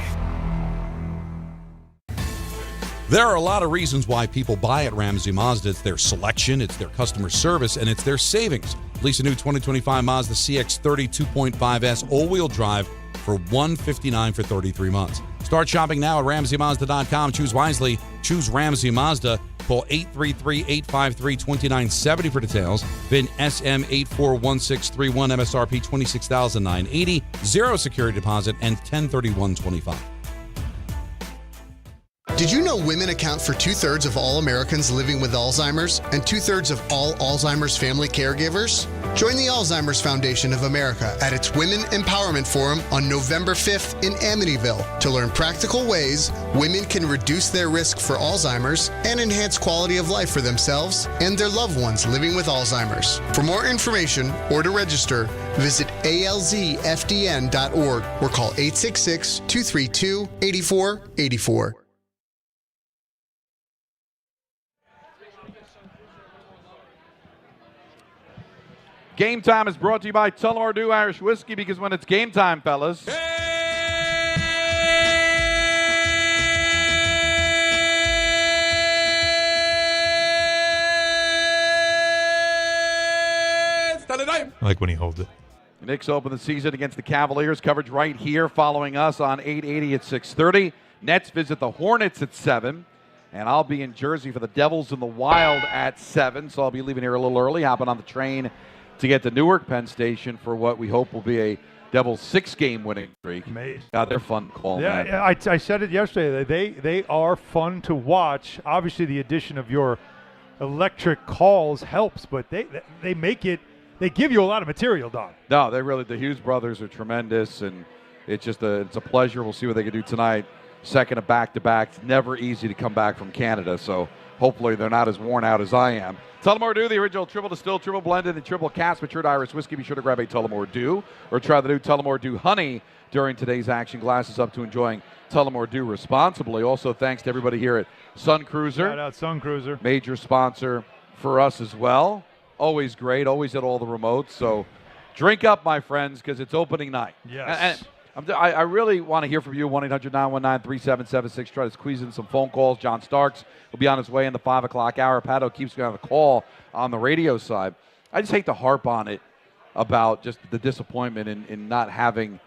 There are a lot of reasons why people buy at Ramsey Mazda. It's their selection, it's their customer service, and it's their savings. Lease a new 2025 Mazda CX-30 2.5S all-wheel drive for $159 for 33 months. Start shopping now at RamseyMazda.com. Choose wisely. Choose Ramsey Mazda. Call 833-853-2970 for details. VIN SM841631, MSRP $26,980, 0 security deposit, and 1031.25. Did you know women account for 2/3 of all Americans living with Alzheimer's and 2/3 of all Alzheimer's family caregivers? Join the Alzheimer's Foundation of America at its Women Empowerment Forum on November 5th in Amityville to learn practical ways women can reduce their risk for Alzheimer's and enhance quality of life for themselves and their loved ones living with Alzheimer's. For more information or to register, visit alzfdn.org or call 866-232-8484. Game Time is brought to you by Tullamore Dew Irish Whiskey, because when it's game time, fellas. I like when he holds it. The Knicks open the season against the Cavaliers. Coverage right here following us on 880 at 6:30. Nets visit the Hornets at 7. And I'll be in Jersey for the Devils and the Wild at 7. So I'll be leaving here a little early, hopping on the train to get to Newark Penn Station for what we hope will be a Devils 6-game winning streak. God, they're fun to call. Yeah, I said it yesterday. They are fun to watch. Obviously, the addition of your electric calls helps, but they make it. They give you a lot of material, Don. No, they really. The Hughes brothers are tremendous, and it's a pleasure. We'll see what they can do tonight. Second of back-to-back. It's never easy to come back from Canada, so hopefully they're not as worn out as I am. Tullamore Dew, the original triple distilled, triple blended, and triple cast matured Irish whiskey. Be sure to grab a Tullamore Dew or try the new Tullamore Dew Honey during today's action. Glasses up to enjoying Tullamore Dew responsibly. Also, thanks to everybody here at Sun Cruiser. Shout out Sun Cruiser. Major sponsor for us as well. Always great, always at all the remotes. So drink up, my friends, because it's opening night. Yes. And I really want to hear from you. 1-800-919-3776. Try to squeeze in some phone calls. John Starks will be on his way in the 5 o'clock hour. Pato keeps me on the call on the radio side. I just hate to harp on it about just the disappointment in not having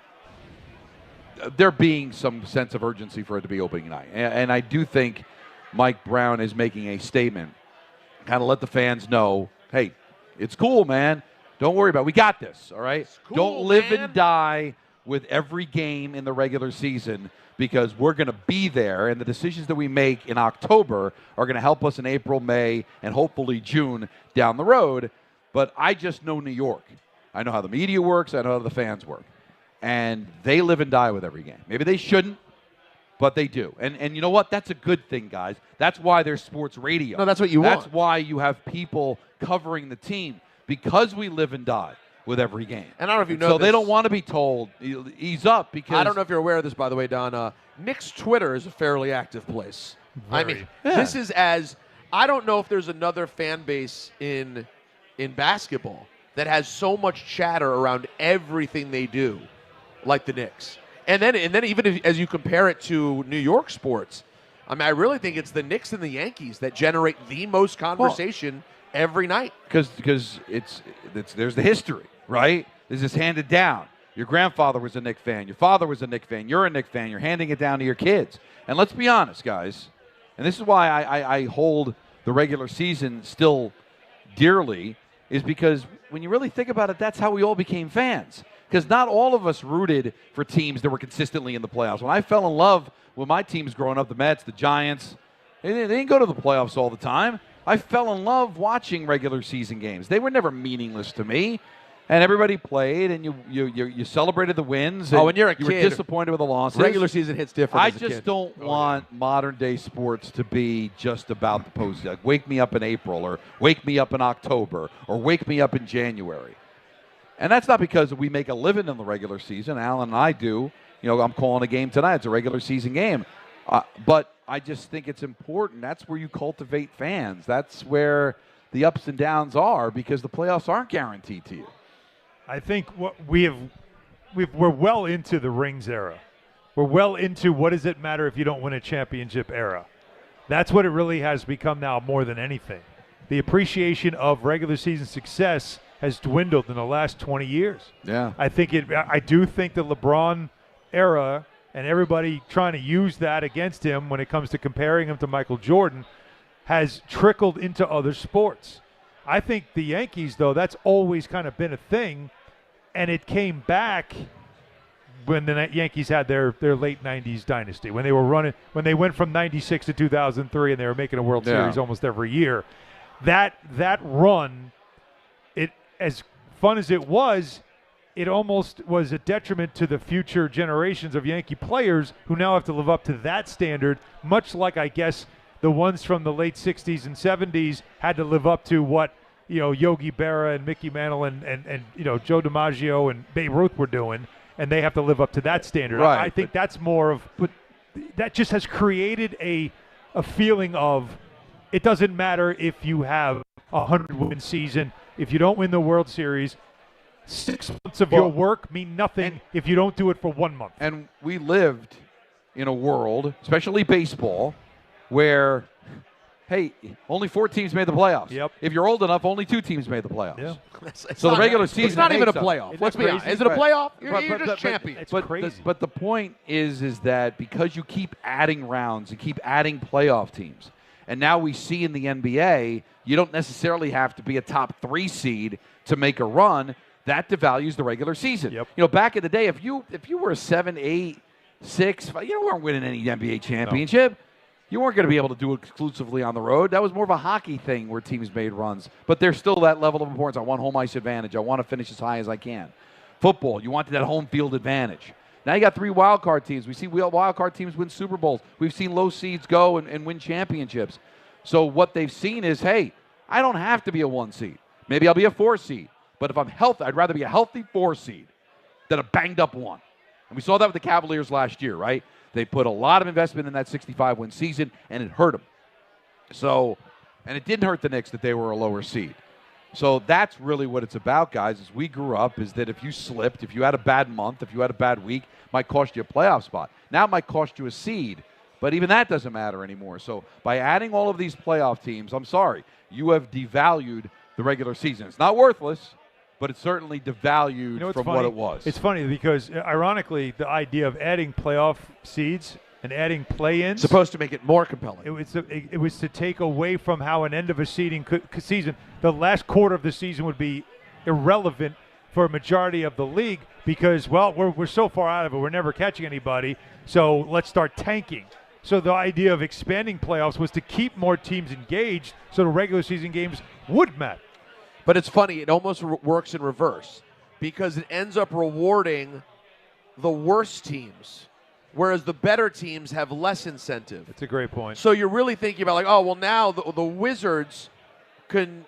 there being some sense of urgency for it to be opening night. And I do think Mike Brown is making a statement. Kind of let the fans know, hey, it's cool, man. Don't worry about it. We got this, all right? Cool, don't live man. and die with every game in the regular season, because we're going to be there, and the decisions that we make in October are going to help us in April, May, and hopefully June down the road. But I just know New York. I know how the media works. I know how the fans work. And they live and die with every game. Maybe they shouldn't, but they do. And you know what? That's a good thing, guys. That's why there's sports radio. No, that's what you want. That's why you have people covering the team, because we live and die with every game. And I don't know if you know so this. they don't want to be told, ease up, because I don't know if you're aware of this, by the way, Don. Knicks Twitter is a fairly active place. I mean, this is I don't know if there's another fan base in basketball that has so much chatter around everything they do like the Knicks. And then even as you compare it to New York sports, I mean, I really think it's the Knicks and the Yankees that generate the most conversation every night. Because there's the history, right? This is handed down. Your grandfather was a Knicks fan. Your father was a Knicks fan. You're a Knicks fan. You're handing it down to your kids. And let's be honest, guys, and this is why I hold the regular season still dearly, is because when you really think about it, that's how we all became fans. Because not all of us rooted for teams that were consistently in the playoffs. When I fell in love with my teams growing up, the Mets, the Giants, they didn't go to the playoffs all the time. I fell in love watching regular season games. They were never meaningless to me. And everybody played, and you celebrated the wins. And when you're a you kid, were disappointed with the losses. regular season hits different. I as a just kid. don't want modern-day sports to be just about the postseason. Like, wake me up in April, or wake me up in October, or wake me up in January. And that's not because we make a living in the regular season. Alan and I do. You know, I'm calling a game tonight. It's a regular season game. But I just think it's important. That's where you cultivate fans. That's where the ups and downs are, because the playoffs aren't guaranteed to you. I think what we're well into the rings era. We're well into what does it matter if you don't win a championship era. That's what it really has become now more than anything. The appreciation of regular season success has dwindled in the last 20 years. Yeah. I do think the LeBron era and everybody trying to use that against him when it comes to comparing him to Michael Jordan has trickled into other sports. I think the Yankees, though, that's always kind of been a thing, and it came back when the Yankees had their late 90s dynasty, when they went from 96 to 2003 and they were making a World Series almost every year. That run, it as fun as it was, it almost was a detriment to the future generations of Yankee players who now have to live up to that standard, much like, I guess, the ones from the late 60s and 70s had to live up to what, Yogi Berra and Mickey Mantle and Joe DiMaggio and Babe Ruth were doing, and they have to live up to that standard. Right, I think that's more of – but that just has created a feeling of it doesn't matter if you have a 100-win season. If you don't win the World Series, 6 months of your work mean nothing if you don't do it for 1 month. And we lived in a world, especially baseball, where, hey, only 4 teams made the playoffs. Yep. If you're old enough, only 2 teams made the playoffs. Yeah. So the regular season, It's not even a makes up. playoff. Let's be honest. Is it a playoff? You're just champion. It's crazy. But the point is that because you keep adding rounds and keep adding playoff teams, and now we see in the NBA, you don't necessarily have to be a top 3 seed to make a run. That devalues the regular season. Yep. Back in the day, if you were a 7, 8, 6, you weren't winning any NBA championship. No. You weren't going to be able to do it exclusively on the road. That was more of a hockey thing where teams made runs. But there's still that level of importance. I want home ice advantage. I want to finish as high as I can. Football, you wanted that home field advantage. Now you got 3 wild card teams. We see wild card teams win Super Bowls. We've seen low seeds go and win championships. So what they've seen is, hey, I don't have to be a 1 seed. Maybe I'll be a 4 seed. But if I'm healthy, I'd rather be a healthy 4 seed than a banged up 1. And we saw that with the Cavaliers last year, right? They put a lot of investment in that 65-win season, and it hurt them. So, and it didn't hurt the Knicks that they were a lower seed. So that's really what it's about, guys, as we grew up, is that if you slipped, if you had a bad month, if you had a bad week, it might cost you a playoff spot. Now it might cost you a seed, but even that doesn't matter anymore. So by adding all of these playoff teams, I'm sorry, you have devalued the regular season. It's not worthless, but it's certainly devalued from funny? what it was. It's funny because, ironically, the idea of adding playoff seeds and adding play-ins supposed to make it more compelling. It was to take away from how an end of a season, the last quarter of the season would be irrelevant for a majority of the league because, well, we're so far out of it, we're never catching anybody, so let's start tanking. So the idea of expanding playoffs was to keep more teams engaged so the regular season games would matter. But it's funny, it almost works in reverse because it ends up rewarding the worst teams, whereas the better teams have less incentive. That's a great point. So you're really thinking about like, oh, well, now the Wizards can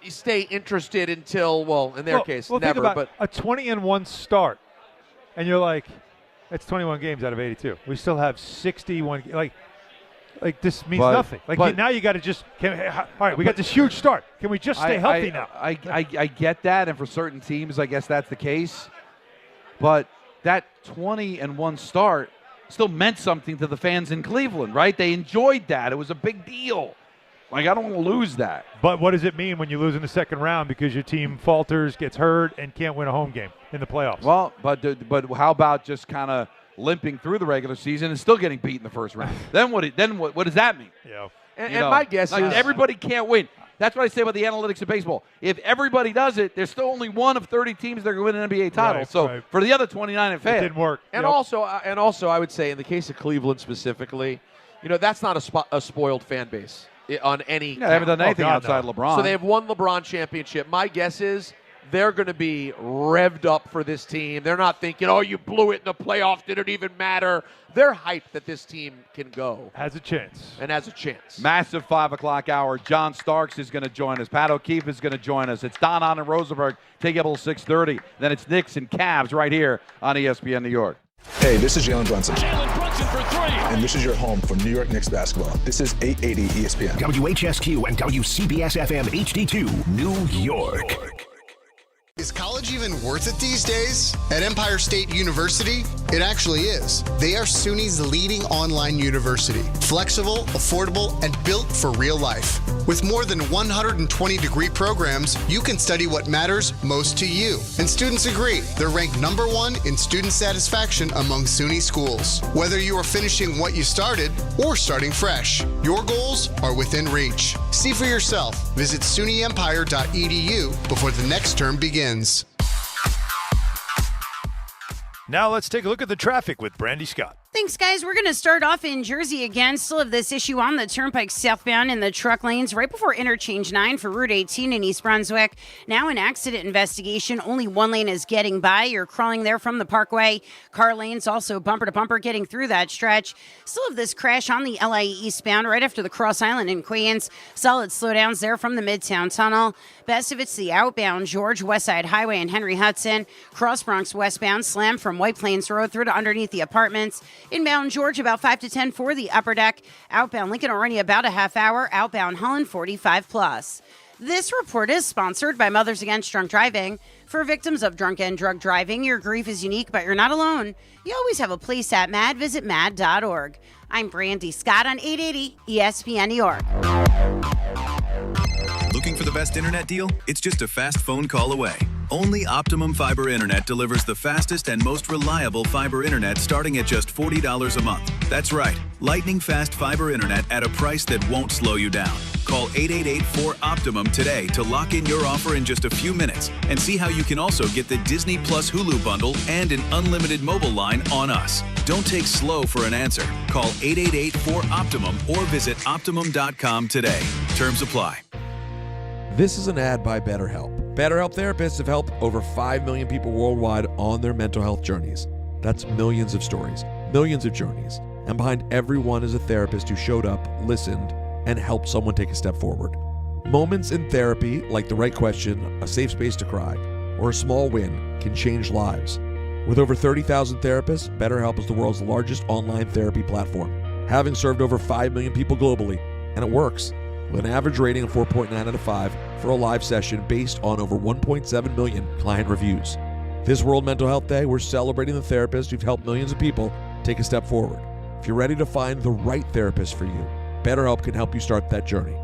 stay interested until, well, in their case, never. Think about but a 20-1 start, and you're like, that's 21 games out of 82. We still have 61. Like this means nothing. Now you got to just. All right, we got this huge start. Can we just stay healthy now? I get that, and for certain teams, I guess that's the case. But that 20-1 start still meant something to the fans in Cleveland, right? They enjoyed that. It was a big deal. Like, I don't want to lose that. But what does it mean when you lose in the second round because your team falters, gets hurt, and can't win a home game in the playoffs? Well, but how about just kind of limping through the regular season and still getting beat in the first round? Then what does that mean? Yeah. And my guess is everybody can't win. That's what I say about the analytics of baseball. If everybody does it, there's still only one of 30 teams that are going to win an NBA title. For the other 29, it failed. It didn't work. And also, I would say in the case of Cleveland specifically, that's not a spoiled fan base on any. Yeah, they haven't done anything outside LeBron. So they have won LeBron championship. My guess is they're going to be revved up for this team. They're not thinking, oh, you blew it in the playoffs, did it even matter? They're hyped that this team can go. Has a chance. And has a chance. Massive 5 o'clock hour. John Starks is going to join us. Pat O'Keefe is going to join us. It's Don Hahn and Rosenberg. Take up till 6:30. Then it's Knicks and Cavs right here on ESPN New York. Hey, this is Jalen Brunson. Jalen Brunson for 3. And this is your home for New York Knicks basketball. This is 880 ESPN. WHSQ and WCBS-FM HD2, New York. Is college even worth it these days? At Empire State University, it actually is. They are SUNY's leading online university. Flexible, affordable, and built for real life. With more than 120 degree programs, you can study what matters most to you. And students agree. They're ranked #1 in student satisfaction among SUNY schools. Whether you are finishing what you started or starting fresh, your goals are within reach. See for yourself. Visit SUNYEmpire.edu before the next term begins. Now let's take a look at the traffic with Brandy Scott. Thanks, guys. We're going to start off in Jersey again. Still have this issue on the Turnpike southbound in the truck lanes right before Interchange 9 for Route 18 in East Brunswick. Now an accident investigation. Only one lane is getting by. You're crawling there from the Parkway. Car lanes also bumper to bumper getting through that stretch. Still have this crash on the LA eastbound right after the Cross Island in Queens. Solid slowdowns there from the Midtown Tunnel. Best if it's the outbound George Westside Highway and Henry Hudson. Cross Bronx westbound slam from White Plains Road through to underneath the apartments. Inbound George about 5 to 10 for the upper deck. Outbound Lincoln already about a half hour. Outbound Holland 45 plus. This report is sponsored by Mothers Against Drunk Driving. For victims of drunk and drug driving, your grief is unique, but you're not alone. You always have a place at MAD. Visit MAD.org. I'm Brandy Scott on 880 ESPN New York. Looking for the best internet deal? It's just a fast phone call away. Only Optimum Fiber Internet delivers the fastest and most reliable fiber internet starting at just $40 a month. That's right, lightning fast fiber internet at a price that won't slow you down. Call 888-4OPTIMUM today to lock in your offer in just a few minutes and see how you can also get the Disney Plus Hulu bundle and an unlimited mobile line on us. Don't take slow for an answer. Call 888-4OPTIMUM or visit Optimum.com today. Terms apply. This is an ad by BetterHelp. BetterHelp therapists have helped over 5 million people worldwide on their mental health journeys. That's millions of stories, millions of journeys. And behind every one is a therapist who showed up, listened, and helped someone take a step forward. Moments in therapy, like the right question, a safe space to cry, or a small win, can change lives. With over 30,000 therapists, BetterHelp is the world's largest online therapy platform, having served over 5 million people globally, and it works. With an average rating of 4.9 out of 5 for a live session based on over 1.7 million client reviews. This World Mental Health Day, we're celebrating the therapists who've helped millions of people take a step forward. If you're ready to find the right therapist for you, BetterHelp can help you start that journey.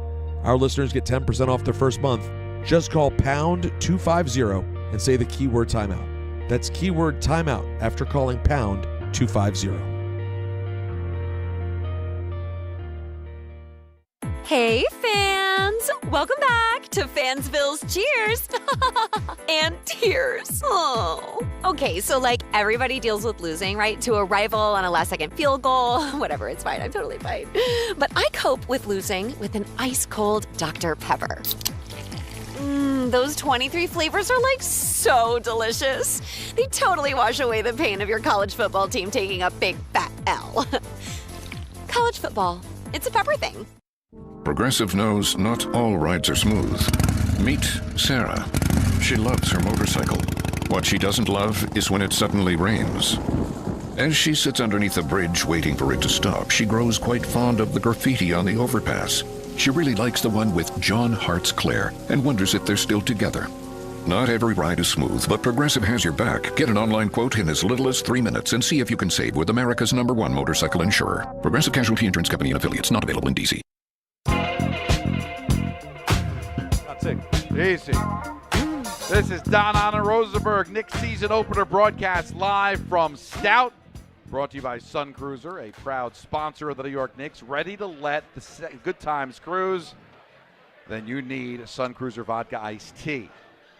Our listeners get 10% off their first month. Just call pound 250 and say the keyword timeout. That's keyword timeout after calling pound 250. Hey, fans! Welcome back to Fansville's Cheers and Tears. Oh. Okay, so everybody deals with losing, right? To a rival on a last-second field goal. Whatever, it's fine. I'm totally fine. But I cope with losing with an ice-cold Dr. Pepper. Those 23 flavors are so delicious. They totally wash away the pain of your college football team taking a big fat L. College football, it's a pepper thing. Progressive knows not all rides are smooth. Meet Sarah. She loves her motorcycle. What she doesn't love is when it suddenly rains. As she sits underneath a bridge waiting for it to stop, she grows quite fond of the graffiti on the overpass. She really likes the one with John Hart's Claire and wonders if they're still together. Not every ride is smooth, but Progressive has your back. Get an online quote in as little as 3 minutes and see if you can save with America's #1 motorcycle insurer. Progressive Casualty Insurance Company and Affiliates, not available in D.C. sick. Easy. This is Don and Rosenberg, Knicks season opener broadcast live from Stout. Brought to you by Sun Cruiser, a proud sponsor of the New York Knicks. Ready to let the good times cruise? Then you need Sun Cruiser Vodka Iced Tea.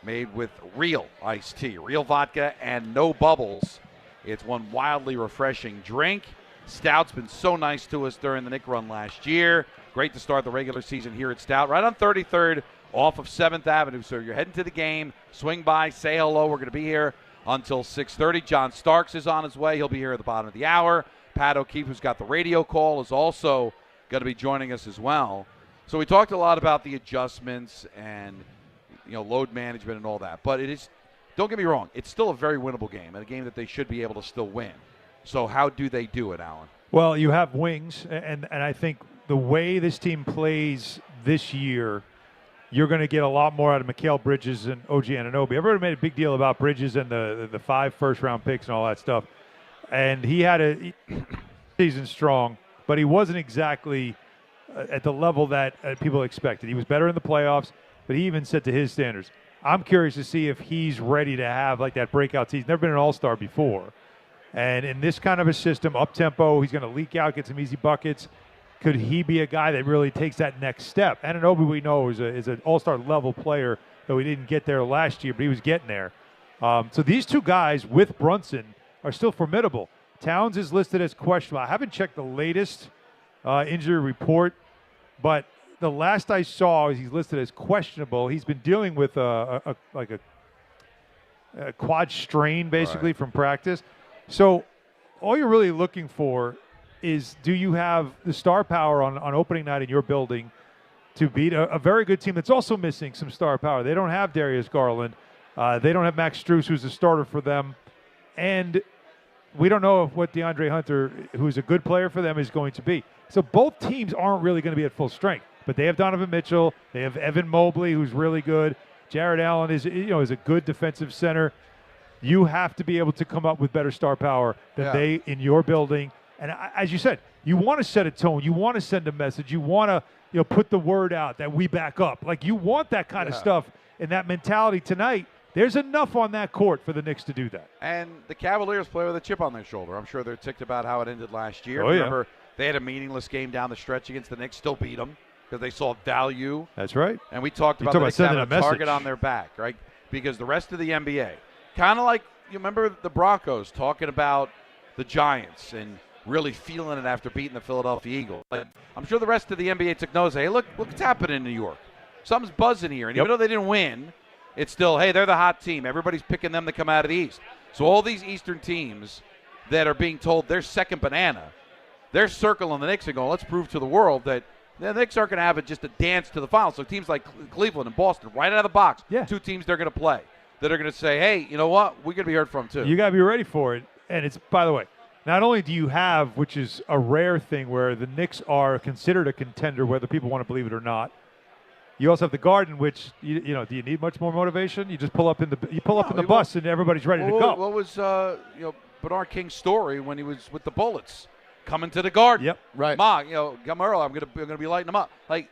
Made with real iced tea, real vodka and no bubbles. It's one wildly refreshing drink. Stout's been so nice to us during the Knick run last year. Great to start the regular season here at Stout, right on 33rd off of 7th Avenue. So you're heading to the game, swing by, say hello. We're going to be here until 6:30. John Starks is on his way. He'll be here at the bottom of the hour. Pat O'Keefe, who's got the radio call, is also going to be joining us as well. So we talked a lot about the adjustments and load management and all that. But it is, don't get me wrong, it's still a very winnable game and a game that they should be able to still win. So how do they do it, Alan? Well, you have wings, and I think the way this team plays this year, you're going to get a lot more out of Mikal Bridges and OG Anunoby. Everybody made a big deal about Bridges and the 5 first-round picks and all that stuff. And he had a season strong, but he wasn't exactly at the level that people expected. He was better in the playoffs, but he even said to his standards, I'm curious to see if he's ready to have like that breakout season. Never been an all-star before. And in this kind of a system, up-tempo, he's going to leak out, get some easy buckets. Could he be a guy that really takes that next step? Anunoby, we know, is an all-star level player, though he didn't get there last year, but he was getting there. So these two guys with Brunson are still formidable. Towns is listed as questionable. I haven't checked the latest injury report, but the last I saw, he's listed as questionable. He's been dealing with a quad strain, basically, from practice. So all you're really looking for is, do you have the star power on opening night in your building to beat a very good team that's also missing some star power? They don't have Darius Garland. They don't have Max Strus, who's a starter for them. And we don't know what DeAndre Hunter, who's a good player for them, is going to be. So both teams aren't really going to be at full strength. But they have Donovan Mitchell. They have Evan Mobley, who's really good. Jared Allen is a good defensive center. You have to be able to come up with better star power than they in your building. And as you said, you want to set a tone. You want to send a message. You want to put the word out that we back up. Like, you want that kind of stuff and that mentality tonight. There's enough on that court for the Knicks to do that. And the Cavaliers play with a chip on their shoulder. I'm sure they're ticked about how it ended last year. Oh, Remember, they had a meaningless game down the stretch against the Knicks, still beat them because they saw value. That's right. And we talked about the Knicks having a target on their back, right? Because the rest of the NBA, kind of like, you remember the Broncos talking about the Giants and really feeling it after beating the Philadelphia Eagles. Like, I'm sure the rest of the NBA took notice. Hey, look what's happening in New York. Something's buzzing here. And even though they didn't win, it's still, hey, they're the hot team. Everybody's picking them to come out of the East. So all these Eastern teams that are being told they're second banana, they're circling the Knicks and going, let's prove to the world that the Knicks aren't going to have just a dance to the finals. So teams like Cleveland and Boston, right out of the box, two teams they're going to play that are going to say, hey, you know what, we're going to be heard from too. You got to be ready for it. And it's, by the way, not only do you have, which is a rare thing, where the Knicks are considered a contender, whether people want to believe it or not, you also have the Garden, which, do you need much more motivation? You just pull up in the bus and everybody's ready to go. What was Bernard King's story when he was with the Bullets? Coming to the Garden. Yep. Right. Come early. I'm gonna be lighting them up. Like,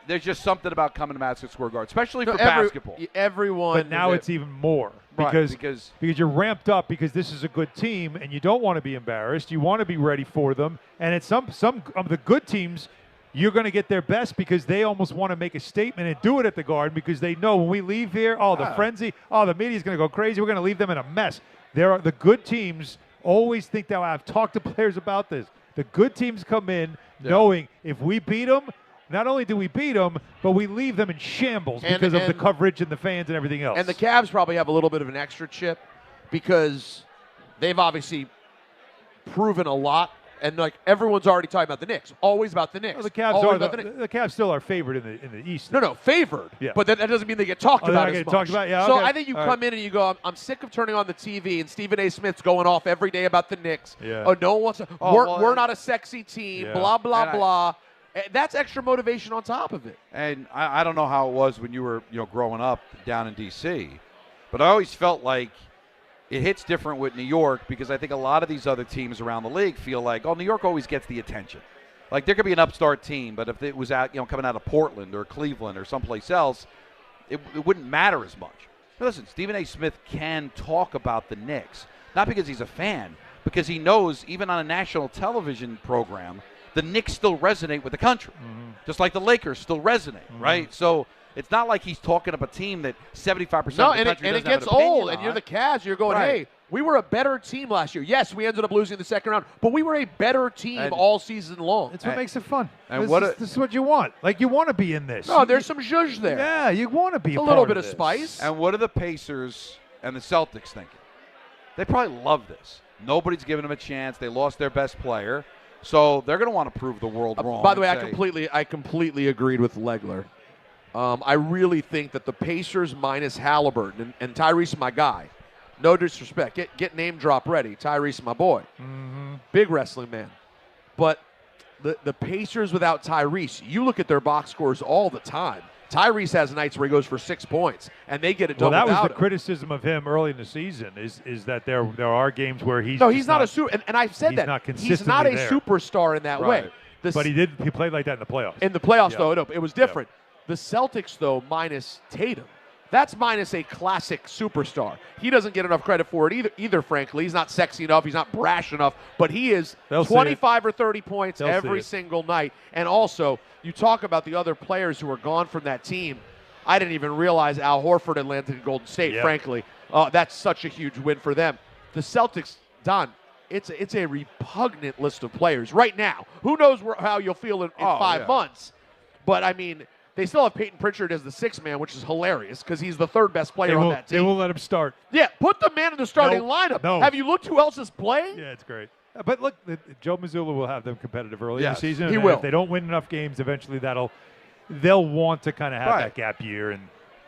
there's just something about coming to Madison Square Garden, especially for basketball. Everyone. But now it's even more because you're ramped up because this is a good team and you don't want to be embarrassed. You want to be ready for them. And it's some of the good teams, you're going to get their best because they almost want to make a statement and do it at the Garden because they know when we leave here, the frenzy, the media's going to go crazy. We're going to leave them in a mess. The good teams always think that. I've talked to players about this. The good teams come in knowing if we beat them, not only do we beat them, but we leave them in shambles because of the coverage and the fans and everything else. And the Cavs probably have a little bit of an extra chip because they've obviously proven a lot. And like everyone's already talking about the Knicks, always about the Knicks. Well, the Cavs still are favored in the East. No, favored. Yeah. but that doesn't mean they get talked about as much. Talked about, yeah, so okay. I think you come in and you go, I'm sick of turning on the TV and Stephen A. Smith's going off every day about the Knicks. Yeah. Oh, no one wants to. We're not a sexy team. Yeah. Blah blah blah. That's extra motivation on top of it. And I don't know how it was when you were growing up down in D.C., but I always felt like it hits different with New York because I think a lot of these other teams around the league feel like, New York always gets the attention. Like there could be an upstart team, but if it was out, coming out of Portland or Cleveland or someplace else, it wouldn't matter as much. Now listen, Stephen A. Smith can talk about the Knicks, not because he's a fan, because he knows even on a national television program, the Knicks still resonate with the country, just like the Lakers still resonate, right? So it's not like he's talking about a team that 75% of the country doesn't have an opinion and it gets old, and on. you're the Cavs. You're going, Right. hey, we were a better team last year. Yes, we ended up losing the second round, but we were a better team And- all season long. That's what makes it fun. and This is what you want. Like, you want to be in this. No, there's some zhuzh there. Yeah, you want to be a part little bit of of this. spice. And what are the Pacers and the Celtics thinking? They probably love this. Nobody's giving them a chance. They lost their best player. So they're going to want to prove the world wrong. By the way, and say, I completely agreed with Legler. I really think that the Pacers minus Halliburton and Tyrese, my guy. No disrespect. Get name drop ready. Tyrese, my boy. Big wrestling man. But the Pacers without Tyrese, you look at their box scores all the time. Tyrese has nights where he goes for 6 points, and they get it done Well, that was without the him. criticism of him early in the season is that there are games where he's No, just he's not a super, and I've said he's that. not He's not a consistently there. superstar in that way. Right. But he played like that in the playoffs. In the playoffs, Yeah. though, no, it was different. The Celtics, though, minus Tatum, that's minus a classic superstar. He doesn't get enough credit for it either, frankly. He's not sexy enough. He's not brash enough. But he is They'll see 25 or 30 points They'll see every it. single night. And also, you talk about the other players who are gone from that team. I didn't even realize Al Horford had landed in Golden State, Yeah. frankly. That's such a huge win for them. The Celtics, Don, it's a repugnant list of players right now. Who knows how you'll feel in 5 months. But, I mean, they still have Peyton Pritchard as the sixth man, which is hilarious because he's the third best player on that They team. won't let him start. Yeah, put the man in the starting No, lineup. no. Have you looked who else is playing? Yeah, it's great. But look, Joe Mazzulla will have them competitive early in Yes, the season. he and will. If they don't win enough games, eventually they'll want to kind of have Right. that gap year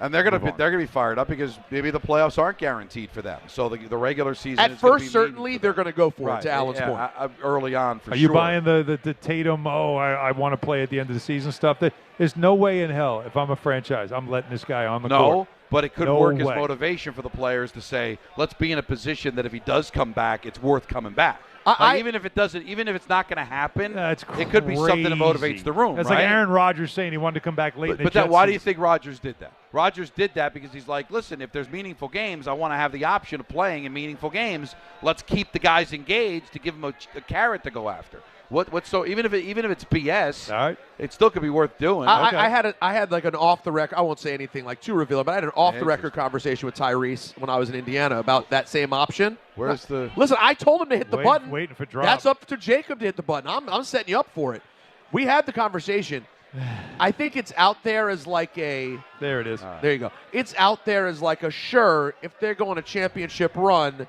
And they're going move to on. be fired up because maybe the playoffs aren't guaranteed for them. So the regular season At is gonna first, be certainly, they're going to go for Right. it, to Alan's Yeah, point. early on, for Are sure. you buying the Tatum, I want to play at the end of the season stuff? There's no way in hell, if I'm a franchise, I'm letting this guy on the court. No, but it could No work way. as motivation for the players to say, let's be in a position that if he does come back, it's worth coming back. Even if it's not going to happen, it could be something that motivates the room. It's right? like Aaron Rodgers saying he wanted to come back late in the But Jets why do you season. think Rodgers did that? Rodgers did that because he's like, listen, if there's meaningful games, I want to have the option of playing in meaningful games. Let's keep the guys engaged to give them a carrot to go after. So even if it's BS, it still could be worth doing. I had like an off the record. I won't say anything like too revealing, but I had an off the record conversation with Tyrese when I was in Indiana about that same option. Where's the? Listen, I told him to hit the button. Waiting for drop. That's up to Jacob to hit the button. I'm setting you up for it. We had the conversation. I think it's out there as like a. There it is. There you go. It's out there as like a sure. If they're going a championship run,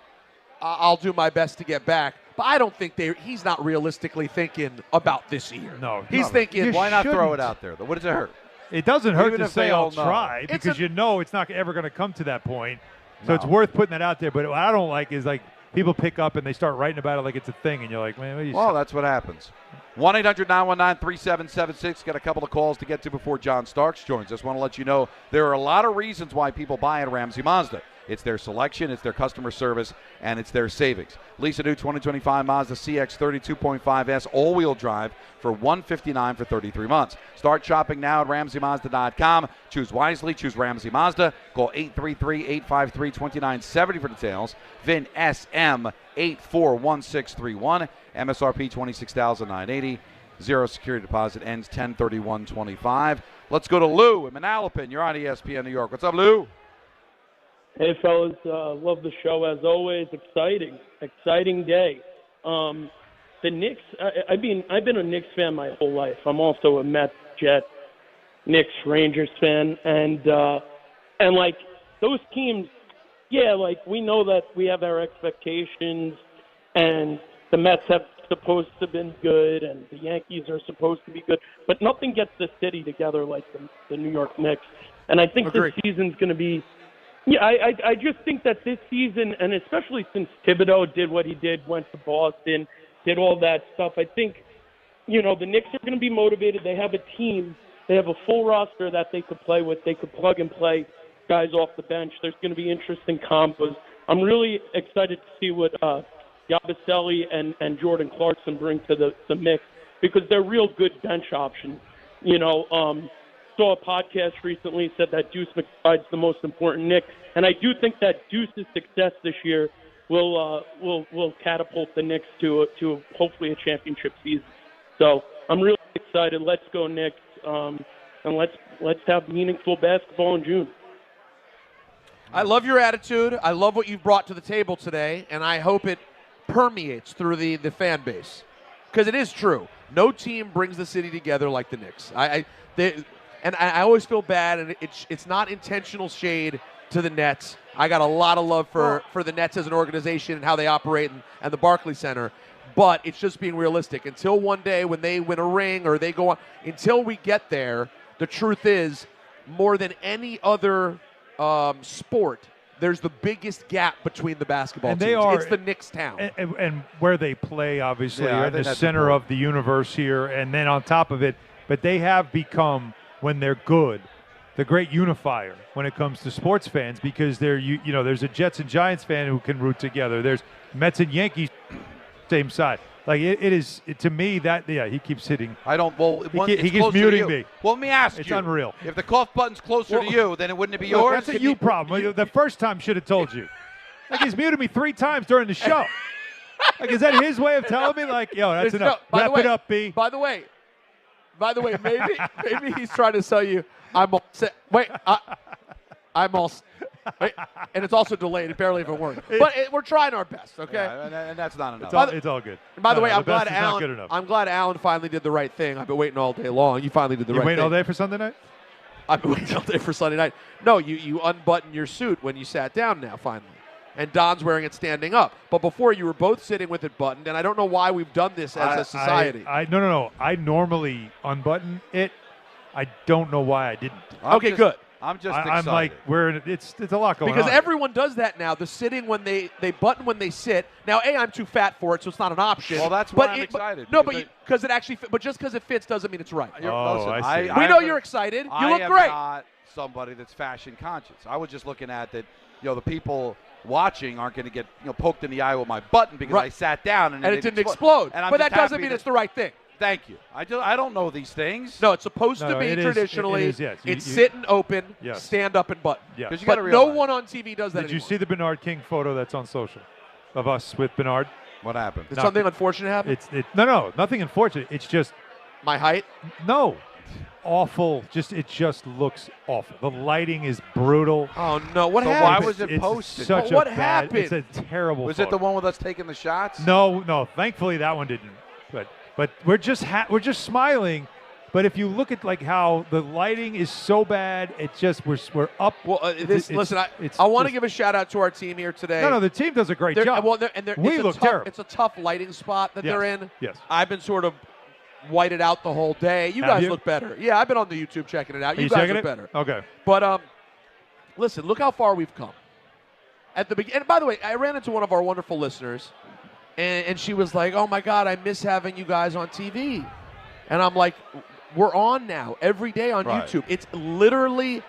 I'll do my best to get back. But I don't think he's not realistically thinking about this year. No, he's thinking. Why not throw it out there though? What does it hurt? It doesn't hurt Even to if they say all I'll know. try because you know it's not ever going to come to that point. So it's worth putting that out there. But what I don't like is like people pick up and they start writing about it like it's a thing, and you're like, man, what are you Well, that's what happens. 1-800-919-3776. Got a couple of calls to get to before John Starks joins us. Want to let you know there are a lot of reasons why people buy at Ramsey Mazda. It's their selection, it's their customer service, and it's their savings. Lease a new 2025 Mazda CX-30 2.5S all-wheel drive for $159 for 33 months. Start shopping now at RamseyMazda.com. Choose wisely. Choose Ramsey Mazda. Call 833-853-2970 for details. VIN SM841631. MSRP $26,980. Zero security deposit ends 10/31/25. Let's go to Lou in Manalapan. You're on ESPN New York. What's up, Lou? Hey, fellas, love the show as always. Exciting day. The Knicks, I've been a Knicks fan my whole life. I'm also a Mets, Jets, Knicks, Rangers fan. And like, those teams, yeah, like, we know that we have our expectations, and the Mets have supposed to have been good, and the Yankees are supposed to be good, but nothing gets the city together like the New York Knicks. And I think this season's going to be Yeah, I just think that this season, and especially since Thibodeau did what he did, went to Boston, did all that stuff, I think, you know, the Knicks are going to be motivated. They have a team. They have a full roster that they could play with. They could plug and play guys off the bench. There's going to be interesting combos. I'm really excited to see what Yabusele and Jordan Clarkson bring to the mix, because they're real good bench options. You know, saw a podcast recently said that Deuce McBride's the most important Knick, and I do think that Deuce's success this year will catapult the Knicks to hopefully a championship season. So I'm really excited. Let's go Knicks, and let's have meaningful basketball in June. I love your attitude. I love what you've brought to the table today, and I hope it permeates through the fan base, because it is true. No team brings the city together like the Knicks. I always feel bad, and it's not intentional shade to the Nets. I got a lot of love for the Nets as an organization and how they operate and the Barclays Center, but it's just being realistic. Until one day when they win a ring or they go on, until we get there, the truth is, more than any other sport, there's the biggest gap between the basketball teams. It's the Knicks town. And where they play, obviously, Yeah, are in the center of the universe here. And then on top of it, but they have become, when they're good, the great unifier when it comes to sports fans, because there's a Jets and Giants fan who can root together. There's Mets and Yankees, same side. Like to me, that he keeps hitting. I don't. Well, he keeps muting me. Well, let me ask you. It's unreal. If the cough button's closer to you, then it wouldn't be Look, yours. that's a you problem. The first time should have told you. Like, he's muted me 3 times during the show. Like, is that his way of telling me? Like, yo, that's enough. Wrap it up, B. By the way, maybe he's trying to sell you. I'm all set. Wait, I'm all. Wait, and it's also delayed. It barely even worked. But we're trying our best, okay? Yeah, and that's not enough. It's all good. And by the way, I'm glad Alan finally did the right thing. I've been waiting all day long. You finally did the right thing. You waiting all day for Sunday night? I've been waiting all day for Sunday night. No, you unbuttoned your suit when you sat down now, finally. And Don's wearing it standing up. But before, you were both sitting with it buttoned, and I don't know why we've done this as a society. No. I normally unbutton it. I don't know why I didn't. Good. I'm just excited. I'm like, it's a lot going on. Because everyone does that now. The sitting when they button when they sit. Now, I'm too fat for it, so it's not an option. Well, that's why I'm excited. Because it actually but just because it fits doesn't mean it's right. I see. We know you're excited. You look great. I am not somebody that's fashion conscious. I was just looking at that, the people watching aren't going to get poked in the eye with my button because I sat down and it didn't explode. And but that doesn't mean it's the right thing. Thank you. I don't know these things. No, it's supposed to be traditionally. It's sit and open, stand up and button. Yeah. But no one on TV does that Did anymore. you see the Bernard King photo that's on social of us with Bernard? What happened? Did something unfortunate happen? No, nothing unfortunate. It's just my height. No, awful. It just looks awful. The lighting is brutal. Oh no! What happened? Why was it posted? What happened? It's a terrible. Was photo. it the one with us taking the shots? No. Thankfully, that one didn't. But we're just smiling. But if you look at how the lighting is so bad, it's just we're up. Well, listen, I want to give a shout out to our team here today. No, the team does a great job. We look terrible. It's a tough lighting spot that they're in. Yes. I've been sort of whited out the whole day. You guys look better. Yeah, I've been on the YouTube checking it out. You guys look better. Okay. But listen, look how far we've come. At the beginning, and by the way, I ran into one of our wonderful listeners. And she was like, oh, my God, I miss having you guys on TV. And I'm like, we're on now every day on YouTube. It's literally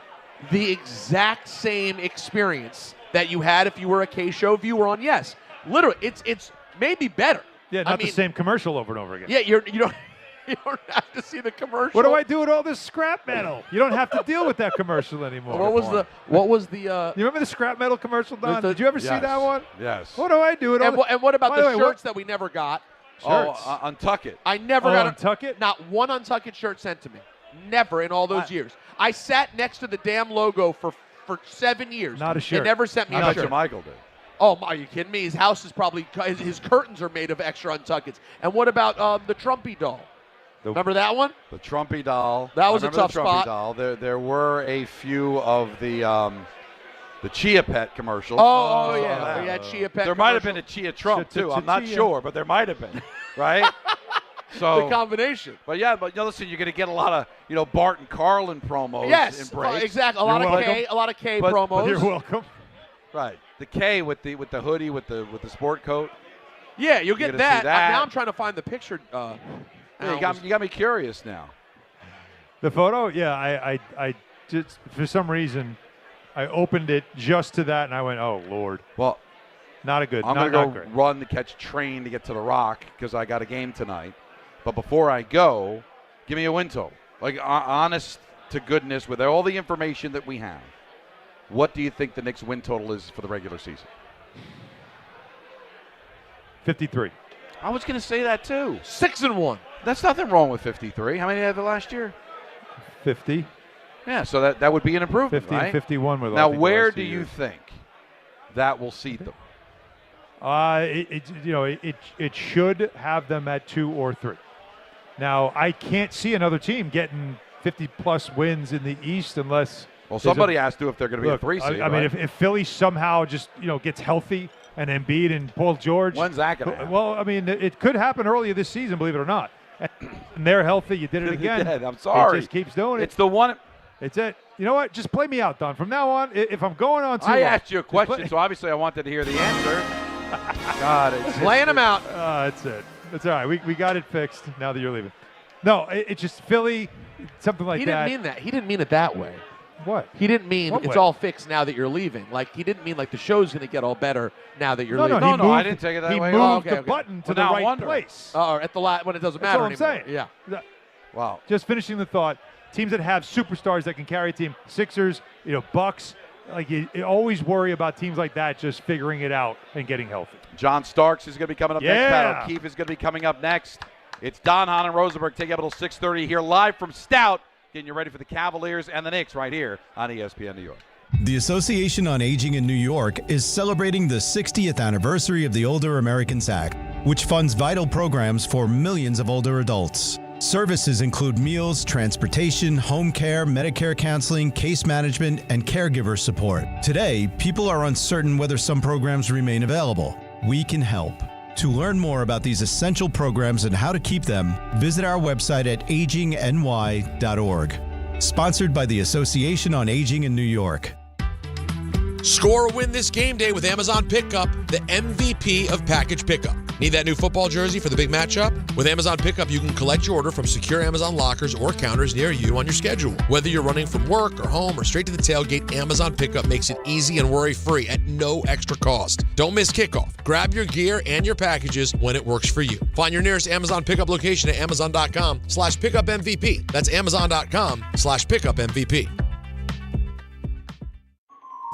the exact same experience that you had if you were a K-Show viewer on Yes. Literally, it's maybe better. Yeah, not the same commercial over and over again. Yeah, you don't have to see the commercial. What do I do with all this scrap metal? You don't have to deal with that commercial anymore. What was the? You remember the scrap metal commercial, Don? Did you ever see that one? Yes. What do I do with all? And what about the shirts that we never got? Shirts. Untuck It. I never got Untuck It. Not one Untuck It shirt sent to me. Never in all those years. I sat next to the damn logo for 7 years. Not a shirt. They never sent me a shirt. Michael did. Oh, are you kidding me? His house is probably his curtains are made of extra Untuckits. And what about the Trumpy doll? Remember that one? The Trumpy doll. That was a tough the Trumpy spot. Doll. There were a few of the Chia Pet commercials. Oh yeah, we had Chia Pet. There might have been a Chia Trump too. I'm not sure, but there might have been, right? So the combination. But listen, you're going to get a lot of Bart and Carlin promos. Yes, in breaks. exactly. A lot of K promos. But you're welcome. Right, the K with the hoodie with the sport coat. Yeah, you'll get that. Now I'm trying to find the picture. You got me curious now. The photo? Yeah, I just for some reason I opened it just to that and I went, oh Lord. Well, not a good. I'm gonna go run to catch a train to get to the Rock because I got a game tonight. But before I go, give me a win total, like honest to goodness, with all the information that we have, what do you think the Knicks win total is for the regular season? 53. I was going to say that too. 6-1. That's nothing wrong with 53. How many did they have last year? 50. Yeah, so that would be an improvement, 50 right? and 51 with now, where do you think that will seat them? It should have them at 2 or 3. Now, I can't see another team getting 50-plus wins in the East unless... Well, somebody has to if they're going to be a 3 seed. I mean, if Philly somehow just gets healthy and Embiid and Paul George... When's that going to happen? Well, I mean, it could happen earlier this season, believe it or not. And they're healthy. You did it again. I'm sorry. It just keeps doing it. It's the one... It's it. You know what? Just play me out, Don. From now on, if I'm going on too long... I asked you a question, so obviously I wanted to hear the answer. God, it's playing them out. That's it. That's all right. We got it fixed now that you're leaving. No, it's just Philly, something like that. He didn't mean that. He didn't mean it that way. What? He didn't mean What it's way? all fixed now that you're leaving. Like, he didn't mean like the show's going to get all better now that you're leaving. No, I didn't take it that way. He moved Oh, the button to Well, the now I'm right wondering. place. At the when it doesn't That's matter all I'm anymore. saying. Yeah. Wow. Just finishing the thought. Teams that have superstars that can carry a team, Sixers, Bucks, like you always worry about teams like that just figuring it out and getting healthy. John Starks is going to be coming up next. Yeah. Pat O'Keefe is going to be coming up next. It's Don, Hahn, and Rosenberg. Take up until 6:30 here live from Stout. Getting you ready for the Cavaliers and the Knicks right here on ESPN New York. The Association on Aging in New York is celebrating the 60th anniversary of the Older Americans Act, which funds vital programs for millions of older adults. Services include meals, transportation, home care, Medicare counseling, case management, and caregiver support. Today, people are uncertain whether some programs remain available. We can help. To learn more about these essential programs and how to keep them, visit our website at agingny.org. Sponsored by the Association on Aging in New York. Score or win this game day with Amazon Pickup, the MVP of package pickup. Need that new football jersey for the big matchup? With Amazon Pickup, you can collect your order from secure Amazon lockers or counters near you on your schedule. Whether you're running from work or home or straight to the tailgate, Amazon Pickup makes it easy and worry-free at no extra cost. Don't miss kickoff. Grab your gear and your packages when it works for you. Find your nearest Amazon Pickup location at amazon.com/pickupmvp. That's amazon.com/pickupmvp.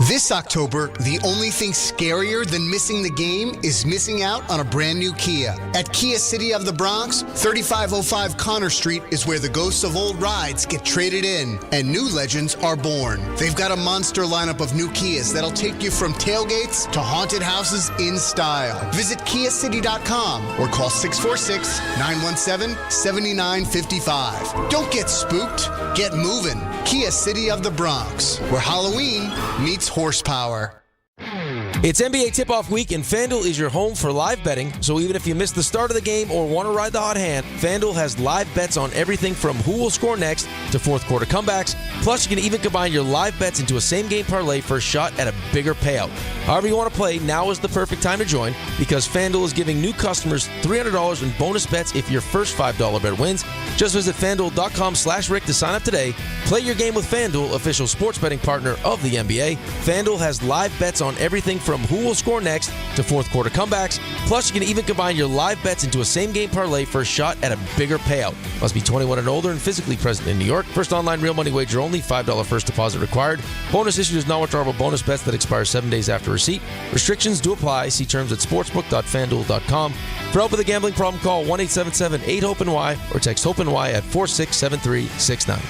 This October, the only thing scarier than missing the game is missing out on a brand new Kia. At Kia City of the Bronx, 3505 Connor Street is where the ghosts of old rides get traded in and new legends are born. They've got a monster lineup of new Kias that'll take you from tailgates to haunted houses in style. Visit KiaCity.com or call 646-917-7955. Don't get spooked, get moving. Kia City of the Bronx, where Halloween meets horsepower. It's NBA tip-off week, and FanDuel is your home for live betting. So even if you missed the start of the game or want to ride the hot hand, FanDuel has live bets on everything from who will score next to fourth quarter comebacks. Plus, you can even combine your live bets into a same-game parlay for a shot at a bigger payout. However you want to play, now is the perfect time to join because FanDuel is giving new customers $300 in bonus bets if your first $5 bet wins. Just visit FanDuel.com/Rick to sign up today. Play your game with FanDuel, official sports betting partner of the NBA. FanDuel has live bets on everything from who will score next to fourth quarter comebacks. Plus, you can even combine your live bets into a same-game parlay for a shot at a bigger payout. Must be 21 and older and physically present in New York. First online real money wager only. $5 first deposit required. Bonus issued as non-withdrawable bonus bets that expire 7 days after receipt. Restrictions do apply. See terms at sportsbook.fanduel.com. For help with a gambling problem, call 1-877-8-HOPE-NY or text HOPE-NY at 467369.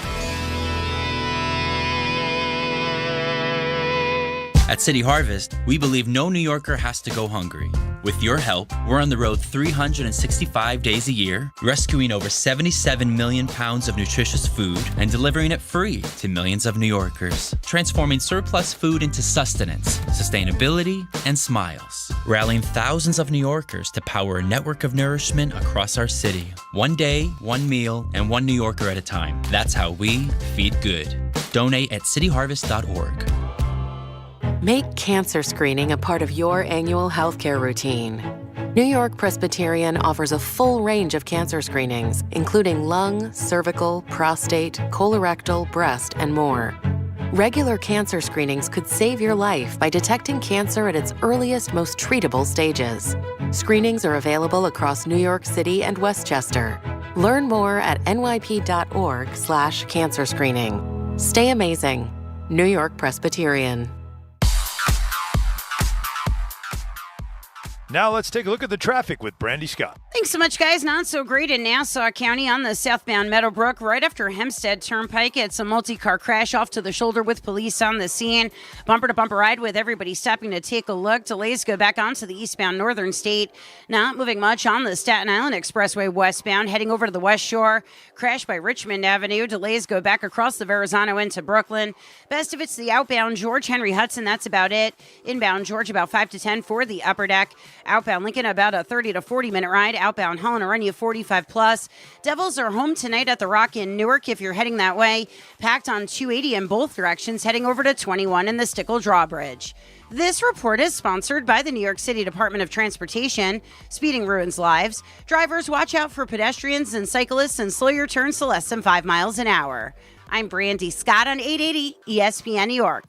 At City Harvest, we believe no New Yorker has to go hungry. With your help, we're on the road 365 days a year, rescuing over 77 million pounds of nutritious food and delivering it free to millions of New Yorkers, transforming surplus food into sustenance, sustainability, and smiles, rallying thousands of New Yorkers to power a network of nourishment across our city. One day, one meal, and one New Yorker at a time. That's how we feed good. Donate at cityharvest.org. Make cancer screening a part of your annual healthcare routine. New York Presbyterian offers a full range of cancer screenings, including lung, cervical, prostate, colorectal, breast, and more. Regular cancer screenings could save your life by detecting cancer at its earliest, most treatable stages. Screenings are available across New York City and Westchester. Learn more at nyp.org/cancer screening. Stay amazing. New York Presbyterian. Now let's take a look at the traffic with Brandy Scott. Thanks so much, guys. Not so great in Nassau County on the southbound Meadowbrook. Right after Hempstead Turnpike, it's a multi-car crash off to the shoulder with police on the scene. Bumper-to-bumper ride with everybody stopping to take a look. Delays go back onto the eastbound Northern State. Not moving much on the Staten Island Expressway westbound, heading over to the West Shore. Crash by Richmond Avenue. Delays go back across the Verrazano into Brooklyn. Best if it's the outbound George Henry Hudson. That's about it. Inbound George about 5 to 10 for the upper deck. Outbound Lincoln about a 30 to 40 minute ride. Outbound Helena run you 45 plus. Devils are home tonight at the Rock in Newark if you're heading that way. Packed on 280 in both directions, heading over to 21 in the Stickle Drawbridge. This report is sponsored by the New York City Department of Transportation. Speeding ruins lives. Drivers, watch out for pedestrians and cyclists and slow your turns to less than 5 miles an hour. I'm Brandy Scott on 880 ESPN New York.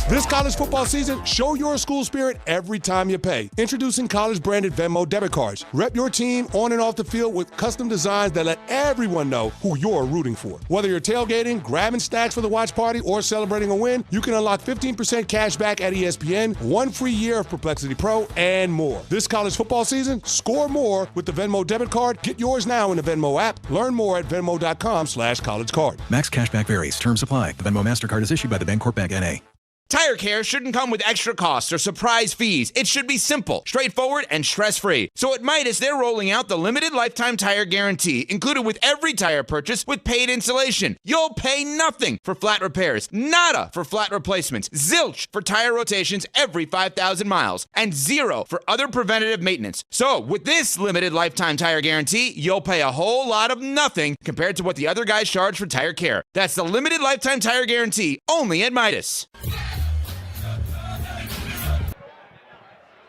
This college football season, show your school spirit every time you pay. Introducing college-branded Venmo debit cards. Rep your team on and off the field with custom designs that let everyone know who you're rooting for. Whether you're tailgating, grabbing stacks for the watch party, or celebrating a win, you can unlock 15% cash back at ESPN, 1 free year of Perplexity Pro, and more. This college football season, score more with the Venmo debit card. Get yours now in the Venmo app. Learn more at venmo.com/collegecard. Max cashback varies. Terms apply. The Venmo MasterCard is issued by the Bancorp Bank N.A. Tire care shouldn't come with extra costs or surprise fees. It should be simple, straightforward, and stress-free. So at Midas, they're rolling out the limited lifetime tire guarantee, included with every tire purchase with paid installation. You'll pay nothing for flat repairs, nada for flat replacements, zilch for tire rotations every 5,000 miles, and zero for other preventative maintenance. So with this limited lifetime tire guarantee, you'll pay a whole lot of nothing compared to what the other guys charge for tire care. That's the limited lifetime tire guarantee, only at Midas.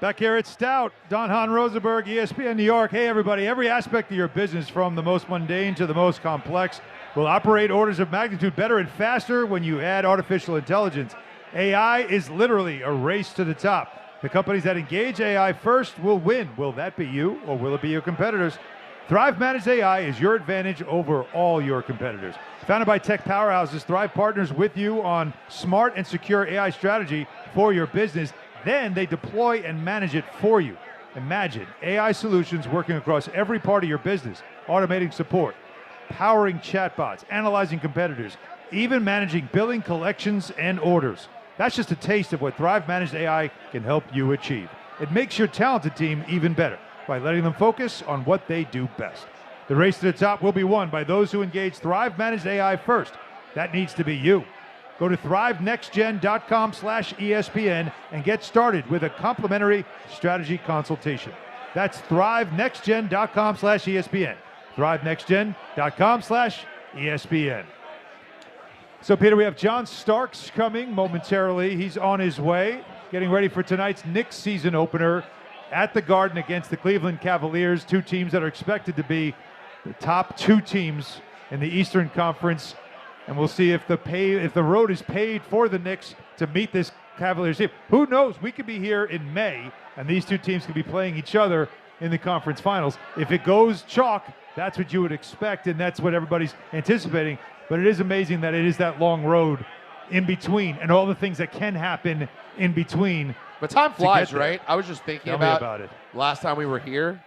Back here at Stout, Don Hahn, Rosenberg, ESPN New York. Hey, everybody, every aspect of your business, from the most mundane to the most complex, will operate orders of magnitude better and faster when you add artificial intelligence. AI is literally a race to the top. The companies that engage AI first will win. Will that be you, or will it be your competitors? Thrive Managed AI is your advantage over all your competitors. Founded by tech powerhouses, Thrive partners with you on smart and secure AI strategy for your business. Then they deploy and manage it for you. Imagine AI solutions working across every part of your business, automating support, powering chatbots, analyzing competitors, even managing billing, collections, and orders. That's just a taste of what Thrive Managed AI can help you achieve. It makes your talented team even better by letting them focus on what they do best. The race to the top will be won by those who engage Thrive Managed AI first. That needs to be you. Go to thrivenextgen.com/ESPN and get started with a complimentary strategy consultation. That's thrivenextgen.com/ESPN. thrivenextgen.com/ESPN. So, Peter, we have John Starks coming momentarily. He's on his way, getting ready for tonight's Knicks season opener at the Garden against the Cleveland Cavaliers, two teams that are expected to be the top two teams in the Eastern Conference. And we'll see if the road is paid for the Knicks to meet this Cavaliers team. Who knows? We could be here in May, and these two teams could be playing each other in the conference finals. If it goes chalk, that's what you would expect, and that's what everybody's anticipating. But it is amazing that it is that long road in between, and all the things that can happen in between. But time flies, right? I was just thinking about it. Last time we were here,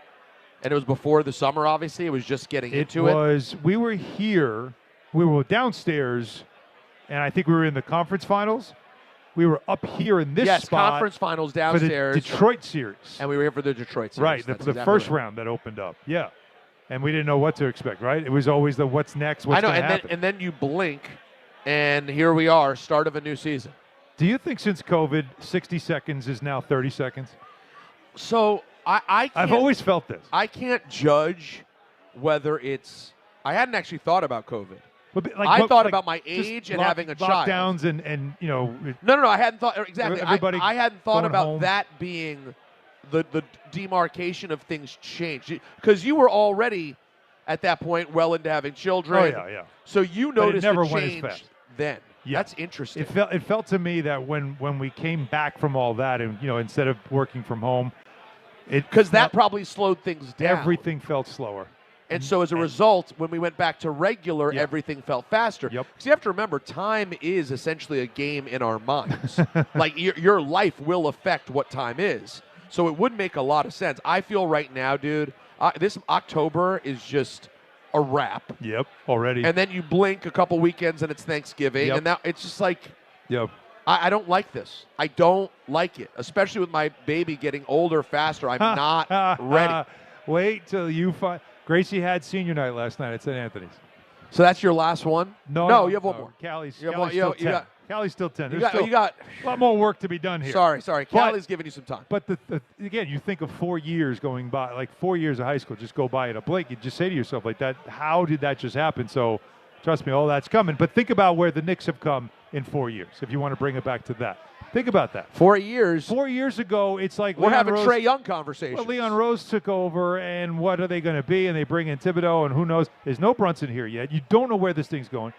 and it was before the summer, obviously. It was just getting into it. We were here. We were downstairs, and I think we were in the conference finals. We were up here in this spot. Conference finals downstairs. For the Detroit series. And we were here for the Detroit series. Right, the first round that opened up. Yeah. And we didn't know what to expect, right? It was always the what's next, what's going to happen. And then you blink, and here we are, start of a new season. Do you think since COVID, 60 seconds is now 30 seconds? So I've always felt this. I can't judge whether it's – I hadn't actually thought about COVID. I thought about my age and having a child. Lockdowns and you know. No, I hadn't thought exactly. I hadn't thought about home. That being the demarcation of things changed, because you were already at that point well into having children. Oh yeah. So you noticed never the went change as fast. Then. Yeah. That's interesting. It felt to me that when we came back from all that, and instead of working from home, because that probably slowed things down. Everything felt slower. And so as a result, when we went back to regular, everything felt faster. Because you have to remember, time is essentially a game in our minds. Like your life will affect what time is. So it would make a lot of sense. I feel right now, dude, this October is just a wrap. Yep, already. And then you blink a couple weekends and it's Thanksgiving. And now it's just like, I don't like this. I don't like it, especially with my baby getting older faster. I'm not ready. Wait till you find. Gracie had senior night last night at St. Anthony's. So that's your last one? No, you have one more. Callie's still 10. Callie's still 10. You There's got a lot more work to be done here. Sorry. Callie's giving you some time. But again, you think of 4 years going by, like 4 years of high school just go by in a blink. You just say to yourself like that, how did that just happen? So trust me, all that's coming. But think about where the Knicks have come in 4 years, if you want to bring it back to that. Think about that. 4 years. 4 years ago, it's like we're having Trae Young conversations. Well, Leon Rose took over, and what are they going to be? And they bring in Thibodeau, and who knows? There's no Brunson here yet. You don't know where this thing's going.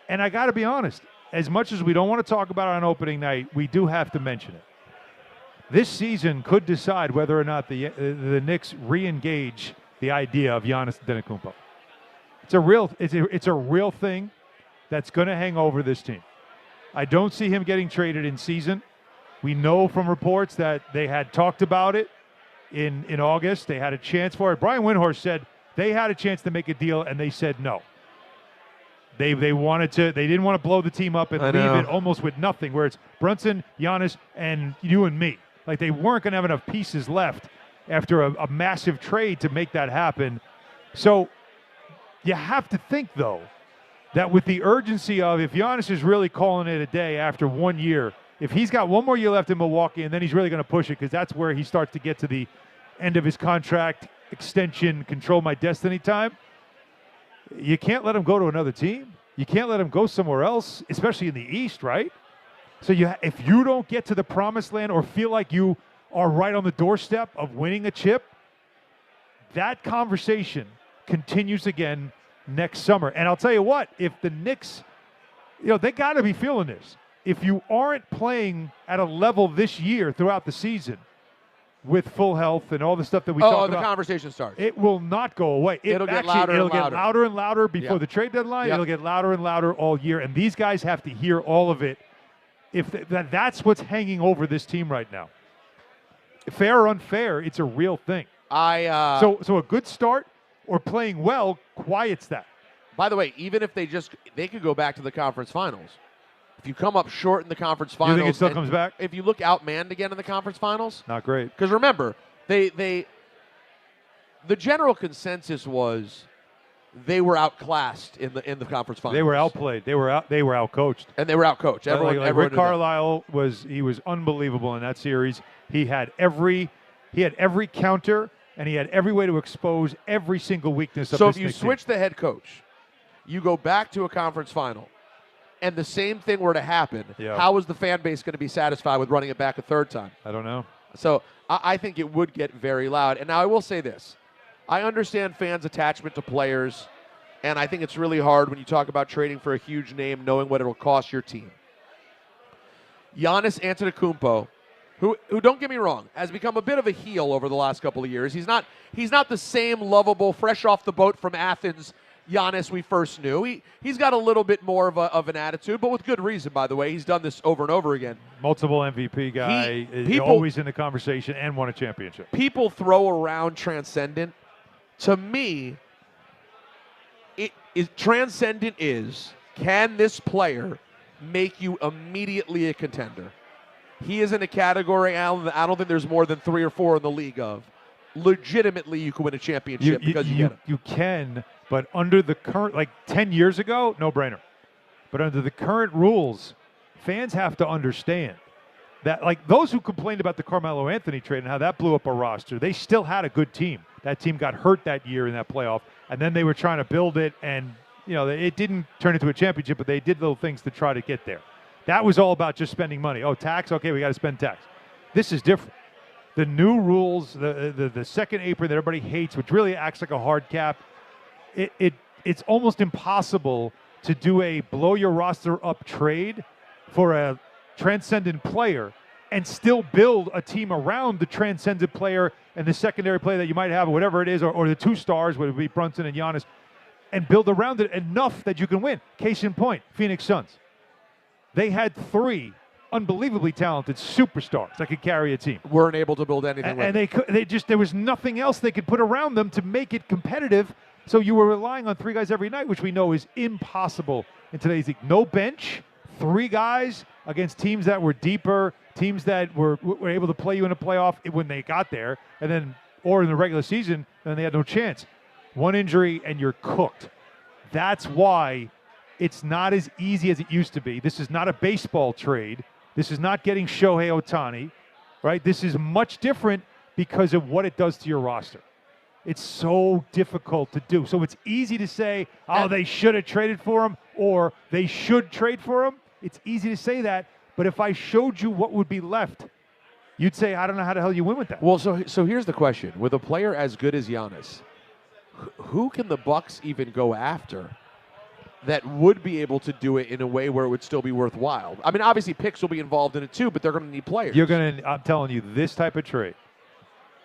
And I got to be honest, as much as we don't want to talk about it on opening night, we do have to mention it. This season could decide whether or not the Knicks re-engage the idea of Giannis Antetokounmpo. It's a real thing that's going to hang over this team. I don't see him getting traded in season. We know from reports that they had talked about it in August. They had a chance for it. Brian Windhorst said they had a chance to make a deal, and they said no. They didn't want to blow the team up and leave it almost with nothing, where it's Brunson, Giannis, and you and me. Like they weren't going to have enough pieces left after a massive trade to make that happen. So you have to think, though, that with the urgency of if Giannis is really calling it a day after 1 year, if he's got one more year left in Milwaukee, and then he's really going to push it because that's where he starts to get to the end of his contract extension, control my destiny time, you can't let him go to another team. You can't let him go somewhere else, especially in the East, right? So if you don't get to the promised land or feel like you are right on the doorstep of winning a chip, that conversation continues again next summer. And I'll tell you what, if the Knicks, they got to be feeling this. If you aren't playing at a level this year throughout the season with full health and all the stuff that we talk about. The conversation starts. It will not go away. It'll get louder and louder. It'll get louder and louder before the trade deadline. It'll get louder and louder all year. And these guys have to hear all of it. That's what's hanging over this team right now. Fair or unfair, it's a real thing. So a good start or playing well quiets that. By the way, even if they could go back to the conference finals. If you come up short in the conference finals, you think it still comes back? If you look outmanned again in the conference finals, not great. Because remember, the general consensus was they were outclassed in the conference finals. They were outplayed. They were outcoached. And they were outcoached. Everyone Rick Carlisle was unbelievable in that series. He had every counter. And he had every way to expose every single weakness of this team. So if you switch the head coach, you go back to a conference final, and the same thing were to happen, how is the fan base going to be satisfied with running it back a third time? I don't know. So I think it would get very loud. And now I will say this. I understand fans' attachment to players, and I think it's really hard when you talk about trading for a huge name, knowing what it will cost your team. Giannis Antetokounmpo, who don't get me wrong, has become a bit of a heel over the last couple of years. He's not the same lovable, fresh off the boat from Athens Giannis we first knew. He's got a little bit more of an attitude, but with good reason, by the way. He's done this over and over again. Multiple MVP guy, always in the conversation, and won a championship. People throw around transcendent. To me, transcendent is, can this player make you immediately a contender? He is in a category, Alan, I don't think there's more than 3 or 4 in the league of. Legitimately, you can win a championship because you get him. You can, but under the current, 10 years ago, no brainer. But under the current rules, fans have to understand that, those who complained about the Carmelo Anthony trade and how that blew up a roster, they still had a good team. That team got hurt that year in that playoff, and then they were trying to build it, and it didn't turn into a championship, but they did little things to try to get there. That was all about just spending money. Oh, tax? Okay, we got to spend tax. This is different. The new rules, the second apron that everybody hates, which really acts like a hard cap, it's almost impossible to do a blow your roster up trade for a transcendent player and still build a team around the transcendent player and the secondary player that you might have, or whatever it is, or the 2 stars, whether it be Brunson and Giannis, and build around it enough that you can win. Case in point, Phoenix Suns. They had 3 unbelievably talented superstars that could carry a team. Weren't able to build anything. And there was nothing else they could put around them to make it competitive. So you were relying on 3 guys every night, which we know is impossible in today's league. No bench, 3 guys against teams that were deeper, teams that were able to play you in a playoff when they got there, and then or in the regular season, and they had no chance. 1 injury and you're cooked. That's why it's not as easy as it used to be. This is not a baseball trade. This is not getting Shohei Ohtani, right? This is much different because of what it does to your roster. It's so difficult to do. So it's easy to say, oh, they should have traded for him, or they should trade for him. It's easy to say that, but if I showed you what would be left, you'd say, I don't know how the hell you win with that. Well, so here's the question. With a player as good as Giannis, who can the Bucks even go after that would be able to do it in a way where it would still be worthwhile? I mean, obviously picks will be involved in it too, but they're going to need players. I'm telling you, this type of trade,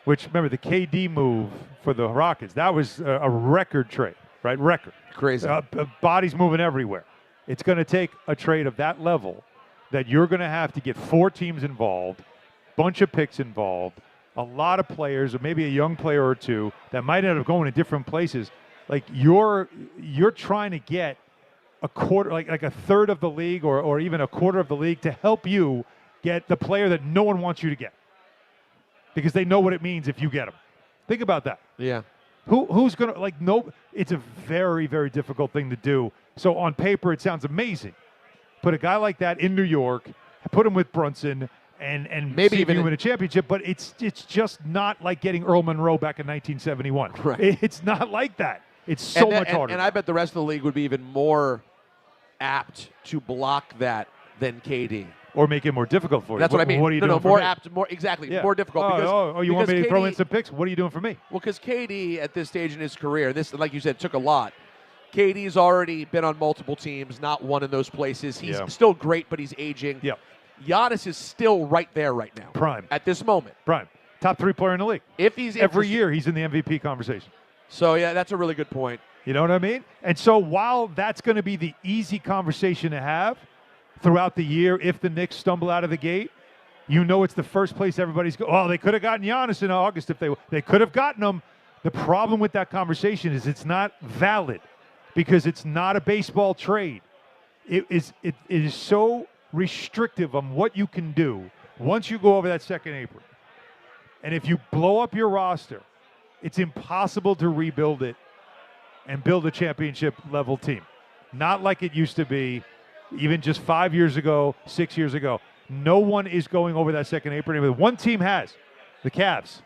which, remember, the KD move for the Rockets, that was a record trade, right? Record. Crazy. Bodies moving everywhere. It's going to take a trade of that level that you're going to have to get 4 teams involved, bunch of picks involved, a lot of players, or maybe a young player or 2 that might end up going to different places. Like you're trying to get a quarter, like a third of the league, or even a quarter of the league to help you get the player that no one wants you to get, because they know what it means if you get them. Think about that. Yeah. Who's going to, it's a very, very difficult thing to do. So on paper, it sounds amazing. Put a guy like that in New York, put him with Brunson, and maybe see even if you win a championship, but it's just not like getting Earl Monroe back in 1971. Right. It's not like that. It's so much harder. And I bet the rest of the league would be even more apt to block that than KD. Or make it more difficult for you. That's what I mean. What are you doing for more me? apt, more exactly, Yeah. more difficult. You want me to KD, throw in some picks? What are you doing for me? Well, because KD at this stage in his career, this, like you said, took a lot. KD's already been on multiple teams, not won in those places. He's still great, but he's aging. Yep. Giannis is still right there right now. Prime. At this moment. Prime. Top 3 player in the league. If he's every year, he's in the MVP conversation. So, yeah, that's a really good point. You know what I mean? And so while that's going to be the easy conversation to have throughout the year, if the Knicks stumble out of the gate, you know it's the first place everybody's going. Oh, they could have gotten Giannis in August if they could have gotten him. The problem with that conversation is it's not valid because it's not a baseball trade. It is so restrictive on what you can do once you go over that second apron. And if you blow up your roster, it's impossible to rebuild it and build a championship level team. Not like it used to be even just 5 years ago, 6 years ago. No one is going over that second apron. One team has, the Cavs.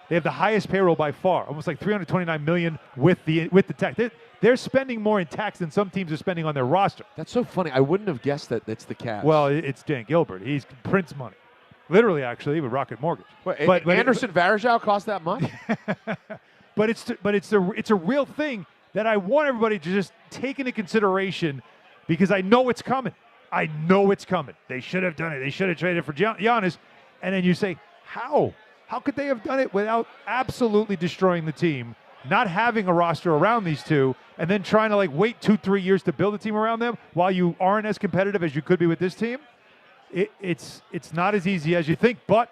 They have the highest payroll by far, almost like $329 million with the tax. They're spending more in tax than some teams are spending on their roster. That's so funny. I wouldn't have guessed that it's the Cavs. Well, it's Dan Gilbert. He's Prince money. Literally, actually, with Rocket Mortgage. But Anderson Varejao cost that much? But it's a real thing that I want everybody to just take into consideration, because I know it's coming. I know it's coming. They should have done it. They should have traded for Giannis. And then you say, how? How could they have done it without absolutely destroying the team, not having a roster around these two, and then trying to wait 2-3 years to build a team around them while you aren't as competitive as you could be with this team? It's not as easy as you think, but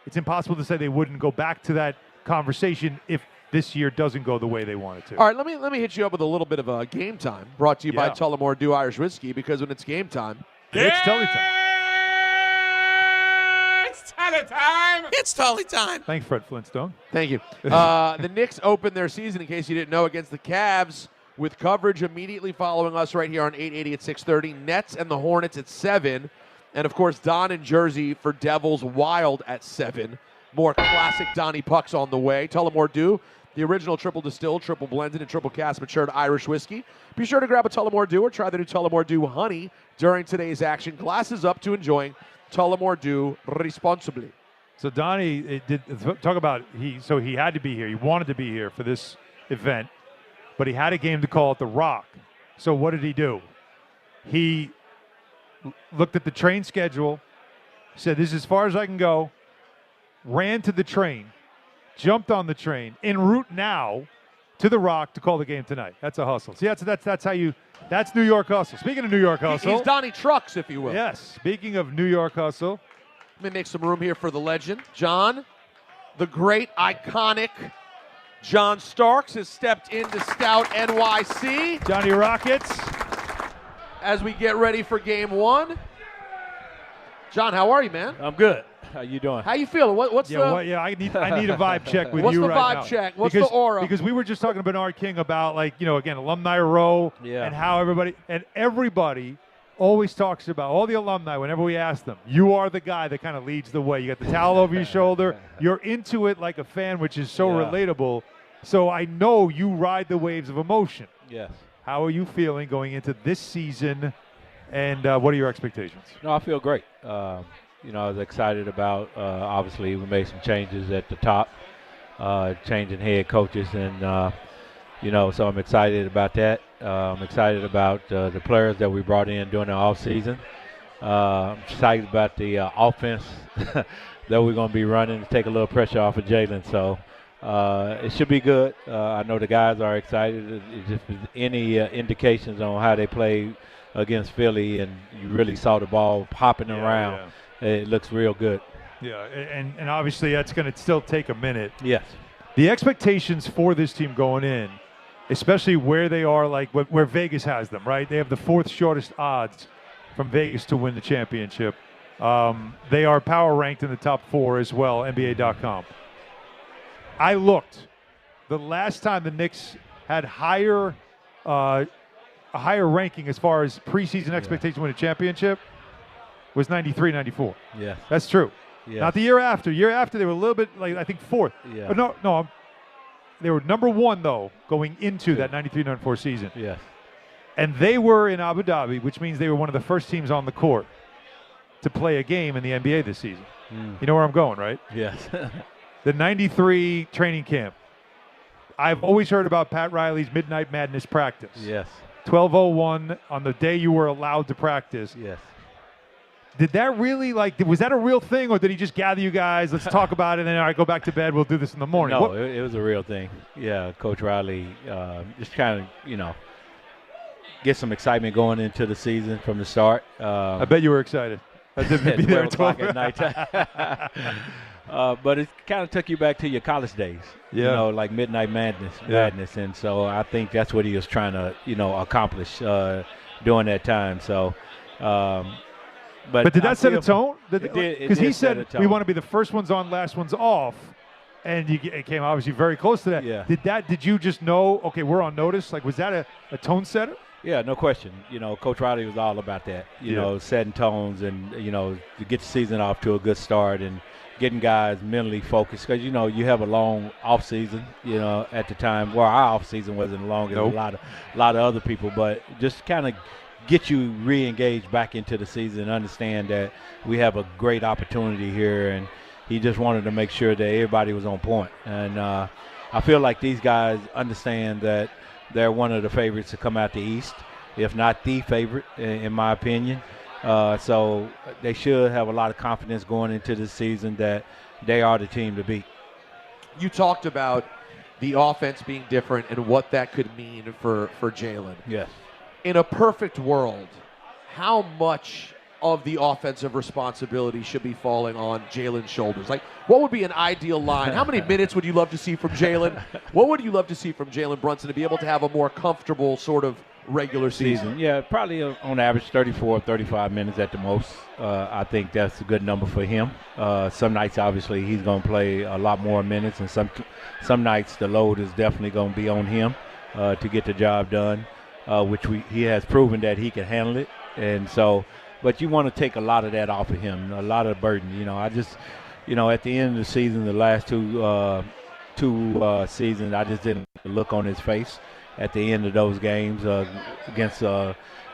it's impossible to say they wouldn't go back to that conversation if this year doesn't go the way they want it to. All right, let me hit you up with a little bit of a game time brought to you by Tullamore Dew Irish Whiskey, because when it's game time, it's Tully time. It's Tully time. It's Tully time. Thanks, Fred Flintstone. Thank you. The Knicks open their season, in case you didn't know, against the Cavs, with coverage immediately following us right here on 880 at 6:30. Nets and the Hornets at 7. And, of course, Don and Jersey for Devils Wild at 7. More classic Donnie Pucks on the way. Tullamore Dew, the original triple distilled, triple blended, and triple cast matured Irish whiskey. Be sure to grab a Tullamore Dew or try the new Tullamore Dew Honey during today's action. Glasses up to enjoying Tullamore Dew responsibly. So Donnie did talk about he had to be here. He wanted to be here for this event, but he had a game to call at the Rock. So what did he do? He looked at the train schedule said, this is as far as I can go, ran to the train, jumped on the train, en route now to the Rock to call the game tonight. That's a hustle. See, that's how you – that's New York hustle. Speaking of New York hustle. He's Donnie Trucks, if you will. Yes. Speaking of New York hustle. Let me make some room here for the legend. John, the great, iconic John Starks has stepped into Stout NYC. Johnny Rockets. As we get ready for game one. John, how are you, man? I'm good. How you doing? How you feeling? I need a vibe check with what's you the right now. vibe check? What's the aura? Because we were just talking to Bernard King about, again, Alumni Row and how everybody always talks about, all the alumni, whenever we ask them, you are the guy that kind of leads the way. You got the towel over your shoulder. You're into it like a fan, which is so relatable. So I know you ride the waves of emotion. Yes. How are you feeling going into this season, and what are your expectations? No, I feel great. I was excited about, obviously, we made some changes at the top, changing head coaches, and, so I'm excited about that. I'm excited about the players that we brought in during the offseason. I'm excited about the offense that we're going to be running to take a little pressure off of Jalen. So it should be good. I know the guys are excited. If there's any indications on how they played against Philly, and you really saw the ball popping around, it looks real good. Yeah, and obviously that's going to still take a minute. Yes. The expectations for this team going in, especially where they are, where Vegas has them, right? They have the fourth shortest odds from Vegas to win the championship. They are power ranked in the top 4 as well, NBA.com. I looked. The last time the Knicks had a higher ranking as far as preseason expectation to win a championship was 93-94. Yes. That's true. Yes. Not the year after. Year after they were a little bit, I think, 4th. Yeah. But no. They were number 1, though, going into that 93-94 season. Yes. And they were in Abu Dhabi, which means they were one of the first teams on the court to play a game in the NBA this season. You know where I'm going, right? Yes. The 93 training camp. I've always heard about Pat Riley's Midnight Madness practice. Yes. 12:01 on the day you were allowed to practice. Yes. Did that really, was that a real thing, or did he just gather you guys, let's talk about it, and then, all right, go back to bed, we'll do this in the morning? No, it was a real thing. Yeah, Coach Riley just kind of, get some excitement going into the season from the start. I bet you were excited. I didn't be there at 12 at night. But it kind of took you back to your college days, like Midnight Madness. And so I think that's what he was trying to, accomplish during that time. So, but did that set a tone? Because he said we want to be the first ones on, last ones off, and it came obviously very close to that. Yeah. Did you just know? Okay, we're on notice. Was that a tone setter? Yeah, no question. Coach Riley was all about that. Setting tones and to get the season off to a good start and getting guys mentally focused because you have a long off season. At the time, our off season wasn't long as a lot of other people, but just kind of get you re-engaged back into the season and understand that we have a great opportunity here, and he just wanted to make sure that everybody was on point. And I feel like these guys understand that they're one of the favorites to come out the East, if not the favorite, in my opinion. So they should have a lot of confidence going into the season that they are the team to beat. You talked about the offense being different and what that could mean for Jalen. Yes. In a perfect world, how much of the offensive responsibility should be falling on Jalen's shoulders? What would be an ideal line? How many minutes would you love to see from Jalen? What would you love to see from Jalen Brunson to be able to have a more comfortable sort of regular season? Yeah, probably on average 34, 35 minutes at the most. I think that's a good number for him. Some nights, obviously, he's going to play a lot more minutes, and some nights the load is definitely going to be on him to get the job done, which he has proven that he can handle it. And so, but you want to take a lot of that off of him, a lot of burden. I just, at the end of the season, the last two seasons, I just didn't look on his face at the end of those games against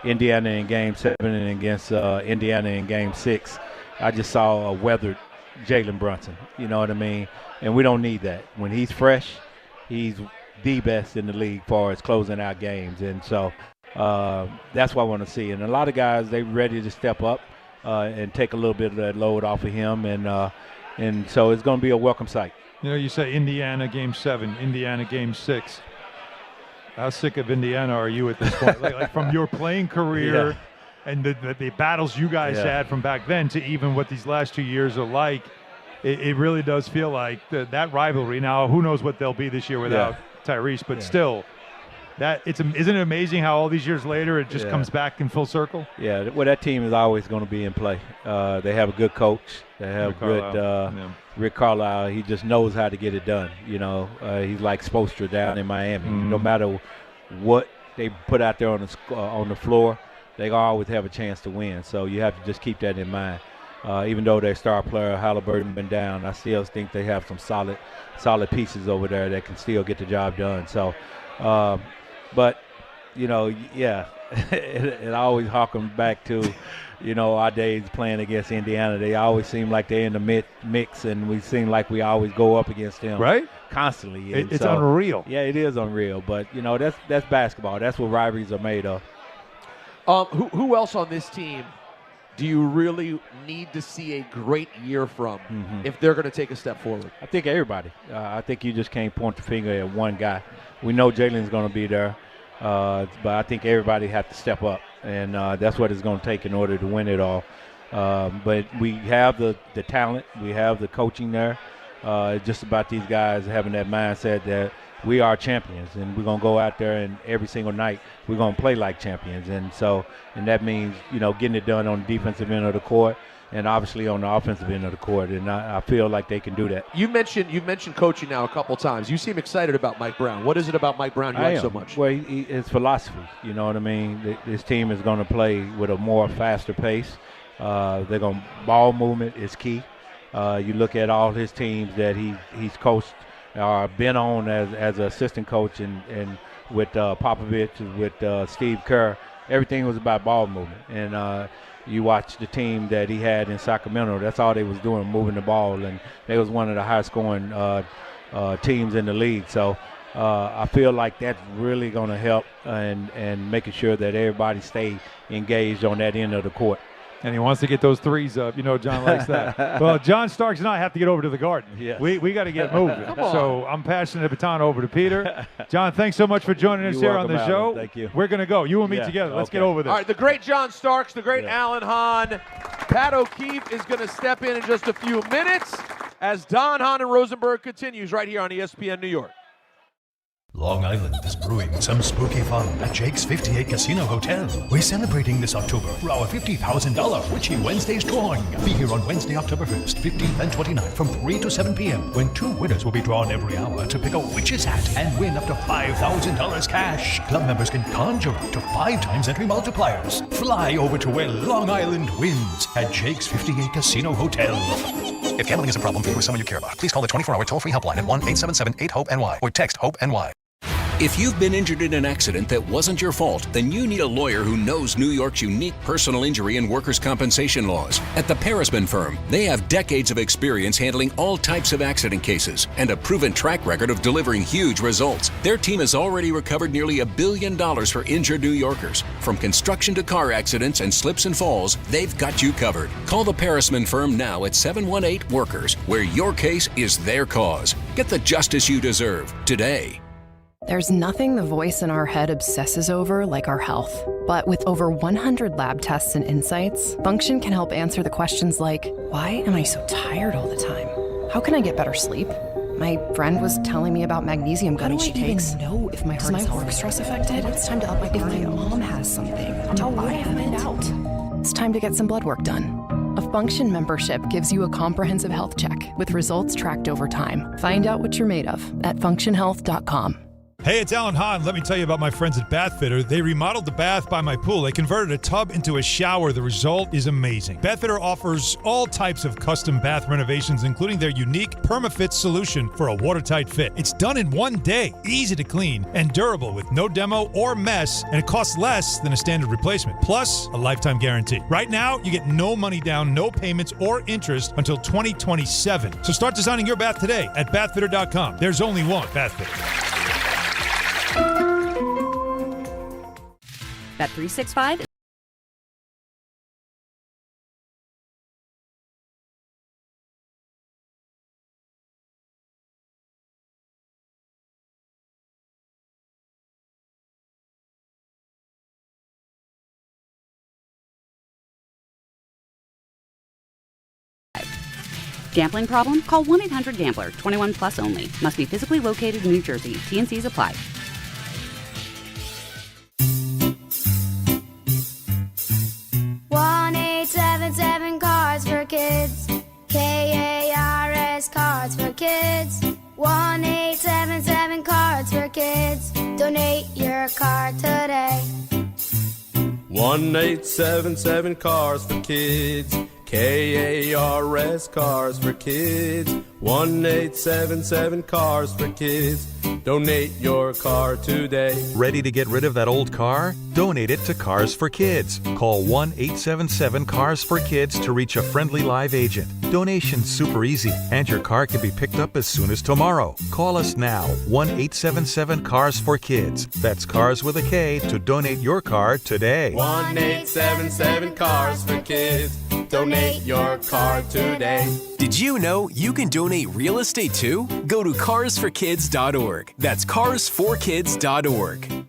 Indiana in Game 7 and against Indiana in Game 6. I just saw a weathered Jalen Brunson, you know what I mean? And we don't need that. When he's fresh, he's the best in the league as far as closing out games. And so that's what I want to see. And a lot of guys, they ready to step up. and take a little bit of that load off of him. And so it's going to be a welcome sight. You know, you say Indiana Game 7, Indiana Game 6. How sick of Indiana are you at this point? like from your playing career and the battles you guys had from back then to even what these last 2 years are like, it really does feel like that rivalry. Now, who knows what they'll be this year without Tyrese, but still, isn't it amazing how all these years later it just comes back in full circle? Yeah, well, that team is always going to be in play. They have a good coach. They have Rick Carlisle. He just knows how to get it done. You know, he's like Spoelstra down in Miami. No matter what they put out there on the floor, they always have a chance to win. So you have to just keep that in mind. Even though their star player Halliburton been down, I still think they have some solid pieces over there that can still get the job done. So, but you know, it always harkens back to, you know, our days playing against Indiana. They always seem like they're in the mix, and we seem like we always go up against them constantly. It's unreal. Yeah, it is unreal. But you know, that's basketball. That's what rivalries are made of. Who else on this team do you really need to see a great year from if they're going to take a step forward? I think everybody. I think you just can't point the finger at one guy. We know Jalen's going to be there, but I think everybody has to step up, and that's what it's going to take in order to win it all. But we have the talent. We have the coaching there. It's just about these guys having that mindset that we are champions, and we're going to go out there and every single night we're going to play like champions. And that means, you know, getting it done on the defensive end of the court and obviously on the offensive end of the court. And I feel like they can do that. You've mentioned coaching now a couple times. You seem excited about Mike Brown. What is it about Mike Brown you like so much? Well, his philosophy, you know what I mean? This team is going to play with a more faster pace. Ball movement is key. You look at all his teams that he's coached or been on as an assistant coach and with Popovich, with Steve Kerr, everything was about ball movement. And you watch the team that he had in Sacramento, that's all they was doing, moving the ball, and they was one of the highest scoring teams in the league. So I feel like that's really going to help and making sure that everybody stay engaged on that end of the court. And he wants to get those threes up. You know, John likes that. Well, John Starks and I have to get over to the Garden. Yes. We got to get moving. So I'm passing the baton over to Peter. John, thanks so much for joining us here on the show. Thank you. We're going to go. You and me together. Let's get over this. All right, the great John Starks, the great Alan Hahn. Pat O'Keefe is going to step in just a few minutes as Don Hahn and Rosenberg continues right here on ESPN New York. Long Island is brewing some spooky fun at Jake's 58 Casino Hotel. We're celebrating this October for our $50,000 Witchy Wednesdays drawing. Be here on Wednesday, October 1st, 15th, and 29th from 3 to 7 p.m. when 2 winners will be drawn every hour to pick a witch's hat and win up to $5,000 cash. Club members can conjure up to 5 times entry multipliers. Fly over to where Long Island wins at Jake's 58 Casino Hotel. If gambling is a problem for you or someone you care about, please call the 24-hour toll-free helpline at 1-877-8-HOPE-NY or text HOPE-NY. If you've been injured in an accident that wasn't your fault, then you need a lawyer who knows New York's unique personal injury and workers' compensation laws. At the Parisman Firm, they have decades of experience handling all types of accident cases and a proven track record of delivering huge results. Their team has already recovered nearly $1 billion for injured New Yorkers. From construction to car accidents and slips and falls, they've got you covered. Call the Parisman Firm now at 718-WORKERS, where your case is their cause. Get the justice you deserve today. There's nothing the voice in our head obsesses over like our health. But with over 100 lab tests and insights, Function can help answer the questions like, why am I so tired all the time? How can I get better sleep? My friend was telling me about magnesium gummies she takes. I don't even know if my heart is work stress affected. It's time to up my cardio. If my mom has something, how will I find out? It's time to get some blood work done. A Function membership gives you a comprehensive health check with results tracked over time. Find out what you're made of at functionhealth.com. Hey, it's Alan Hahn. Let me tell you about my friends at Bath Fitter. They remodeled the bath by my pool. They converted a tub into a shower. The result is amazing. Bath Fitter offers all types of custom bath renovations, including their unique PermaFit solution for a watertight fit. It's done in one day, easy to clean, and durable with no demo or mess, and it costs less than a standard replacement, plus a lifetime guarantee. Right now, you get no money down, no payments or interest until 2027. So start designing your bath today at bathfitter.com. There's only one Bath Fitter. Bet365 Gambling problem? Call 1-800-GAMBLER. 21 plus only. Must be physically located in New Jersey. T&Cs apply. Cards for Kids. KARS Cards for Kids. 1-877 Cards for Kids. Donate your card today. 1-877 Cars for Kids. KARS Cars for Kids. 1-877 Cars for Kids. Donate your car today. Ready to get rid of that old car? Donate it to Cars for Kids. Call 1-877-CARS-FOR-KIDS to reach a friendly live agent. Donation's super easy, and your car can be picked up as soon as tomorrow. Call us now, 1-877-CARS-FOR-KIDS. That's Cars with a K to donate your car today. 1-877 Cars for Kids. Donate your car today. Did you know you can donate real estate too? Go to carsforkids.org. That's carsforkids.org.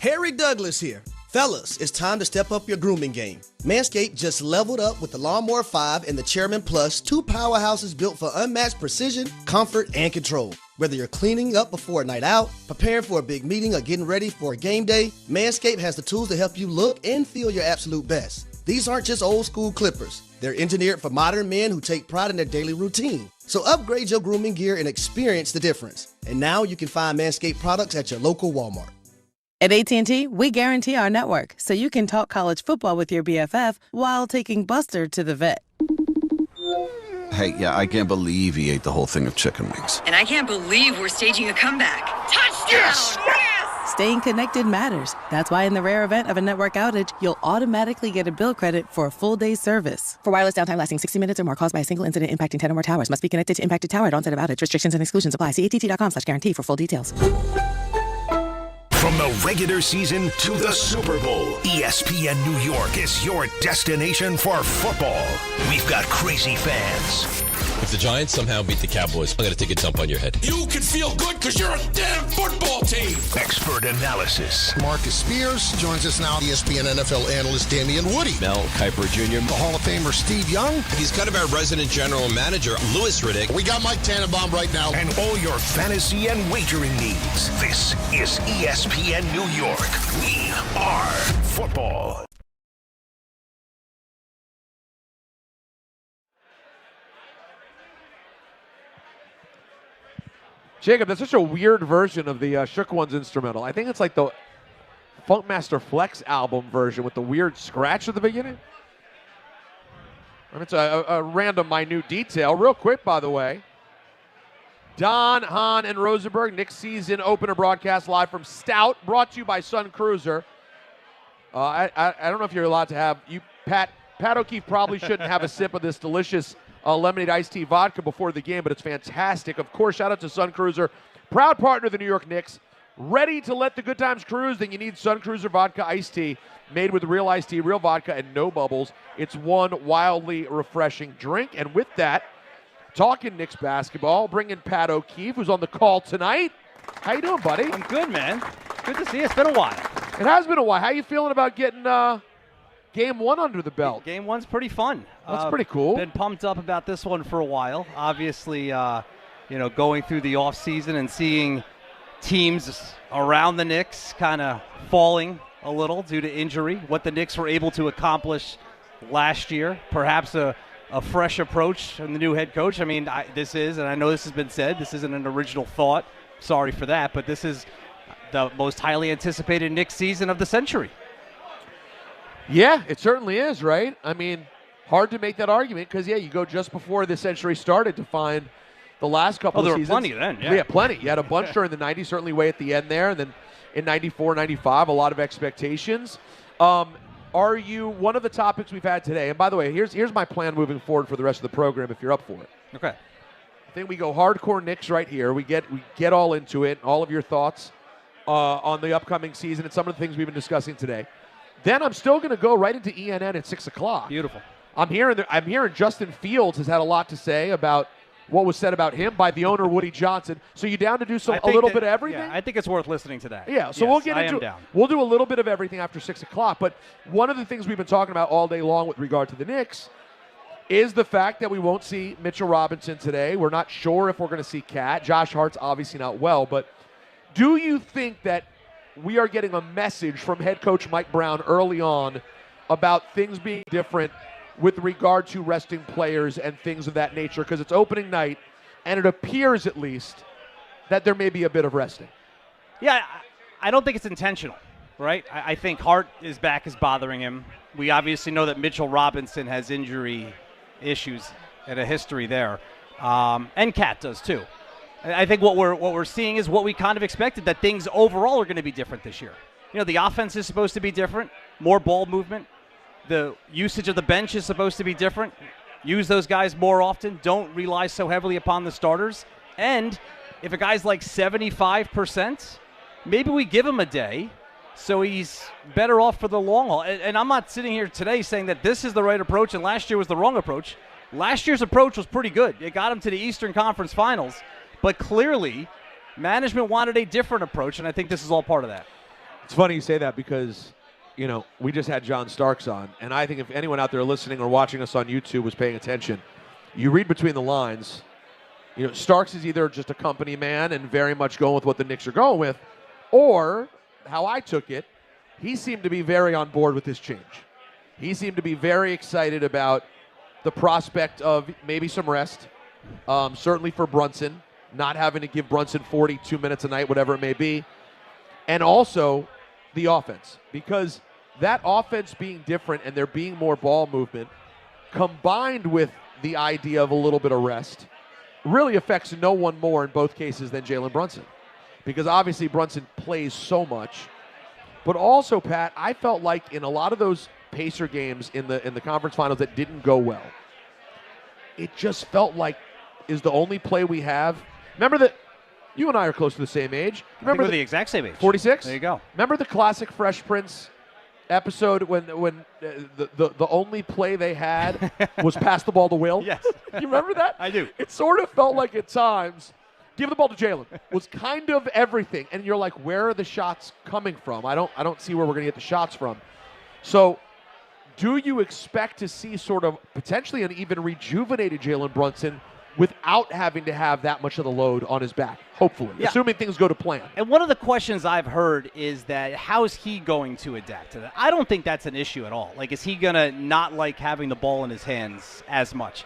Harry Douglas here. Fellas, it's time to step up your grooming game. Manscaped just leveled up with the Lawnmower 5 and the Chairman Plus, two powerhouses built for unmatched precision, comfort, and control. Whether you're cleaning up before a night out, preparing for a big meeting, or getting ready for a game day, Manscaped has the tools to help you look and feel your absolute best. These aren't just old school clippers. They're engineered for modern men who take pride in their daily routine. So upgrade your grooming gear and experience the difference. And now you can find Manscaped products at your local Walmart. At AT&T, we guarantee our network so you can talk college football with your BFF while taking Buster to the vet. Hey, yeah, I can't believe he ate the whole thing of chicken wings. And I can't believe we're staging a comeback. Touchdown! Yes! Staying connected matters. That's why in the rare event of a network outage, you'll automatically get a bill credit for a full day's service. For wireless downtime lasting 60 minutes or more caused by a single incident impacting 10 or more towers, must be connected to impacted tower at onset of outage. Restrictions and exclusions apply. See att.com/guarantee for full details. From the regular season to the Super Bowl, ESPN New York is your destination for football. We've got crazy fans. If the Giants somehow beat the Cowboys, I'm going to take a dump on your head. You can feel good because you're a damn football team. Expert analysis. Marcus Spears joins us now. ESPN NFL analyst Damian Woody. Mel Kiper Jr. The Hall of Famer Steve Young. He's kind of our resident general manager, Louis Riddick. We got Mike Tannenbaum right now. And all your fantasy and wagering needs. This is ESPN New York. We are football. Jacob, that's such a weird version of the Shook Ones instrumental. I think it's like the Funkmaster Flex album version with the weird scratch at the beginning. And it's a random minute detail. Real quick, by the way. Don, Hahn, and Rosenberg, Knicks season opener broadcast live from Stout, brought to you by Sun Cruiser. I don't know if you're allowed to have Pat O'Keefe probably shouldn't have a sip of this delicious lemonade iced tea vodka before the game, but it's fantastic. Of course, shout out to Sun Cruiser, proud partner of the New York Knicks. Ready to let the good times cruise? Then you need Sun Cruiser vodka iced tea, made with real iced tea, real vodka, and no bubbles. It's one wildly refreshing drink. And with that, talking Knicks basketball, bringing Pat O'Keefe, who's on the call tonight. How you doing, buddy? I'm good, man. Good to see you. It's been a while. It has been a while. How you feeling about getting Game 1 under the belt? Game 1's pretty fun. That's pretty cool. Been pumped up about this one for a while. Obviously, going through the offseason and seeing teams around the Knicks kind of falling a little due to injury. What the Knicks were able to accomplish last year, perhaps a fresh approach from the new head coach. I mean, this is, and I know this has been said, this isn't an original thought. Sorry for that, but this is the most highly anticipated Knicks season of the century. Yeah, it certainly is, right? I mean, hard to make that argument because, you go just before the century started to find the last couple of seasons. There were plenty then, yeah. Yeah, plenty. You had a bunch during the 90s, certainly way at the end there, and then in 94, 95, a lot of expectations. Are you one of the topics we've had today? And by the way, here's my plan moving forward for the rest of the program if you're up for it. Okay. I think we go hardcore Knicks right here. We get all into it, all of your thoughts on the upcoming season and some of the things we've been discussing today. Then I'm still going to go right into ENN at 6 o'clock. Beautiful. I'm hearing Justin Fields has had a lot to say about what was said about him by the owner, Woody Johnson. So you down to do a little bit of everything? Yeah, I think it's worth listening to that. Yeah, so yes, we'll get into it. Down. We'll do a little bit of everything after 6 o'clock. But one of the things we've been talking about all day long with regard to the Knicks is the fact that we won't see Mitchell Robinson today. We're not sure if we're going to see Cat. Josh Hart's obviously not well, but do you think that we are getting a message from head coach Mike Brown early on about things being different with regard to resting players and things of that nature? Because it's opening night, and it appears at least that there may be a bit of resting. Yeah, I don't think it's intentional, right? I think His back is bothering him. We obviously know that Mitchell Robinson has injury issues and a history there, and Cat does too. I think what we're seeing is what we kind of expected, that things overall are going to be different this year. The offense is supposed to be different, more ball movement. The usage of the bench is supposed to be different. Use those guys more often. Don't rely so heavily upon the starters. And if a guy's like 75%, maybe we give him a day so he's better off for the long haul. And I'm not sitting here today saying that this is the right approach and last year was the wrong approach. Last year's approach was pretty good. It got him to the Eastern Conference Finals. But clearly, management wanted a different approach, and I think this is all part of that. It's funny you say that because, we just had John Starks on, and I think if anyone out there listening or watching us on YouTube was paying attention, you read between the lines, Starks is either just a company man and very much going with what the Knicks are going with, or, how I took it, he seemed to be very on board with this change. He seemed to be very excited about the prospect of maybe some rest, certainly for Brunson, not having to give Brunson 42 minutes a night, whatever it may be, and also the offense, because that offense being different and there being more ball movement combined with the idea of a little bit of rest really affects no one more in both cases than Jalen Brunson, because obviously Brunson plays so much. But also, Pat, I felt like in a lot of those Pacer games in the conference finals that didn't go well, it just felt like is the only play we have. Remember that you and I are close to the same age. Remember we're the exact same age. 46? There you go. Remember the classic Fresh Prince episode when the only play they had was pass the ball to Will? Yes. You remember that? I do. It sort of felt like at times, give the ball to Jalen was kind of everything. And you're like, where are the shots coming from? I don't see where we're going to get the shots from. So do you expect to see sort of potentially an even rejuvenated Jalen Brunson without having to have that much of the load on his back, hopefully, assuming things go to plan? And one of the questions I've heard is that how is he going to adapt to that? I don't think that's an issue at all. Like, is he going to not like having the ball in his hands as much?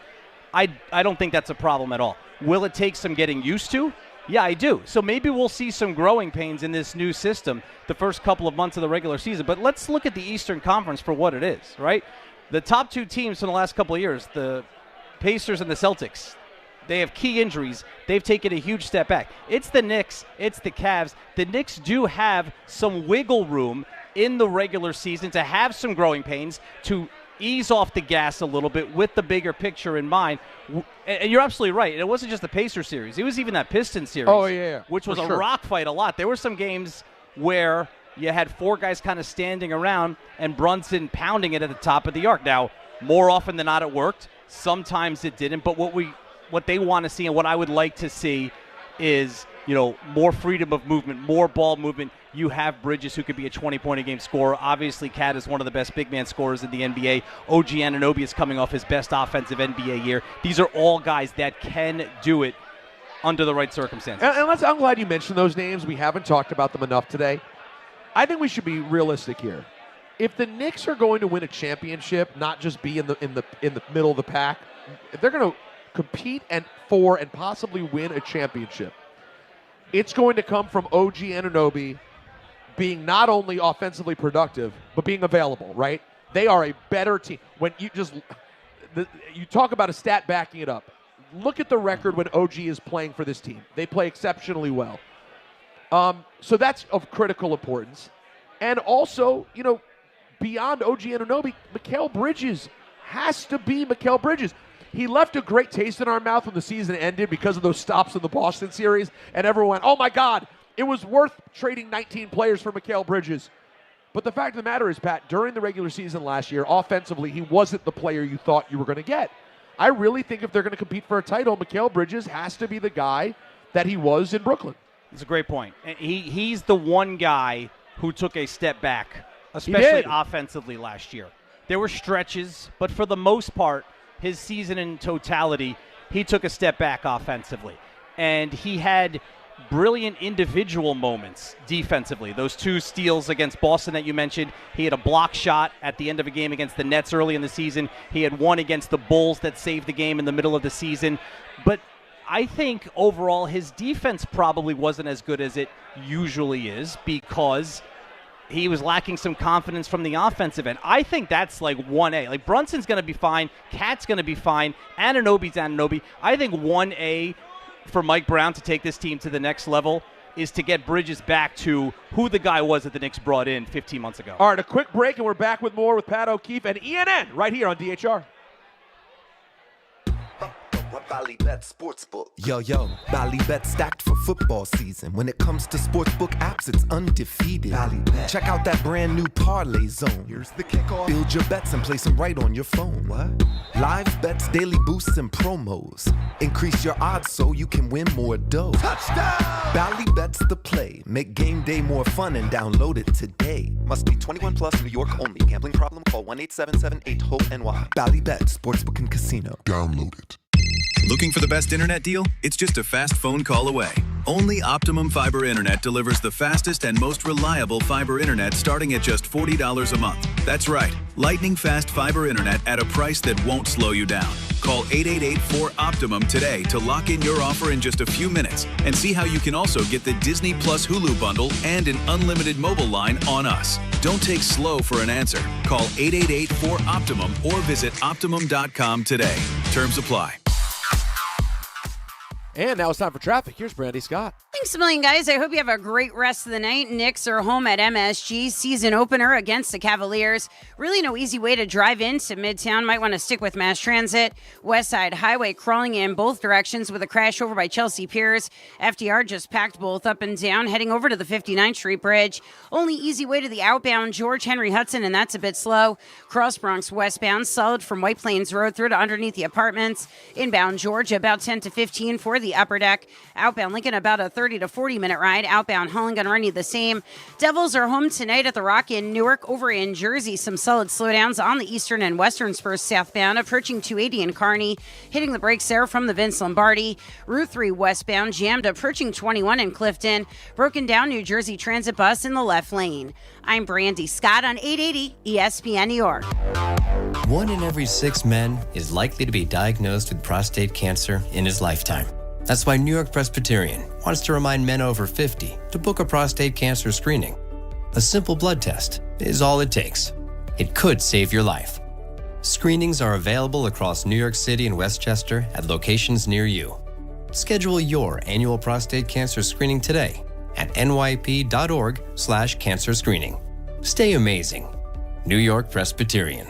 I don't think that's a problem at all. Will it take some getting used to? Yeah, I do. So maybe we'll see some growing pains in this new system the first couple of months of the regular season. But let's look at the Eastern Conference for what it is, right? The top two teams from the last couple of years, the Pacers and the Celtics, they have key injuries. They've taken a huge step back. It's the Knicks. It's the Cavs. The Knicks do have some wiggle room in the regular season to have some growing pains, to ease off the gas a little bit with the bigger picture in mind. And you're absolutely right. It wasn't just the Pacers series. It was even that Pistons series, which was a rock fight a lot. There were some games where you had four guys kind of standing around and Brunson pounding it at the top of the arc. Now, more often than not, it worked. Sometimes it didn't. But what they want to see and what I would like to see is, more freedom of movement, more ball movement. You have Bridges, who could be a 20-point-a-game scorer. Obviously, Cat is one of the best big man scorers in the NBA. OG Anunoby is coming off his best offensive NBA year. These are all guys that can do it under the right circumstances. And I'm glad you mentioned those names. We haven't talked about them enough today. I think we should be realistic here. If the Knicks are going to win a championship, not just be in the middle of the pack, if they're going to compete and possibly win a championship, it's going to come from OG Anunoby being not only offensively productive, but being available, right? They are a better team. When you talk about a stat backing it up, look at the record when OG is playing for this team. They play exceptionally well. So that's of critical importance. And also, beyond OG Anunoby, Mikal Bridges has to be Mikal Bridges. He left a great taste in our mouth when the season ended because of those stops in the Boston series, and everyone went, oh my God, it was worth trading 19 players for Mikal Bridges. But the fact of the matter is, Pat, during the regular season last year, offensively, he wasn't the player you thought you were going to get. I really think if they're going to compete for a title, Mikal Bridges has to be the guy that he was in Brooklyn. That's a great point. He's the one guy who took a step back, especially offensively last year. There were stretches, but for the most part, his season in totality, he took a step back offensively. And he had brilliant individual moments defensively. Those 2 steals against Boston that you mentioned. He had a block shot at the end of a game against the Nets early in the season. He had one against the Bulls that saved the game in the middle of the season. But I think overall his defense probably wasn't as good as it usually is because he was lacking some confidence from the offensive end. I think that's like 1A. Like Brunson's going to be fine. Cat's going to be fine. Anunoby's Anunoby. I think 1A for Mike Brown to take this team to the next level is to get Bridges back to who the guy was that the Knicks brought in 15 months ago. All right, a quick break, and we're back with more with Pat O'Keefe and ENN right here on DHR. Ballybet Sportsbook. Yo, Ballybet stacked for football season. When it comes to sportsbook apps, it's undefeated. Ballybet. Check out that brand new parlay zone. Here's the kickoff. Build your bets and place them right on your phone. What? Live bets, daily boosts, and promos. Increase your odds so you can win more dough. Touchdown! Ballybet's the play. Make game day more fun and download it today. Must be 21 plus, New York only. Gambling problem? Call 1-877-8-HOPE-NY. Ballybet Sportsbook and Casino. Download it. Looking for the best internet deal? It's just a fast phone call away. Only Optimum Fiber Internet delivers the fastest and most reliable fiber internet starting at just $40 a month. That's right, lightning fast fiber internet at a price that won't slow you down. Call 888-4-OPTIMUM today to lock in your offer in just a few minutes and see how you can also get the Disney Plus Hulu bundle and an unlimited mobile line on us. Don't take slow for an answer. Call 888-4-OPTIMUM or visit Optimum.com today. Terms apply. And now it's time for traffic. Here's Brandy Scott. Thanks a million, guys. I hope you have a great rest of the night. Knicks are home at MSG. Season opener against the Cavaliers. Really no easy way to drive into Midtown. Might want to stick with mass transit. West Side Highway crawling in both directions with a crash over by Chelsea Piers. FDR just packed both up and down, heading over to the 59th Street Bridge. Only easy way to the outbound George Henry Hudson, and that's a bit slow. Cross Bronx westbound, solid from White Plains Road through to underneath the apartments. Inbound Georgia, about 10 to 15 for the upper deck. Outbound Lincoln, about a 30 to 40 minute ride. Outbound Holland going to run you the same. Devils are home tonight at the Rock in Newark. Over in Jersey, some solid slowdowns on the eastern and western spurs southbound, approaching 280 in Kearney. Hitting the brakes there from the Vince Lombardi. Route 3 westbound, jammed approaching 21 in Clifton. Broken down New Jersey Transit bus in the left lane. I'm Brandy Scott on 880 ESPN New York. 1 in every 6 men is likely to be diagnosed with prostate cancer in his lifetime. That's why New York Presbyterian wants to remind men over 50 to book a prostate cancer screening. A simple blood test is all it takes. It could save your life. Screenings are available across New York City and Westchester at locations near you. Schedule your annual prostate cancer screening today at nyp.org/cancer screening. Stay amazing. New York Presbyterian.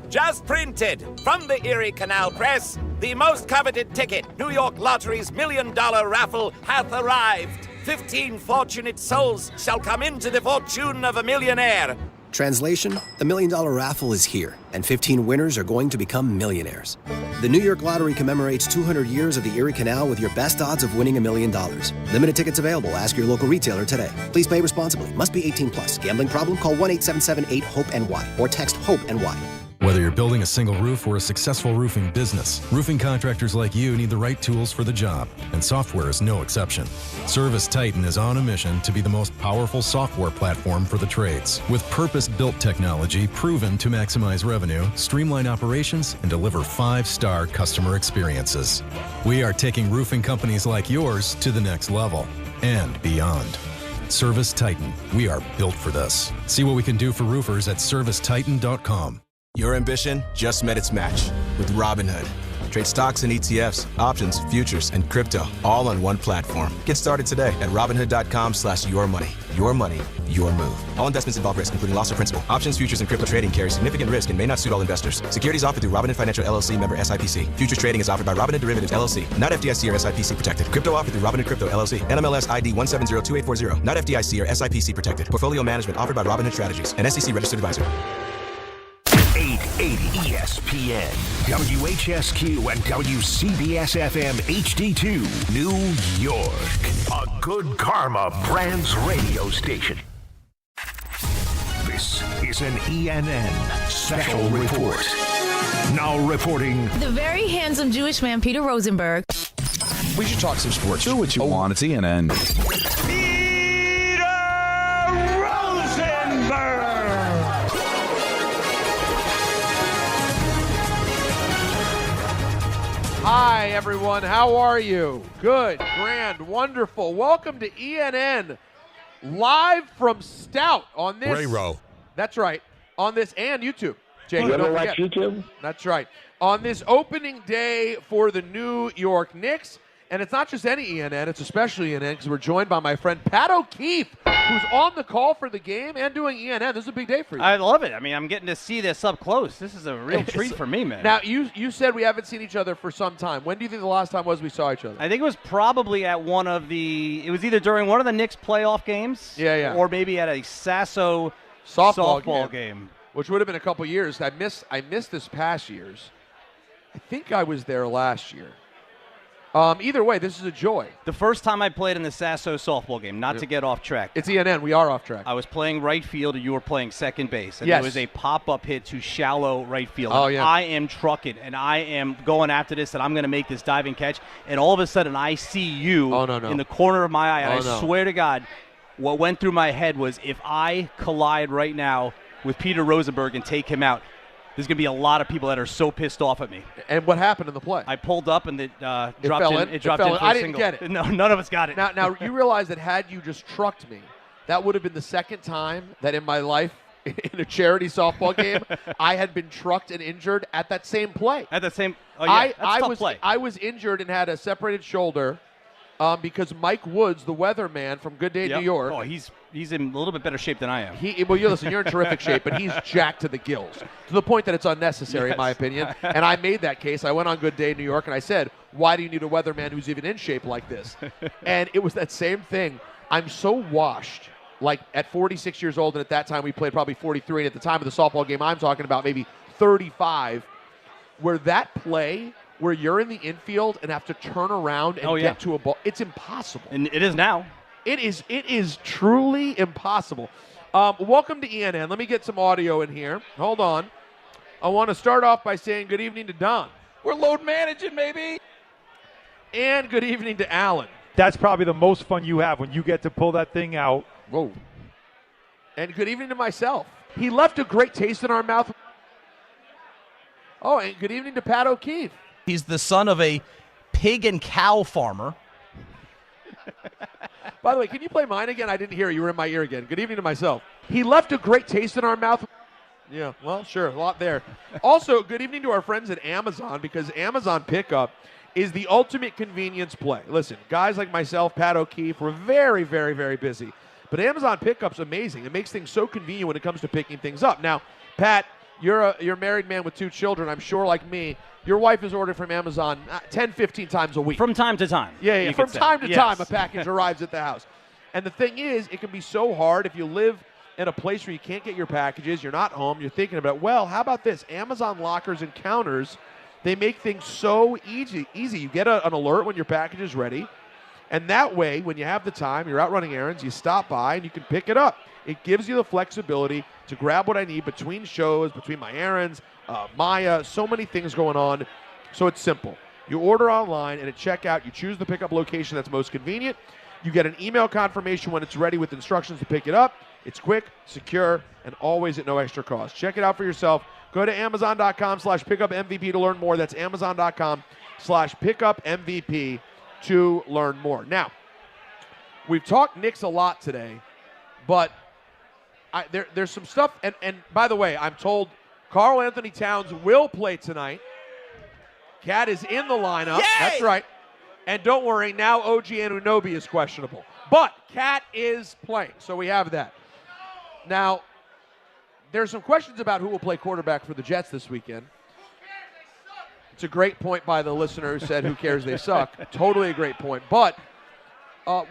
Just printed from the Erie Canal Press, the most coveted ticket, New York Lottery's $1 million raffle, hath arrived. 15 fortunate souls shall come into the fortune of a millionaire. Translation, the $1 million raffle is here, and 15 winners are going to become millionaires. The New York Lottery commemorates 200 years of the Erie Canal with your best odds of winning $1 million. Limited tickets available. Ask your local retailer today. Please play responsibly. Must be 18 plus. Gambling problem? Call 1-877-8-HOPE-NY or text HOPE-NY. Whether you're building a single roof or a successful roofing business, roofing contractors like you need the right tools for the job, and software is no exception. Service Titan is on a mission to be the most powerful software platform for the trades, with purpose-built technology proven to maximize revenue, streamline operations, and deliver 5-star customer experiences. We are taking roofing companies like yours to the next level and beyond. Service Titan, we are built for this. See what we can do for roofers at servicetitan.com. Your ambition just met its match with Robinhood. Trade stocks and ETFs, options, futures, and crypto all on one platform. Get started today at Robinhood.com/yourmoney. Your money, your move. All investments involve risk, including loss of principal. Options, futures, and crypto trading carry significant risk and may not suit all investors. Securities offered through Robinhood Financial LLC, member SIPC. Futures trading is offered by Robinhood Derivatives LLC, not FDIC or SIPC protected. Crypto offered through Robinhood Crypto LLC, NMLS ID 1702840, not FDIC or SIPC protected. Portfolio management offered by Robinhood Strategies, an SEC registered advisor. 880 ESPN, WHSQ, and WCBS-FM HD2, New York. A Good Karma Brands radio station. This is an ENN Special Report. Now reporting. The very handsome Jewish man, Peter Rosenberg. We should talk some sports. Do what you want. It's ENN. Hi, everyone. How are you? Good, grand, wonderful. Welcome to ENN, live from Stout on this. Ray Row. That's right. On this and YouTube. Jake, You ever don't watch forget. YouTube? That's right. On this opening day for the New York Knicks. And it's not just any ENN, it's especially ENN because we're joined by my friend Pat O'Keefe, who's on the call for the game and doing ENN. This is a big day for you. I love it. I mean, I'm getting to see this up close. This is a real treat for me, man. Now, you said we haven't seen each other for some time. When do you think the last time was we saw each other? I think it was probably at it was either during one of the Knicks playoff games. Yeah. Or maybe at a Sasso softball game. Which would have been a couple years. I missed this past year's. I think I was there last year. Either way, this is a joy. The first time I played in the Sasso softball game, not to get off track. It's ENN. We are off track. I was playing right field and you were playing second base. And Yes. It was a pop-up hit to shallow right field. Oh, And yeah. I am trucking, and I am going after this, and I'm going to make this diving catch. And all of a sudden, I see you in the corner of my eye. And I swear to God, what went through my head was if I collide right now with Peter Rosenberg and take him out, there's going to be a lot of people that are so pissed off at me. And what happened in the play? I pulled up and it dropped fell in. in? It dropped It fell in in. for I a didn't single. get it. No, none of us got it. Now you realize that had you just trucked me, that would have been the second time that in my life in a charity softball game I had been trucked and injured at that same play. At the same that's a tough play. I was injured and had a separated shoulder because Mike Woods, the weatherman from Good Day New York. Oh, he's in a little bit better shape than I am. You're in terrific shape, but he's jacked to the gills to the point that it's unnecessary, in my opinion. And I made that case. I went on Good Day New York and I said, "Why do you need a weatherman who's even in shape like this?" And it was that same thing. I'm so washed. Like at 46 years old, and at that time we played probably 43, and at the time of the softball game I'm talking about maybe 35, where that play where you're in the infield and have to turn around and get to a ball, it's impossible. And it is now. It is truly impossible. Welcome to ENN. Let me get some audio in here. Hold on. I want to start off by saying good evening to Don. We're load managing, baby. And good evening to Alan. That's probably the most fun you have when you get to pull that thing out. Whoa. And good evening to myself. He left a great taste in our mouth. Oh, and good evening to Pat O'Keefe. He's the son of a pig and cow farmer. By the way, can you play mine again? I didn't hear you. You were in my ear again. Good evening to myself. He left a great taste in our mouth. Yeah, well, sure, a lot there. Also, good evening to our friends at Amazon, because Amazon Pickup is the ultimate convenience play. Listen, guys like myself, Pat O'Keefe, we're very, very, very busy. But Amazon Pickup's amazing. It makes things so convenient when it comes to picking things up. Now, Pat, you're a married man with 2 children. I'm sure, like me, your wife has ordered from Amazon 10, 15 times a week. From time to time. Yeah. From time to time, Yes. a package arrives at the house. And the thing is, it can be so hard if you live in a place where you can't get your packages, you're not home, you're thinking about, well, how about this? Amazon lockers and counters, they make things so easy. You get an alert when your package is ready. And that way, when you have the time, you're out running errands, you stop by and you can pick it up. It gives you the flexibility to grab what I need between shows, between my errands, Maya, so many things going on. So it's simple. You order online, and at checkout, you choose the pickup location that's most convenient. You get an email confirmation when it's ready with instructions to pick it up. It's quick, secure, and always at no extra cost. Check it out for yourself. Go to Amazon.com/pickupmvp to learn more. That's Amazon.com/pickupmvp to learn more. Now, we've talked Knicks a lot today, but there's some stuff. And by the way, I'm told Karl Anthony Towns will play tonight. Cat is in the lineup. Yay! That's right. And don't worry, now OG Anunoby is questionable. But Cat is playing, so we have that. Now, there's some questions about who will play quarterback for the Jets this weekend. It's a great point by the listener who said, who cares, they suck. Totally a great point. But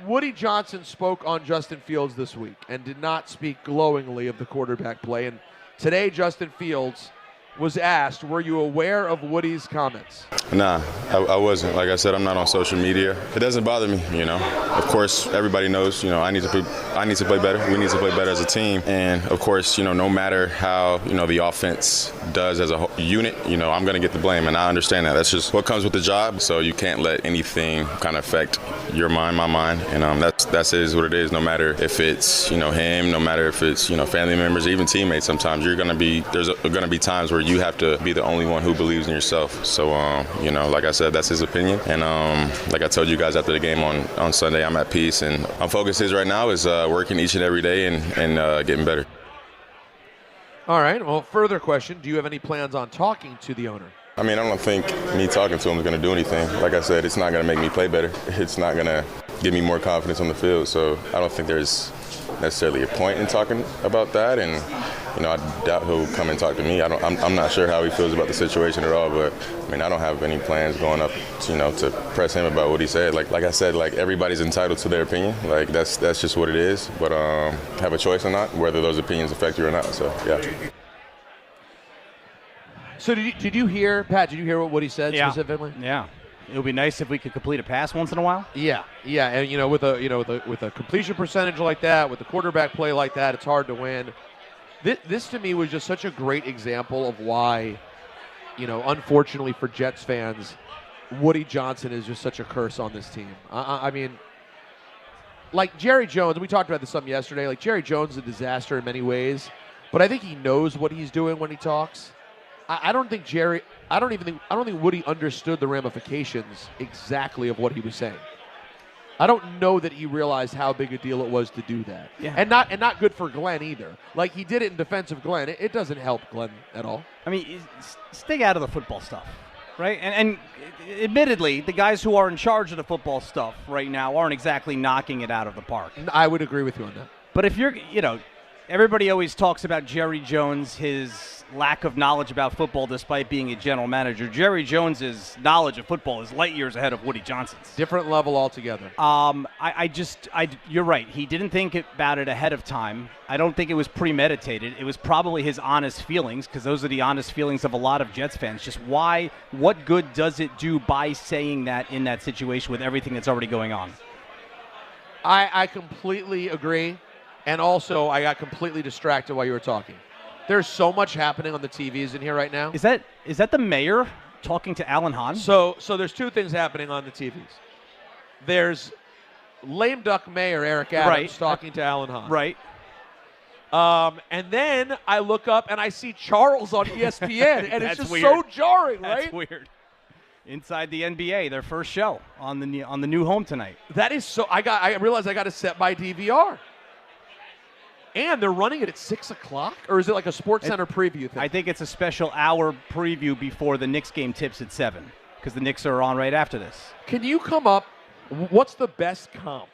Woody Johnson spoke on Justin Fields this week and did not speak glowingly of the quarterback play. And today, Justin Fields was asked, were you aware of Woody's comments? Nah, I wasn't. Like I said, I'm not on social media. It doesn't bother me, you know. Of course, everybody knows, you know, I need to play better. We need to play better as a team. And of course, you know, no matter how, you know, the offense does as a unit, you know, I'm going to get the blame, and I understand that. That's just what comes with the job. So you can't let anything kind of affect your mind, my mind, and that's is what it is. No matter if it's, you know, him, no matter if it's, you know, family members, even teammates. Sometimes there's going to be times where you have to be the only one who believes in yourself. So you know, like I said, that's his opinion, and like I told you guys after the game on Sunday, I'm at peace, and my focus right now is working each and every day and getting better. All right. Well, further question: do you have any plans on talking to the owner? I mean, I don't think me talking to him is going to do anything. Like I said, it's not going to make me play better. It's not going to give me more confidence on the field. So I don't think there's necessarily a point in talking about that. And, you know, I doubt he'll come and talk to me. I'm not sure how he feels about the situation at all. But, I mean, I don't have any plans going up, you know, to press him about what he said. Like I said, like, everybody's entitled to their opinion. Like, that's just what it is. But have a choice or not, whether those opinions affect you or not. So, yeah. So did you hear, Pat, what he said specifically? Yeah. It would be nice if we could complete a pass once in a while. Yeah, and you know, with a completion percentage like that, with the quarterback play like that, it's hard to win. This to me was just such a great example of why, you know, unfortunately for Jets fans, Woody Johnson is just such a curse on this team. I mean, like Jerry Jones, we talked about this some yesterday. Like Jerry Jones is a disaster in many ways, but I think he knows what he's doing when he talks. I don't think Woody understood the ramifications exactly of what he was saying. I don't know that he realized how big a deal it was to do that. Yeah. And not good for Glenn either. Like, he did it in defense of Glenn. It doesn't help Glenn at all. I mean, stay out of the football stuff, right? And admittedly, the guys who are in charge of the football stuff right now aren't exactly knocking it out of the park. I would agree with you on that. But if you're, you know, everybody always talks about Jerry Jones, his lack of knowledge about football despite being a general manager. Jerry Jones's knowledge of football is light years ahead of Woody Johnson's. Different level altogether. You're right. He didn't think about it ahead of time. I don't think it was premeditated. It was probably his honest feelings, because those are the honest feelings of a lot of Jets fans. Just what good does it do by saying that in that situation with everything that's already going on? I completely agree. And also, I got completely distracted while you were talking. There's so much happening on the TVs in here right now. Is that the mayor talking to Alan Hahn? So there's two things happening on the TVs. There's lame duck mayor Eric Adams talking to Alan Hahn. Right. And then I look up and I see Charles on ESPN, and it's just weird. so jarring, right? That's weird. Inside the NBA, their first show on the new home tonight. That is so. I realized I got to set my DVR. And they're running it at 6 o'clock? Or is it like a SportsCenter preview thing? I think it's a special hour preview before the Knicks game tips at 7, because the Knicks are on right after this. Can you come up, what's the best comp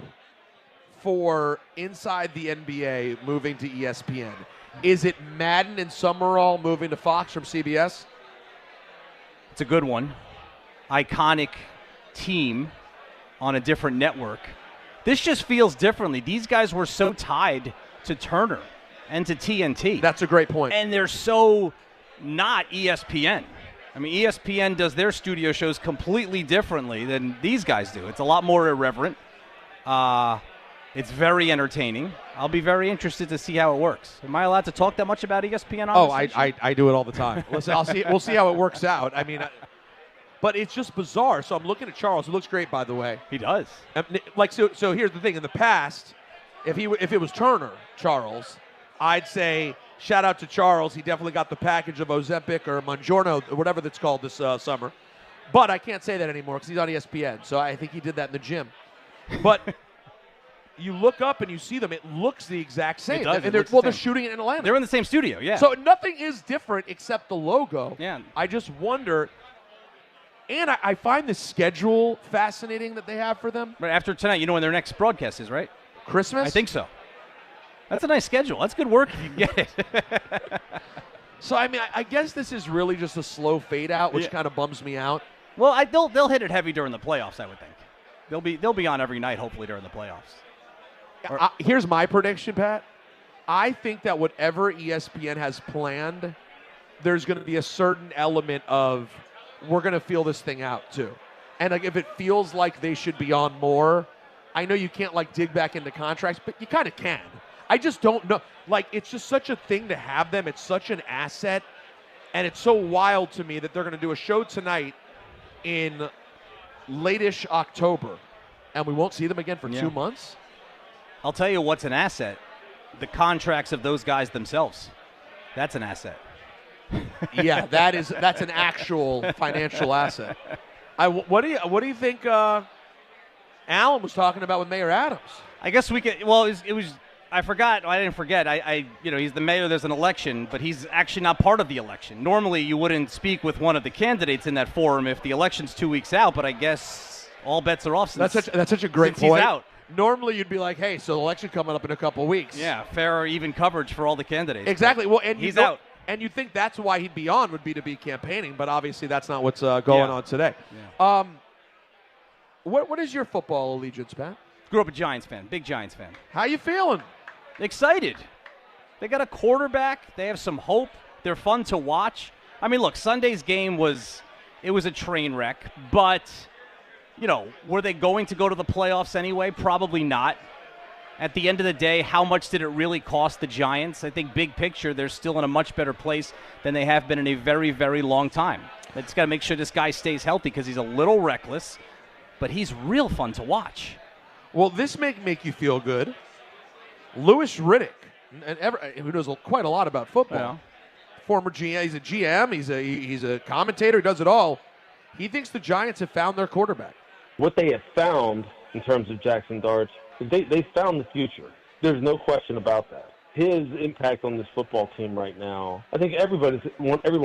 for inside the NBA moving to ESPN? Is it Madden and Summerall moving to Fox from CBS? It's a good one. Iconic team on a different network. This just feels differently. These guys were so tied to Turner and to TNT. That's a great point. And they're so not ESPN. I mean, ESPN does their studio shows completely differently than these guys do. It's a lot more irreverent. It's very entertaining. I'll be very interested to see how it works. Am I allowed to talk that much about ESPN on this station? I do it all the time. Listen, we'll see how it works out. I mean, but it's just bizarre. So I'm looking at Charles, who looks great, by the way. He does. So here's the thing. In the past, if it was Turner, Charles, I'd say shout out to Charles. He definitely got the package of Ozempic or Mongiorno, or whatever that's called this summer. But I can't say that anymore because he's on ESPN. So I think he did that in the gym. But you look up and you see them. It looks the exact same. They're shooting it in Atlanta. They're in the same studio, yeah. So nothing is different except the logo. Yeah. I just wonder. And I find the schedule fascinating that they have for them. Right after tonight, you know when their next broadcast is, right? Christmas? I think so. That's a nice schedule. That's good work if you get it. So, I mean, I guess this is really just a slow fade out, which kind of bums me out. Well, they'll hit it heavy during the playoffs, I would think. They'll be on every night, hopefully, during the playoffs. Here's my prediction, Pat. I think that whatever ESPN has planned, there's going to be a certain element of we're going to feel this thing out too. And like, if it feels like they should be on more, I know you can't like dig back into contracts, but you kind of can. I just don't know. Like, it's just such a thing to have them. It's such an asset. And it's so wild to me that they're going to do a show tonight in late-ish October, and we won't see them again for 2 months. I'll tell you what's an asset. The contracts of those guys themselves. That's an asset. Yeah, that's an actual financial asset. What do you think Alan was talking about with Mayor Adams? I guess we could. Well, it was. I forgot. I didn't forget. He's the mayor. There's an election, but he's actually not part of the election. Normally, you wouldn't speak with one of the candidates in that forum if the election's 2 weeks out. But I guess all bets are off. That's such a great point. He's out. Normally, you'd be like, "Hey, so the election coming up in a couple of weeks." Yeah, fair or even coverage for all the candidates. Exactly. Well, and he's out. And you think that's why he'd be on, would be to be campaigning, but obviously that's not what's going on today. Yeah. What is your football allegiance, Pat? Grew up a Giants fan, big Giants fan. How you feeling? Excited. They got a quarterback. They have some hope. They're fun to watch. I mean, look, Sunday's game was a train wreck, but, were they going to go to the playoffs anyway? Probably not. At the end of the day, how much did it really cost the Giants? I think big picture, they're still in a much better place than they have been in a very, very long time. They just got to make sure this guy stays healthy because he's a little reckless, but he's real fun to watch. Well, this make you feel good. Louis Riddick, who knows quite a lot about football, former GM, he's a GM, he's a commentator, he does it all. He thinks the Giants have found their quarterback. What they have found in terms of Jackson Dart, they found the future. There's no question about that. His impact on this football team right now, I think everyone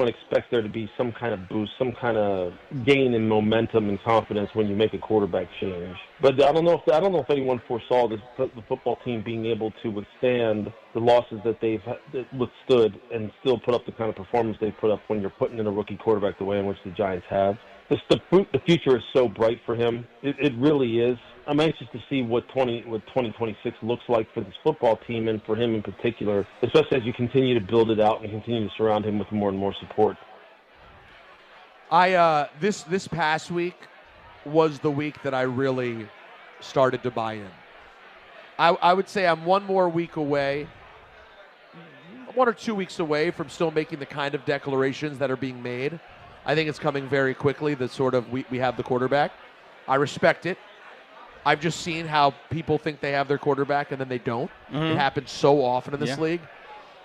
expects there to be some kind of boost, some kind of gain in momentum and confidence when you make a quarterback change. But I don't know if anyone foresaw the football team being able to withstand the losses that they've withstood and still put up the kind of performance they've put up when you're putting in a rookie quarterback the way in which the Giants have. The future is so bright for him. It really is. I'm anxious to see what 2026 looks like for this football team and for him in particular, especially as you continue to build it out and continue to surround him with more and more support. This past week was the week that I really started to buy in. I would say I'm 1 more week away, 1 or 2 weeks away from still making the kind of declarations that are being made. I think it's coming very quickly, that sort of we have the quarterback. I respect it. I've just seen how people think they have their quarterback and then they don't. Mm-hmm. It happens so often in this league.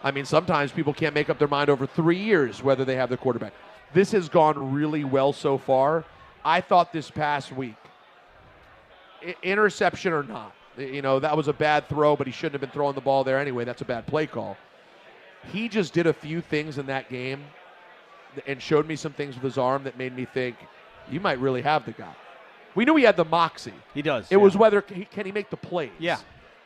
I mean, sometimes people can't make up their mind over 3 years whether they have their quarterback. This has gone really well so far. I thought this past week, interception or not, that was a bad throw, but he shouldn't have been throwing the ball there anyway. That's a bad play call. He just did a few things in that game and showed me some things with his arm that made me think, you might really have the guy. We knew he had the moxie. He does. It was whether can he make the plays. Yeah.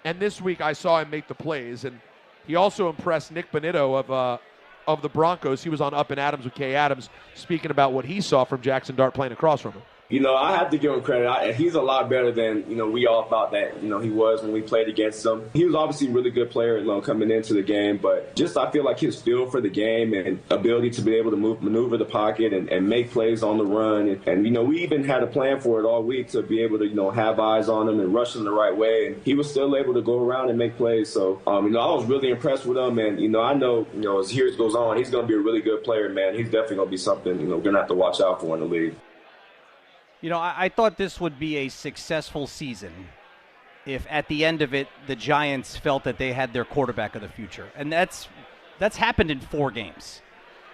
And this week I saw him make the plays, and he also impressed Nick Bonitto of the Broncos. He was on Up and Adams with Kay Adams speaking about what he saw from Jackson Dart playing across from him. I have to give him credit. He's a lot better than, we all thought that, he was when we played against him. He was obviously a really good player, coming into the game, but just I feel like his feel for the game and ability to be able to maneuver the pocket and make plays on the run. And we even had a plan for it all week to be able to, have eyes on him and rush him the right way. And he was still able to go around and make plays. So, I was really impressed with him. And, I know, as years goes on, he's going to be a really good player, man. He's definitely going to be something, we're going to have to watch out for in the league. I thought this would be a successful season if at the end of it the Giants felt that they had their quarterback of the future. And that's happened in 4 games.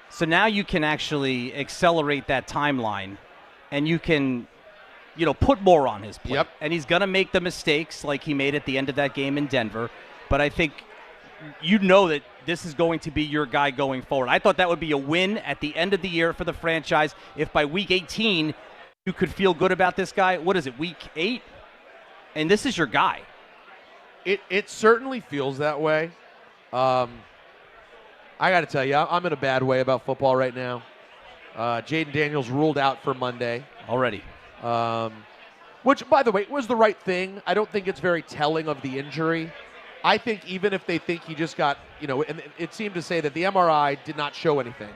So now you can actually accelerate that timeline and you can, put more on his plate. Yep. And he's going to make the mistakes like he made at the end of that game in Denver. But I think that this is going to be your guy going forward. I thought that would be a win at the end of the year for the franchise if by week 18 you could feel good about this guy. What is it, week 8? And this is your guy. It certainly feels that way. I got to tell you, I'm in a bad way about football right now. Jaden Daniels ruled out for Monday. Already. Which, by the way, was the right thing. I don't think it's very telling of the injury. I think even if they think he just got, and it seemed to say that the MRI did not show anything.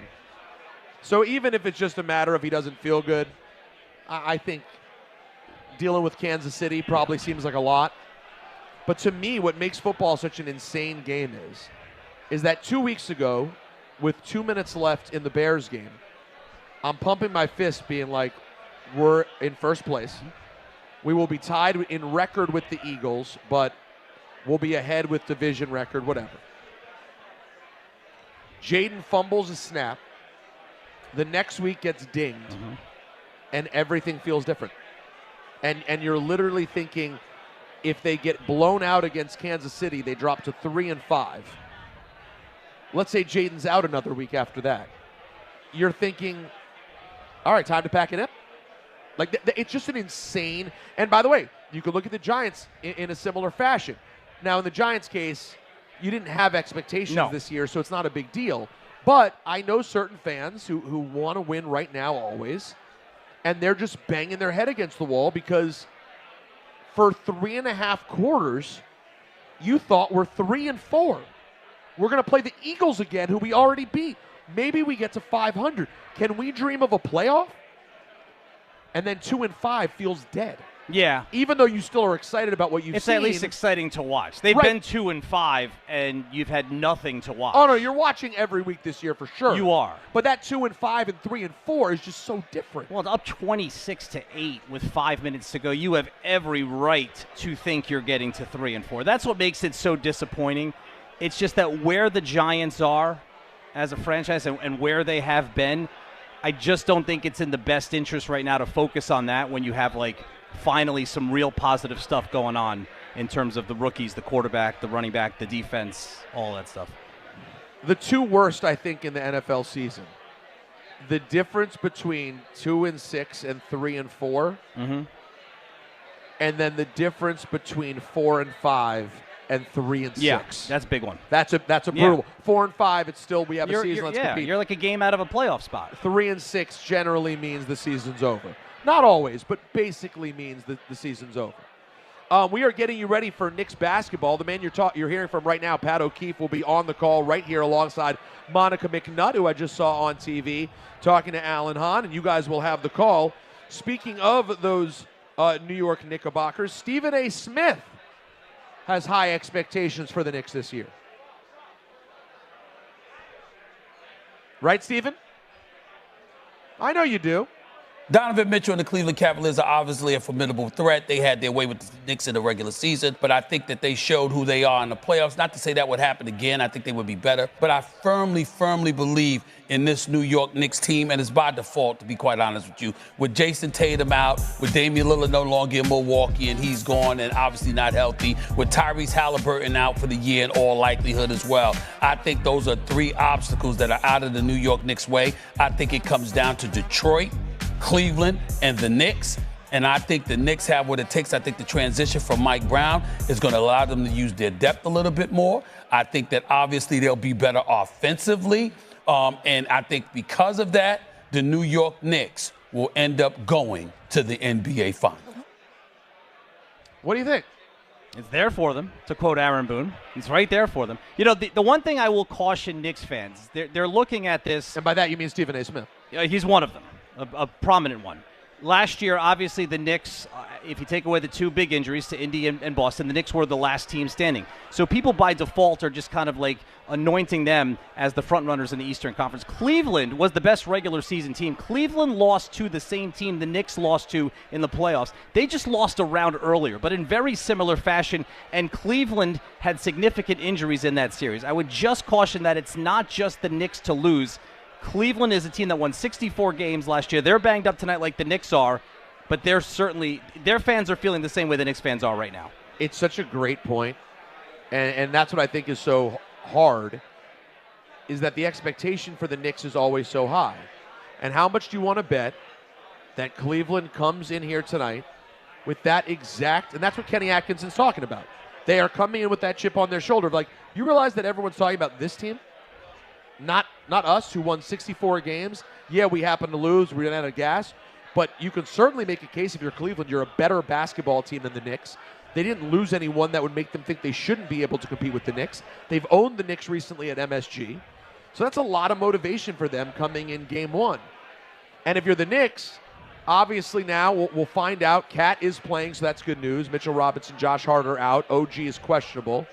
So even if it's just a matter of he doesn't feel good, I think dealing with Kansas City probably seems like a lot. But to me, what makes football such an insane game is that 2 weeks ago, with 2 minutes left in the Bears game, I'm pumping my fist being like, we're in first place. We will be tied in record with the Eagles, but we'll be ahead with division record, whatever. Jaden fumbles a snap. The next week gets dinged, and everything feels different. And you're literally thinking, if they get blown out against Kansas City, they drop to 3-5. Let's say Jaden's out another week after that. You're thinking, all right, time to pack it up. Like, it's just an insane. And by the way, you could look at the Giants in a similar fashion. Now, in the Giants' case, you didn't have expectations this year, so it's not a big deal. But I know certain fans who want to win right now always, and they're just banging their head against the wall because for 3.5 quarters, you thought we're 3-4. We're going to play the Eagles again, who we already beat. Maybe we get to 500. Can we dream of a playoff? And then 2-5 feels dead. Yeah. Even though you still are excited about what you've seen. It's at least exciting to watch. They've been 2-5, and you've had nothing to watch. Oh, no, you're watching every week this year for sure. You are. But that 2-5 and 3-4 is just so different. Well, up 26-8 with 5 minutes to go. You have every right to think you're getting to 3-4. That's what makes it so disappointing. It's just that where the Giants are as a franchise and where they have been, I just don't think it's in the best interest right now to focus on that when you have, like, finally some real positive stuff going on in terms of the rookies, the quarterback, the running back, the defense, all that stuff. The two worst, I think, in the NFL season, the difference between 2-6 and 3-4, and then the difference between 4-5 and 3-6. Yeah, that's a big one. That's a brutal. 4-5, it's still we have a season. Let's compete. You're like a game out of a playoff spot. 3-6 generally means the season's over. Not always, but basically means that the season's over. We are getting you ready for Knicks basketball. The man you're hearing from right now, Pat O'Keefe, will be on the call right here alongside Monica McNutt, who I just saw on TV, talking to Alan Hahn, and you guys will have the call. Speaking of those New York Knickerbockers, Stephen A. Smith has high expectations for the Knicks this year. Right, Stephen? I know you do. Donovan Mitchell and the Cleveland Cavaliers are obviously a formidable threat. They had their way with the Knicks in the regular season, but I think that they showed who they are in the playoffs. Not to say that would happen again. I think they would be better, but I firmly believe in this New York Knicks team, and it's by default, to be quite honest with you. With Jason Tatum out, with Damian Lillard no longer in Milwaukee, and he's gone and obviously not healthy, with Tyrese Halliburton out for the year in all likelihood as well. I think those are three obstacles that are out of the New York Knicks' way. I think it comes down to Detroit, Cleveland, and the Knicks. And I think the Knicks have what it takes. I think the transition from Mike Brown is going to allow them to use their depth a little bit more. I think that obviously they'll be better offensively. And I think because of that, the New York Knicks will end up going to the NBA Finals. What do you think? It's there for them, to quote Aaron Boone. It's right there for them. You know, the one thing I will caution Knicks fans, they're looking at this. And by that you mean Stephen A. Smith. He's one of them, a prominent one. Last year, obviously, the Knicks, if you take away the two big injuries to Indy and Boston, the Knicks were the last team standing. So people by default are just kind of like anointing them as the front runners in the Eastern Conference. Cleveland was the best regular season team. Cleveland lost to the same team the Knicks lost to in the playoffs. They just lost a round earlier, but in very similar fashion, and Cleveland had significant injuries in that series. I would just caution that it's not just the Knicks to lose. Cleveland is a team that won 64 games last year. They're banged up tonight like the Knicks are, but their fans are feeling the same way the Knicks fans are right now. It's such a great point, and that's what I think is so hard, is that the expectation for the Knicks is always so high. And how much do you want to bet that Cleveland comes in here tonight with that exact, and that's what Kenny Atkinson's talking about. They are coming in with that chip on their shoulder. Like, you realize that everyone's talking about this team? Not us, who won 64 games. Yeah, we happen to lose. We ran out of gas. But you can certainly make a case if you're Cleveland, you're a better basketball team than the Knicks. They didn't lose anyone that would make them think they shouldn't be able to compete with the Knicks. They've owned the Knicks recently at MSG. So that's a lot of motivation for them coming in game one. And if you're the Knicks, obviously now we'll find out. Cat is playing, so that's good news. Mitchell Robinson, Josh Hart are out. OG is questionable.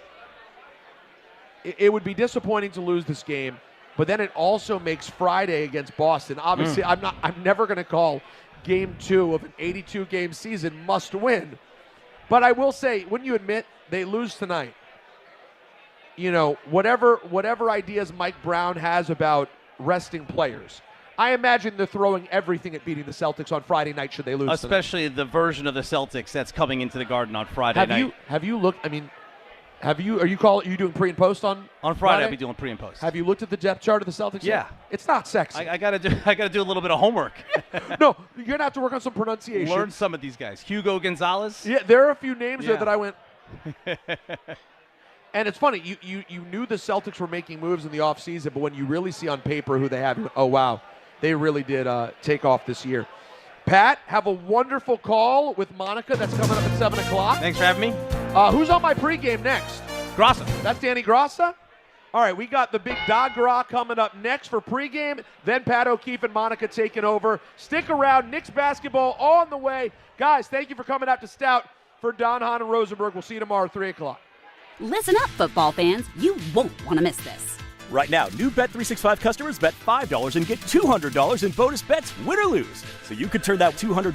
It would be disappointing to lose this game, but then it also makes Friday against Boston. Obviously, I'm never going to call game 2 of an 82-game season must win. But I will say, wouldn't you admit, they lose tonight. You know, whatever ideas Mike Brown has about resting players, I imagine they're throwing everything at beating the Celtics on Friday night should they lose Especially tonight. the version of the Celtics that's coming into the Garden on Friday night. Have you looked, are you doing pre and post on Friday? I'll be doing pre and post. Have you looked at the depth chart of the Celtics? Yeah. It's not sexy. I gotta do a little bit of homework. No, you're gonna have to work on some pronunciation. Learn some of these guys. Hugo Gonzalez. Yeah, there are a few names there that I went. And it's funny, you knew the Celtics were making moves in the offseason, but when you really see on paper who they have, you go, oh, wow, they really did take off this year. Pat, have a wonderful call with Monica. That's coming up at 7 o'clock. Thanks for having me. Who's on my pregame next? Grassa. That's Danny Grassa? All right, we got the big Dog Gra coming up next for pregame. Then Pat O'Keefe and Monica taking over. Stick around. Knicks basketball on the way. Guys, thank you for coming out to Stout. For Don, Hahn, and Rosenberg, we'll see you tomorrow at 3 o'clock. Listen up, football fans. You won't want to miss this. Right now, new Bet365 customers bet $5 and get $200 in bonus bets, win or lose. So you could turn that $200